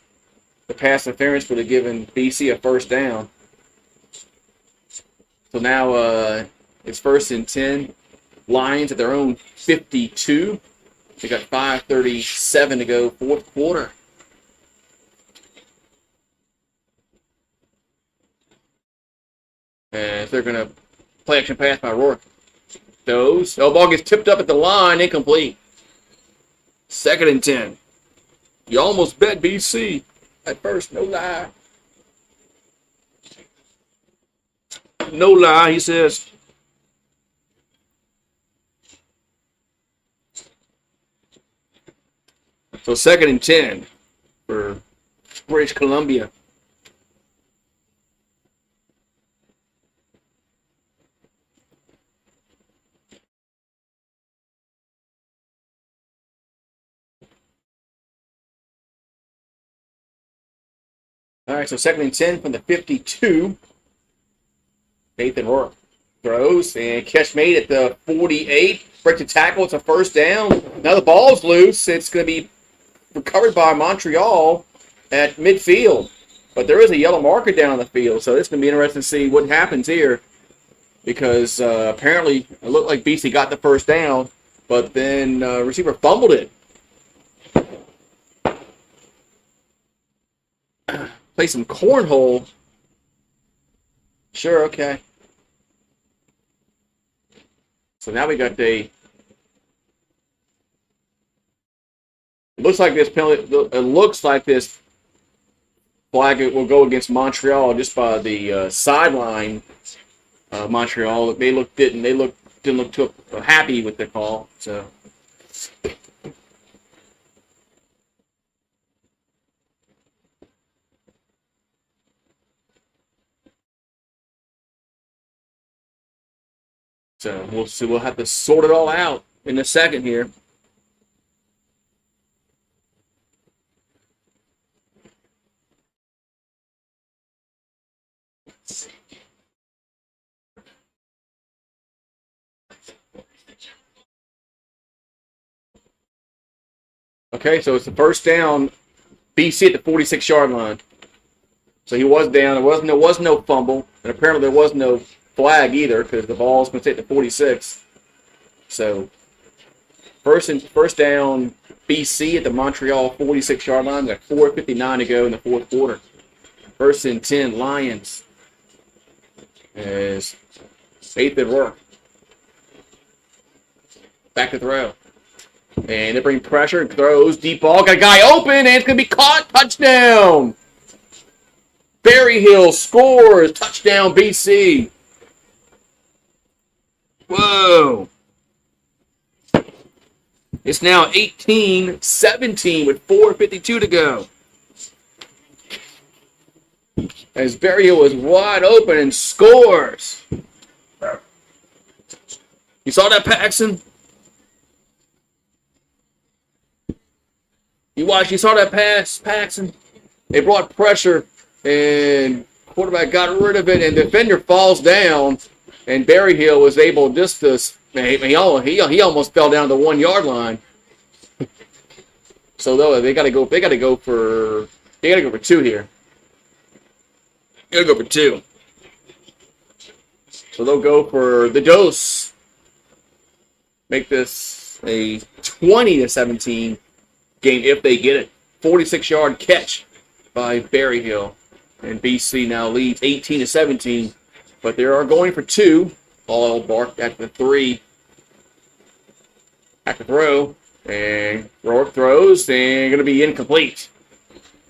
the pass interference would have given BC a first down. So now it's first and 10. Lions at their own 52. They got 5:37 to go, fourth quarter. And they're going to play action pass by Rourke. Ball gets tipped up at the line, incomplete. 2nd and 10. You almost bet BC at first, no lie. No lie, he says. So 2nd and 10 for British Columbia. All right, so 2nd and 10 from the 52. Nathan Rourke throws and catch made at the 48. Breaks the tackle. It's a first down. Now the ball's loose. It's going to be recovered by Montreal at midfield. But there is a yellow marker down on the field, so it's going to be interesting to see what happens here. Because apparently it looked like BC got the first down, but then receiver fumbled it. Play some cornhole. Sure, okay. So now we got the. It looks like this penalty. It looks like this flag will go against Montreal just by the sideline. Montreal, didn't look too happy with their call. So. So we'll see. We'll have to sort it all out in a second here. Okay, so it's the first down. BC at the 46-yard line. So he was down. There was no fumble, and apparently there was no flag either because the ball's going to take the 46. So first down, BC at the Montreal 46-yard line. Got 4:59 to go in the fourth quarter. 1st and 10, Lions. As Nathan Rourke. Back to throw. And they bring pressure, throws, deep ball, got a guy open, and it's going to be caught. Touchdown! Berryhill scores. Touchdown, BC. Whoa. It's now 18-17 with 4:52 to go. As Berryhill is wide open and scores. You saw that, Paxton? You saw that pass, Paxton? They brought pressure, and quarterback got rid of it, and defender falls down, and Berryhill was able just to. He almost fell down the 1-yard line. So though they got to go for 2 here. They got to go for 2. So they'll go for the dose. Make this a 20-17 game if they get it. 46-yard catch by Berryhill, and BC now leads 18-17. But they are going for 2. Ball barked at the 3. Back to throw, and Rourke throws, and going to be incomplete.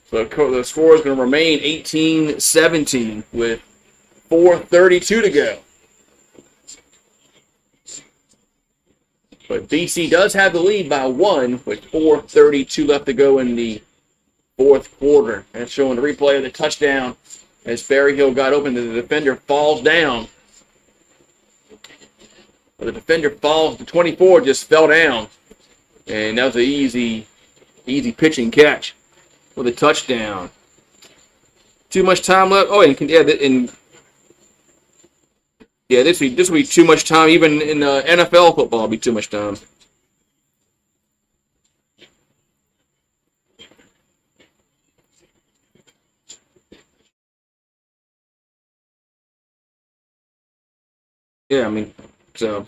So the score is going to remain 18-17 with 4:32 to go. But BC does have the lead by 1 with 4:32 left to go in the fourth quarter. And showing the replay of the touchdown as Berryhill got open. The defender falls down. The defender falls. The 24 just fell down. And that was an easy pitching catch with a touchdown. Too much time left. Oh, this will be too much time. Even in NFL football, it'll be too much time. Yeah, I mean, so.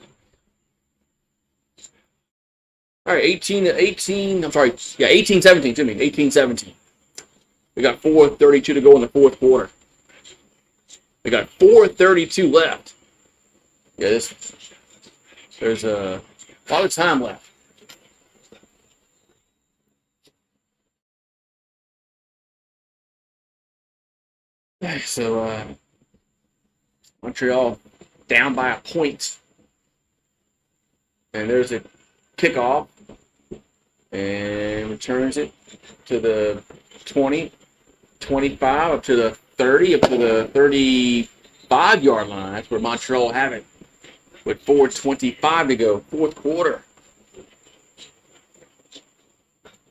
All right, 18-17. I'm sorry. Yeah, 18-17 to me. 18-17. We got 4:32 to go in the fourth quarter. We got 4:32 left. Yeah, there's a lot of time left. So Montreal down by a point. And there's a kickoff. And returns it to the 20, 25, up to the 30, up to the 35-yard line. That's where Montreal have it with 4:25 to go, fourth quarter.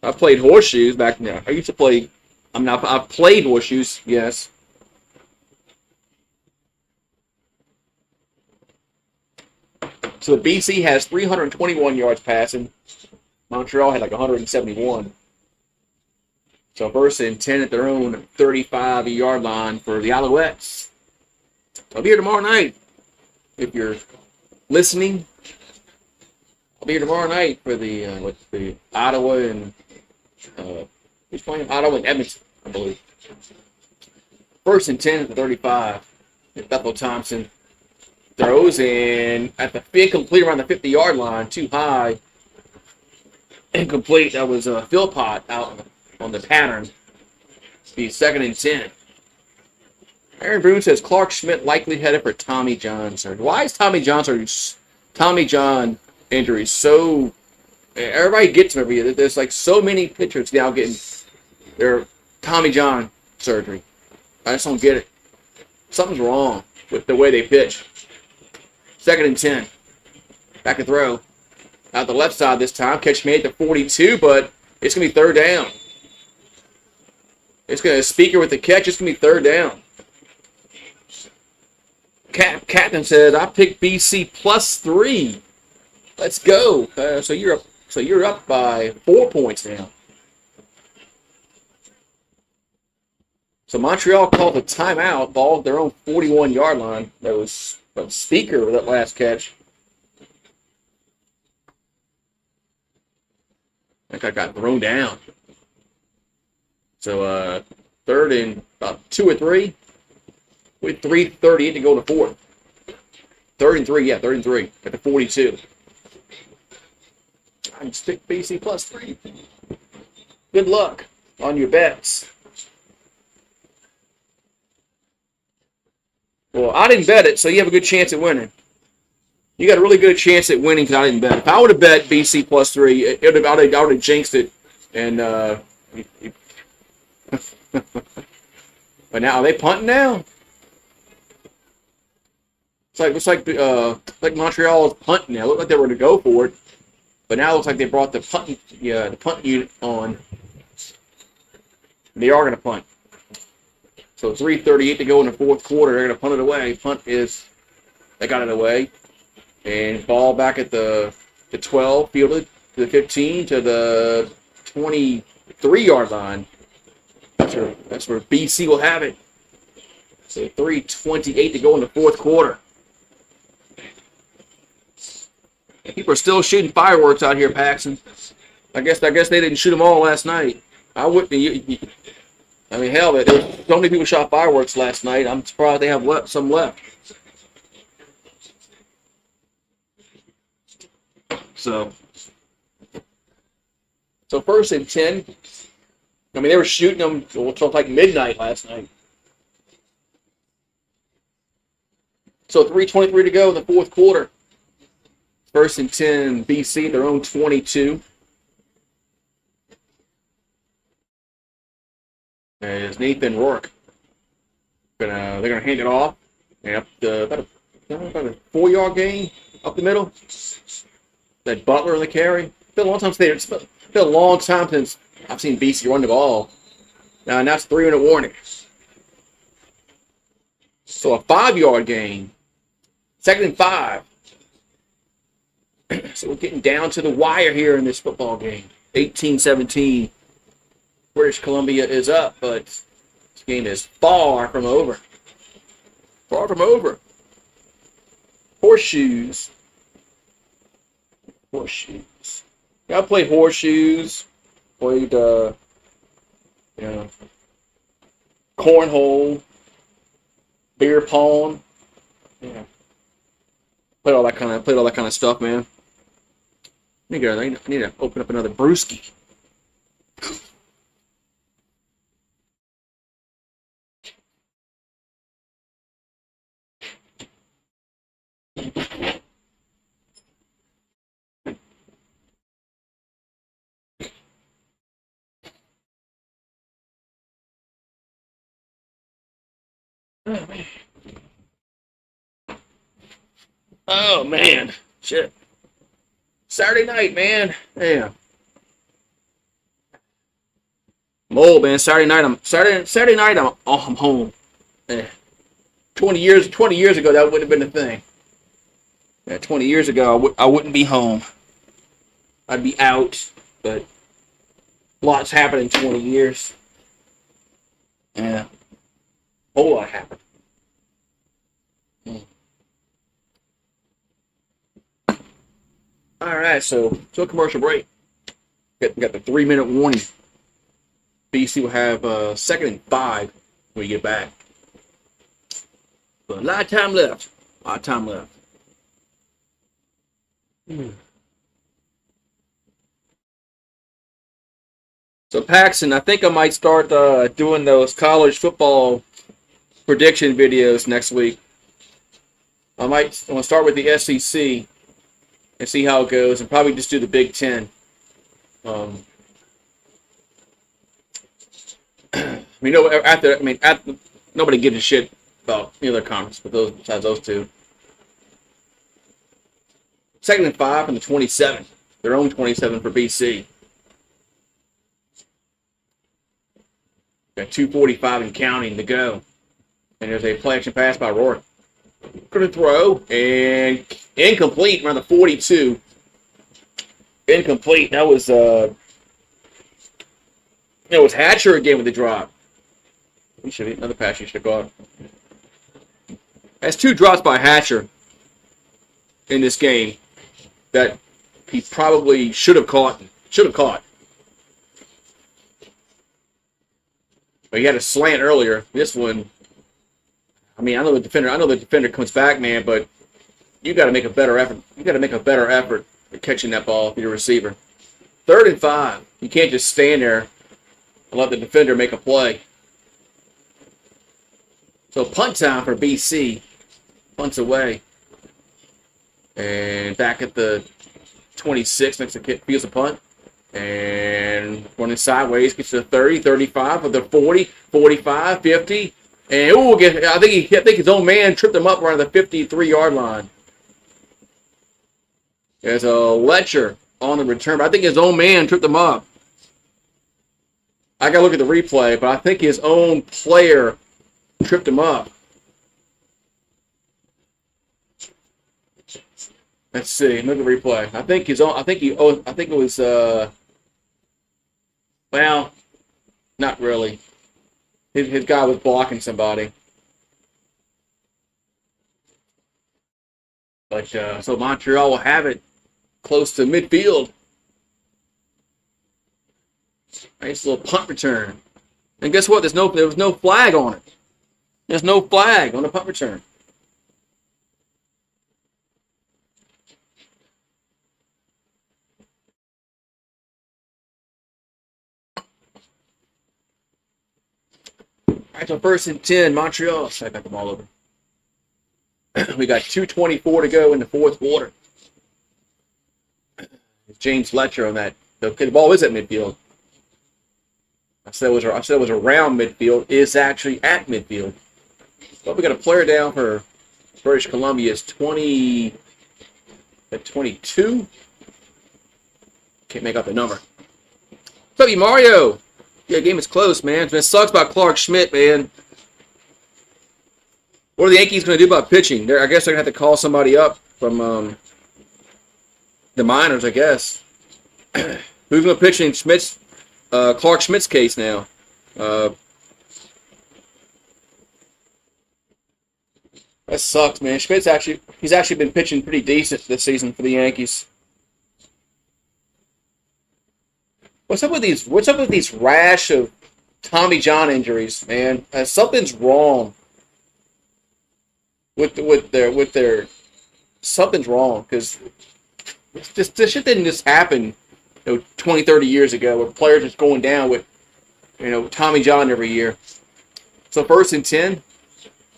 I played horseshoes back then. I used to play I mean, I've played horseshoes, yes. So the BC has 321 yards passing. Montreal had like 171. So first and 10 at their own 35-yard line for the Alouettes. I'll be here tomorrow night. If you're listening, I'll be here tomorrow night for the Ottawa and who's playing? Ottawa and Edmonton, I believe. First and 10 at the 35. Bethel Thompson throws in at the incomplete around the 50-yard line, too high. Incomplete. That was Philpott out on the pattern. Be second and 10. Aaron Boone says Clark Schmidt likely headed for Tommy John surgery. Why is Tommy John injury so? Everybody gets them every year. There's like so many pitchers now getting their Tommy John surgery. I just don't get it. Something's wrong with the way they pitch. Second and 10. Back to throw. Out the left side this time. Catch made to 42, but it's going to be third down. It's going to speaker with the catch. It's going to be third down. Captain said, I picked BC +3. Let's go. So you're up by 4 points now. So Montreal called a timeout, ball at their own 41-yard line. That was a speaker with that last catch. That guy got thrown down. So third and about 2 or 3. With 3:38 to go to fourth. Third and 3 at the 42. I'm stick BC +3. Good luck on your bets. Well, I didn't bet it, so you have a good chance at winning. You got a really good chance at winning because I didn't bet it. If I would have bet BC +3, I would have jinxed it. And but now are they punting now? Looks like Montreal is punting now. It looked like they were going to go for it, but now it looks like they brought the punt unit on. They are going to punt. So 3:38 to go in the fourth quarter. They're going to punt it away. They got it away, and ball back at the 12, fielded to the 15 to the 23-yard line. That's where BC will have it. So 3:28 to go in the fourth quarter. People are still shooting fireworks out here, Paxton. I guess they didn't shoot them all last night. I wouldn't. I mean, hell, there were so many people shot fireworks last night. I'm surprised they have some left. So first and 10. I mean, they were shooting them until like midnight last night. So 3:23 to go in the fourth quarter. First and 10, BC, their own 22. As Nathan Rourke. They're gonna hand it off. And up about a 4-yard gain up the middle. That Butler in the carry. It's been a long time since I've seen BC run the ball. Now it's 3-minute warning. So a 5-yard gain. Second and 5. So we're getting down to the wire here in this football game. 18-17. British Columbia is up, but this game is far from over. Far from over. Horseshoes. Yeah, I played horseshoes. Played, cornhole. Beer pong. Yeah. Played all that kind of stuff, man. I need to open up another brewski. Oh man, shit. Saturday night, man. Yeah. I'm old, man. Saturday night. I'm home. Eh. 20 years ago, that would have been the thing. Yeah, 20 years ago, I wouldn't be home. I'd be out, but lots happened in 20 years. Yeah, a whole lot happened. All right, so a commercial break. We got the 3-minute warning. BC will have 2nd and 5 when we get back. But a lot of time left. So Paxton, I think I might start doing those college football prediction videos next week. I'm going to start with the SEC and see how it goes, and probably just do the Big Ten. Nobody gives a shit about the other conference, but besides those two. 2nd and 5 from the 27. Their own 27 for BC. Got 2:45 and counting to go. And there's a play action pass by Rourke. Going to throw, and incomplete around the 42. Incomplete. That was it was Hatcher again with the drop. He should have another pass. He should have gone. That's 2 drops by Hatcher in this game that he probably should have caught. But he had a slant earlier. This one, I know the defender comes back, man, but you got to make a better effort. You got to make a better effort at catching that ball for your receiver. 3rd and 5. You can't just stand there and let the defender make a play. So punt time for BC. Punts away. And back at the 26, makes a kick, feels a punt. And running sideways, gets to the 30, 35, or the 40, 45, 50. And I think his own man tripped him up around the 53-yard line. There's a Letcher on the return, but I think his own man tripped him up. I got to look at the replay, but I think his own player tripped him up. Let's see. Look at the replay. I think it was. Well, not really. His guy was blocking somebody. But so Montreal will have it close to midfield. Nice little punt return. And guess what? There was no flag on it. There's no flag on the punt return. All right, so 1st and 10, Montreal. I got them all over. We got 2:24 to go in the 4th quarter. James Letcher on that. The ball is at midfield. I said it was around midfield. It's actually at midfield. But we got a player down for British Columbia. It's 22. Can't make out the number. What's up, you Mario? Yeah, game is close, man. It sucks about Clark Schmidt, man. What are the Yankees going to do about pitching? I guess they're going to have to call somebody up from the minors, I guess. Who's going to pitch in Clark Schmidt's case now? That sucks, man. He's actually been pitching pretty decent this season for the Yankees. What's up with these rash of Tommy John injuries, man? Something's wrong with their something's wrong, because this shit didn't just happen 20, 30 years ago, where players just going down with Tommy John every year. So 1st and 10,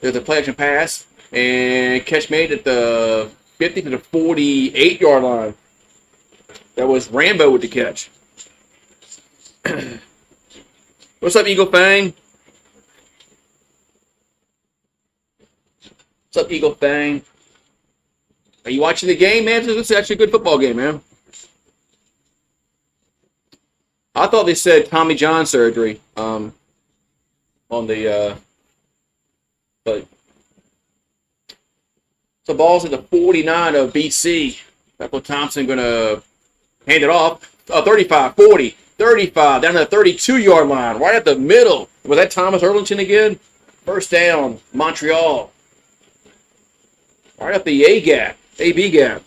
there's a play action pass, and catch made at the 50 to the 48-yard line. That was Rambo with the catch. What's up, Eagle Fang? What's up, Eagle Fang? Are you watching the game, man? This is actually a good football game, man. I thought they said Tommy John surgery. On the but the ball's at the 49 of BC. Bethel Thompson gonna hand it off. 35, 40, 35 down to the 32-yard line, right at the middle. Was that Thomas Erlington again? First down, Montreal. Right up the AB gap.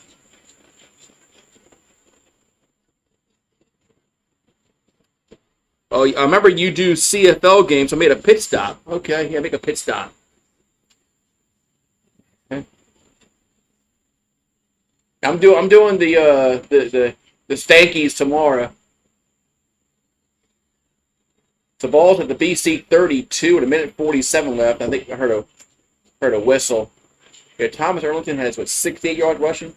Oh, I remember you do CFL games, so I made a pit stop. Okay, yeah, make a pit stop. Okay. I'm doing the Stankies tomorrow. The ball's at the BC 32 with a minute 47 left. I think I heard a whistle. Yeah, Thomas Erlington has 68 yards rushing.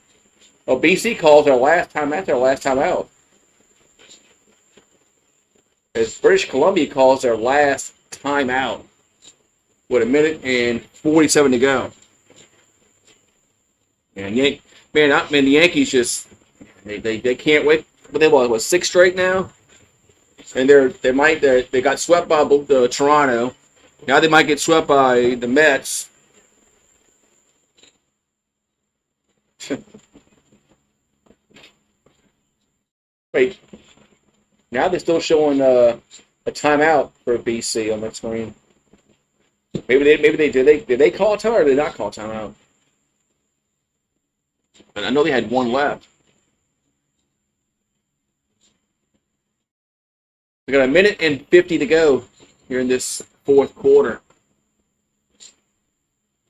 Oh, BC calls their last time. That's their last time out. As British Columbia calls their last time out with a minute and 47 to go. And the Yankees just they can't wait. But they what 6 straight now, and they got swept by Toronto. Now they might get swept by the Mets. Wait. Now they're still showing a timeout for BC on that screen. Maybe they did they call a timeout or did they not call a timeout? And I know they had one left. We got a minute and 50 to go here in this fourth quarter.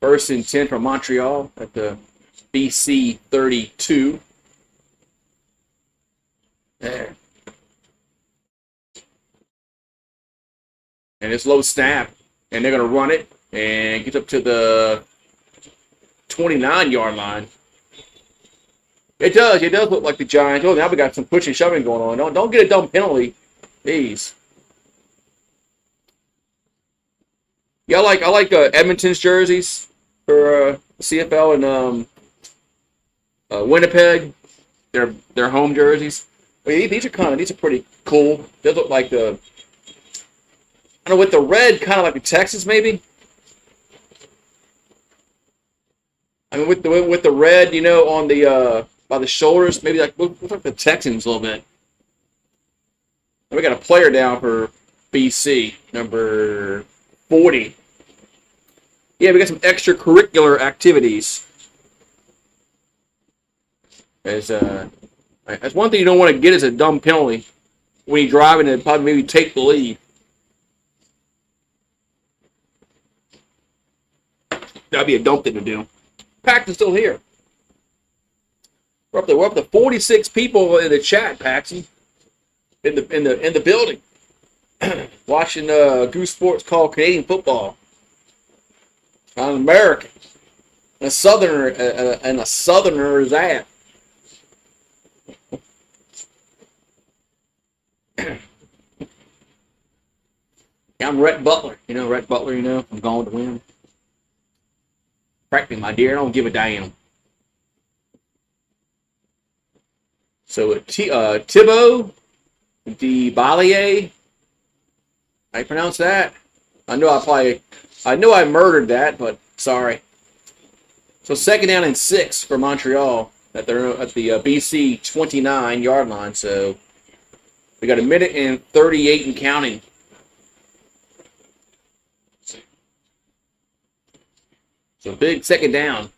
First and 10 from Montreal at the BC 32. There. And it's low snap. And they're going to run it. And get up to the 29-yard line. It does look like the Giants. Oh, now we got some pushing and shoving going on. Don't get a dumb penalty. Jeez. Yeah, I like Edmonton's jerseys for CFL and Winnipeg. Their home jerseys. I mean, these are pretty cool. They look like I don't know, with the red, kind of like the Texans maybe. I mean, with the red, on the by the shoulders, maybe like the Texans a little bit. And we got a player down for BC, number 40. Yeah, we got some extracurricular activities. That's one thing you don't want to get is a dumb penalty when you're driving and probably maybe take the lead. That'd be a dumb thing to do. Paxton's still here. We're up to 46 people in the chat, Paxton. In the building. Watching GooseSports call Canadian football. I'm an American. And a southerner is that. I'm Rhett Butler. Rhett Butler, I'm going to win. Frankly, my dear, I don't give a damn. So, Thibaut de Ballier. How you pronounce that? I know I murdered that, but sorry. So, second down and 6 for Montreal at the BC 29-yard line. So, we got a minute and 38 and counting. So big second down.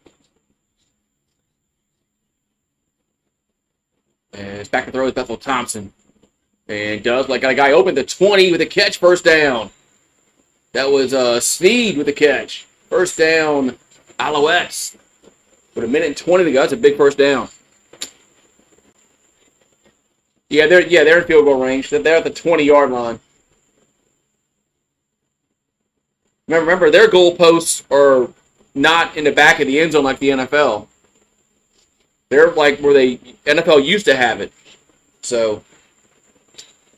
And it's back to throw with Bethel Thompson. And does got a guy open the 20 with a catch, first down. That was Sneed with the catch. First down, Alouettes. With a minute and 20 to go. That's a big first down. Yeah, they're in field goal range. They're at the 20-yard line. Remember, their goalposts are not in the back of the end zone like the NFL. They're like where the NFL used to have it. So,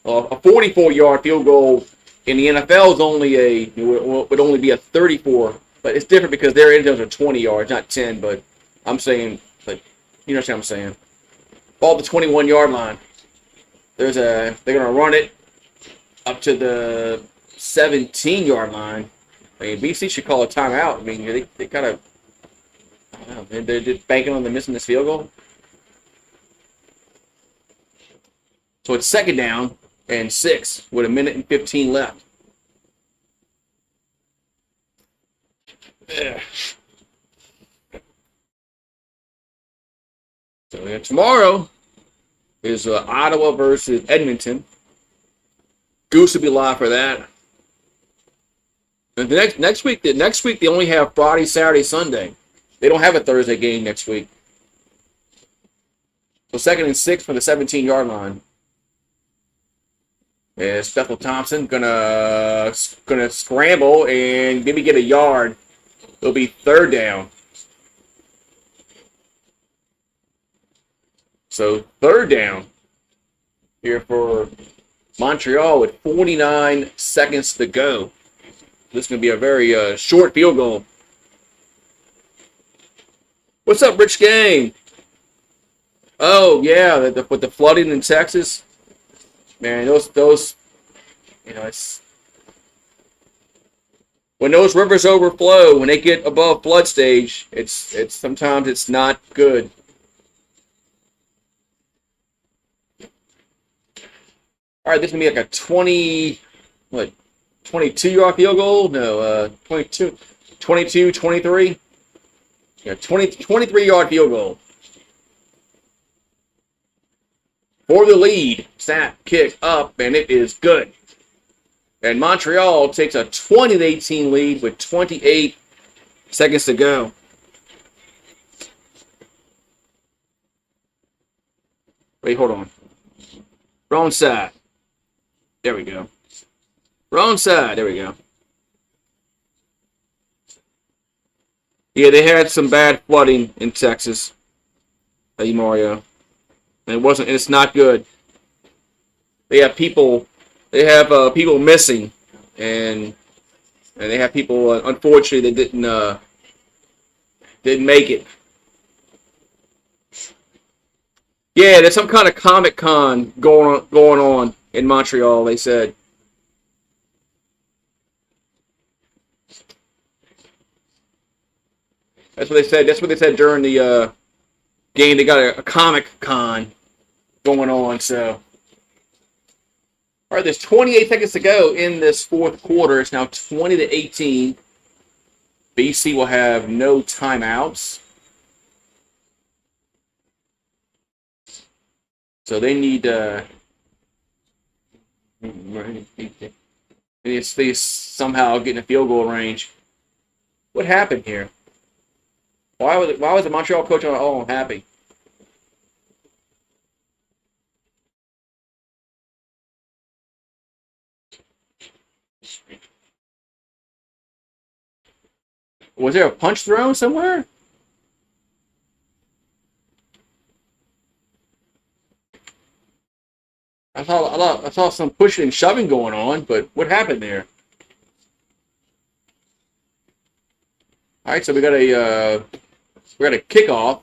a 44-yard field goal in the NFL is would only be a 34. But it's different because their end zones are 20 yards, not 10. But I'm saying, you know what I'm saying. Ball at the 21-yard line. They're gonna run it. up to the 17-yard line. I mean, BC should call a timeout. I mean, they kind of, I don't know, they're just banking on them missing this field goal. So it's 2nd down and 6 with 1:15 left. Yeah. So tomorrow is Ottawa versus Edmonton. Goose will be live for that. And the next week they only have Friday, Saturday, Sunday. They don't have a Thursday game next week. So 2nd and 6 from the 17-yard line. Is Bethel Thompson gonna scramble and maybe get a yard? It'll be 3rd down. So 3rd down here for Montreal with 49 seconds to go. This is going to be a very short field goal. What's up, Rich Gang? Oh, yeah, with the flooding in Texas. Man, those, you know, it's... When those rivers overflow, when they get above flood stage, it's sometimes it's not good. All right, this is going to be like a 22-yard field goal? No, 22, 23. Yeah, 23-yard field goal. For the lead. Snap, kick, up, and it is good. And Montreal takes a 20-18 lead with 28 seconds to go. Wait, hold on. Wrong side. There we go. Wrong side. There we go. Yeah, they had some bad flooding in Texas. Hey, Mario. And it's not good. They have people missing, and they have people unfortunately that didn't make it. Yeah, there's some kind of Comic-Con going on in Montreal, they said. That's what they said. That's what they said during the game. They got a Comic-Con going on. So, all right, there's 28 seconds to go in this 4th quarter. It's now 20-18. BC will have no timeouts. So they need they somehow get in a field goal range. What happened here? Why was the Montreal coach all unhappy? Was there a punch thrown somewhere? I saw some pushing and shoving going on, but what happened there? All right, so we got a kickoff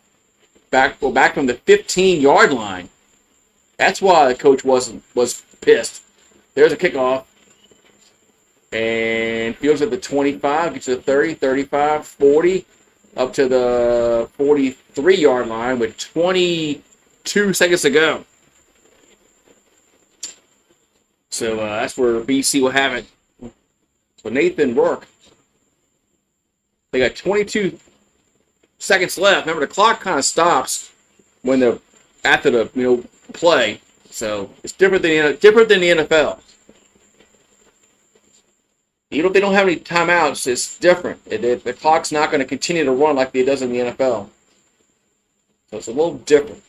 back from the 15-yard line. That's why the coach was pissed. There's a kickoff. And fields at the 25, gets to the 30, 35, 40, up to the 43-yard line with 22 seconds to go. So that's where BC will have it. So Nathan Rourke. They got 22 seconds left. Remember, the clock kind of stops when after the play. So it's different than the NFL. Even if they don't have any timeouts, it's different. The clock's not going to continue to run like it does in the NFL. So it's a little different.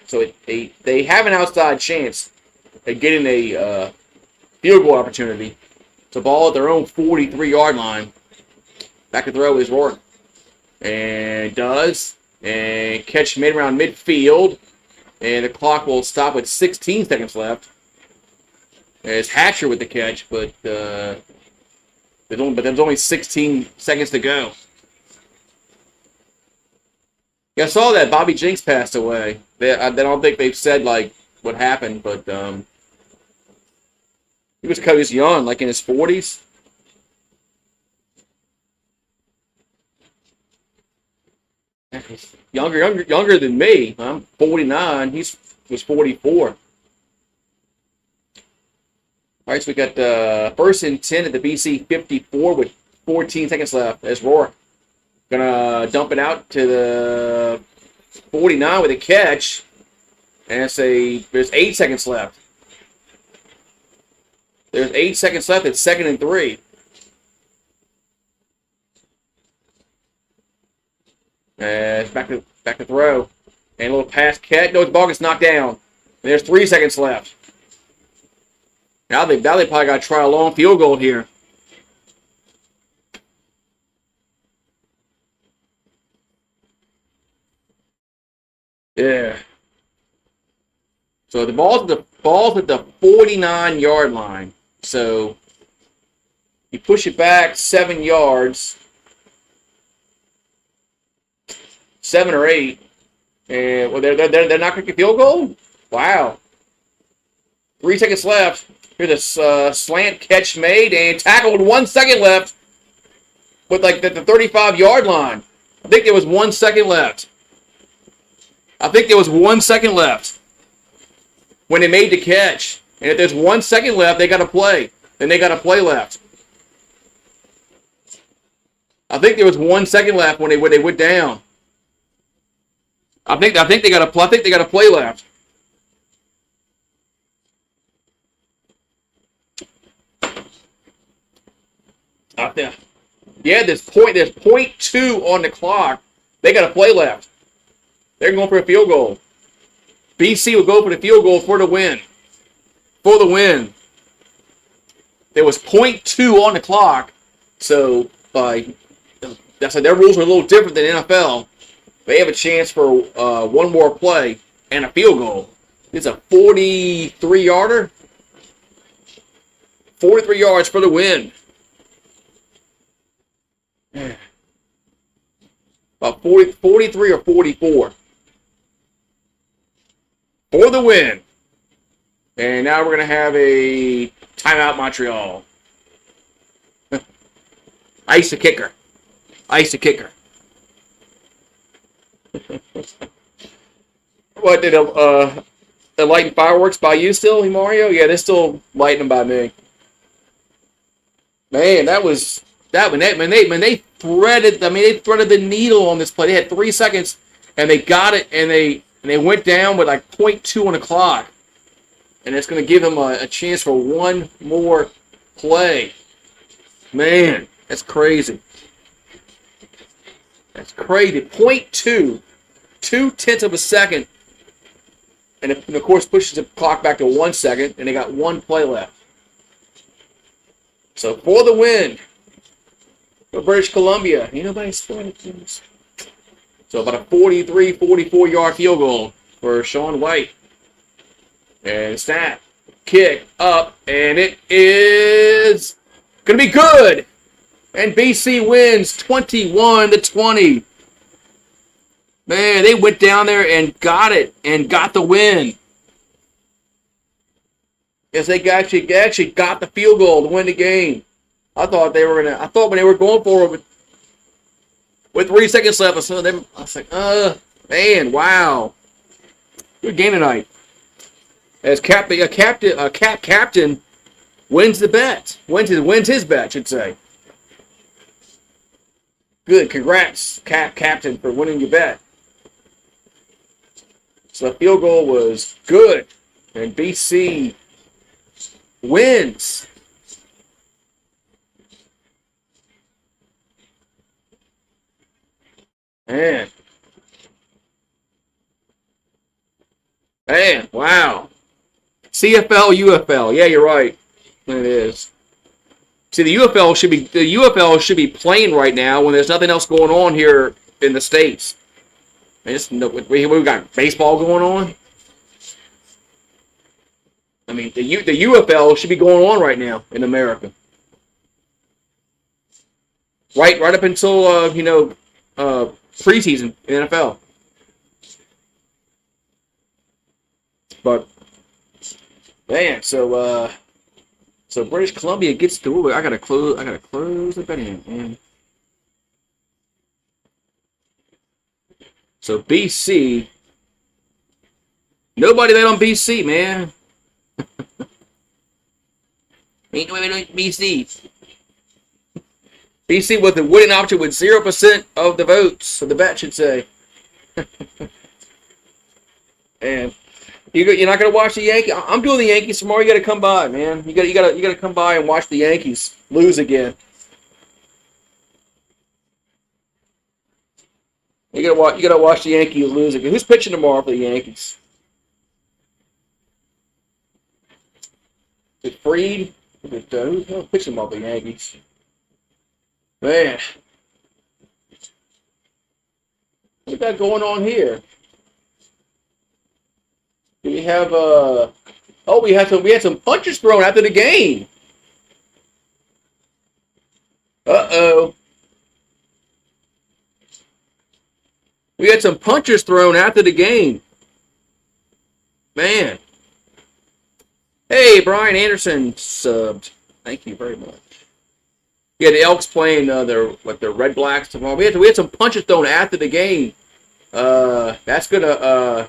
So they have an outside chance at getting a field goal opportunity. It's a ball at their own 43-yard line. Back to throw is Rourke. And does. And catch made around midfield. And the clock will stop with 16 seconds left. It's Hatcher with the catch, but there's only 16 seconds to go. Yeah, I saw that Bobby Jinks passed away. I don't think they've said what happened, but He was young, like in his 40s. Younger than me. I'm 49. He was 44. All right, so we got first and 10 at the BC 54 with 14 seconds left. There's Rourke. Gonna dump it out to the 49 with a catch. And there's 8 seconds left. There's 8 seconds left. It's 2nd and 3. And back to throw. And a little pass catch. No, the ball gets knocked down. And there's 3 seconds left. Now they probably got to try a long field goal here. Yeah. So the ball's at the 49-yard line. So you push it back 7 yards, 7 or 8, and well, they're not going to get a field goal. Wow. 3 seconds left. Here's a slant catch made and tackled. 1 second left with like the 35-yard line. I think there was 1 second left. When they made the catch. And if there's 1 second left, they got to play. Then they got to play left. I think there was 1 second left when they went down. I think they got to play left. Out there. Yeah, there's 0.2 on the clock. They got to play left. They're going for a field goal. BC will go for the field goal for the win. There was 0.2 on the clock. So, that's like their rules are a little different than NFL. They have a chance for one more play and a field goal. It's a 43-yarder. 43 yards for the win. About 43 or 44. For the win. And now we're going to have a timeout, Montreal. Ice the kicker. What, did they lighting fireworks by you still, Mario? Yeah, they're still lighting them by me. Man, when they threaded the needle on this play. They had 3 seconds and they got it and they went down with like 0.2 on the clock. And it's going to give them a chance for one more play. Man, that's crazy. 0.2. 0.2 of a second. And of course pushes the clock back to 1 second. And they got 1 play left. So for the win. For British Columbia. Ain't nobody scoring it. So about a 43, 44-yard field goal for Sean White. And snap, kick up, and it is going to be good. And BC wins 21-20. Man, they went down there and got it, and got the win. Yes, they actually got the field goal to win the game. I thought when they were going for it with 3 seconds left, I was like, man, wow. Good game tonight. As captain wins the bet. Wins his bet, I should say. Good. Congrats, captain, for winning your bet. So the field goal was good. And BC wins. Man, wow. CFL, UFL. Yeah, you're right. It is. See, the UFL should be playing right now when there's nothing else going on here in the States. We got baseball going on. I mean, the UFL should be going on right now in America. Right up until preseason in NFL. But man, so So British Columbia gets through. I gotta close the betting, man. So BC. Nobody bet on BC, man. Ain't nobody bet on BC. BC with the winning option with 0% of the votes. So the bet should say. And you're not gonna watch the Yankees. I'm doing the Yankees tomorrow. You gotta come by, man. You gotta come by and watch the Yankees lose again. You gotta watch the Yankees lose again. Who's pitching tomorrow for the Yankees? Is it Freed? Who's pitching tomorrow for the Yankees? Man, what we got going on here? Do we have we had some punches thrown after the game. Uh-oh. We had some punches thrown after the game. Man. Hey, Brian Anderson subbed. Thank you very much. Yeah, the Elks playing their Red Blacks tomorrow. We had some punches thrown after the game. That's gonna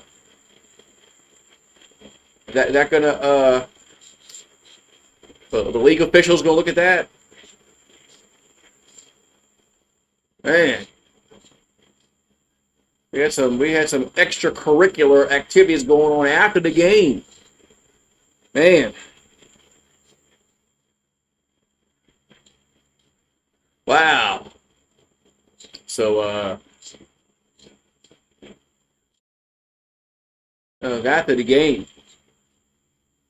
the league officials gonna look at that? Man. We had some extracurricular activities going on after the game. Man. Wow. So after the game.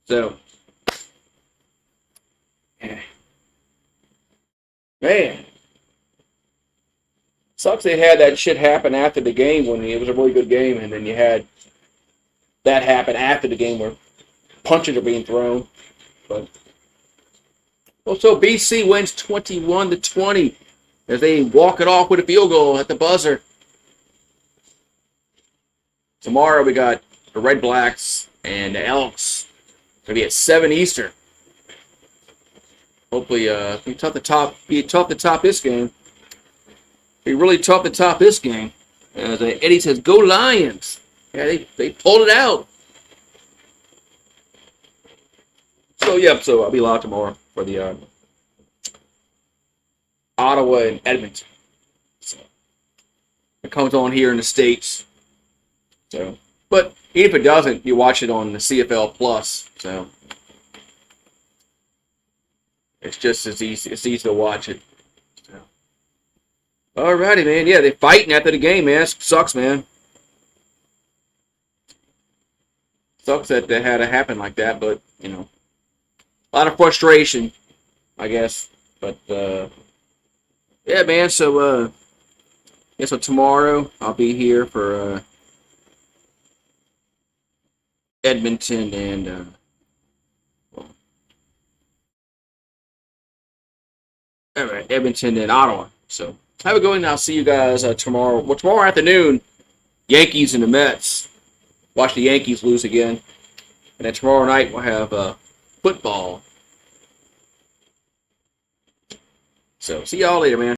So man. Sucks they had that shit happen after the game when it was a really good game, and then you had that happen after the game where punches are being thrown. But so BC wins 21-20 as they walk it off with a field goal at the buzzer. Tomorrow we got the Red Blacks and the Elks. It's gonna be at 7 Eastern. Hopefully, be tough to top this game. Be really tough to top this game. As Eddie says, "Go Lions!" Yeah, they pulled it out. So I'll be live tomorrow for the Ottawa and Edmonton. So it comes on here in the States. So, but even if it doesn't, you watch it on the CFL Plus. So it's just as easy. It's easy to watch it. So. Alrighty, man. Yeah, they're fighting after the game, man. It sucks, man. Sucks that had to happen like that, but you know. A lot of frustration, I guess. But, yeah, man. So, so tomorrow I'll be here for Edmonton and all right, Edmonton and Ottawa. So, have a good one. I'll see you guys tomorrow. Well, tomorrow afternoon, Yankees and the Mets. Watch the Yankees lose again. And then tomorrow night we'll have football. So, see y'all later, man.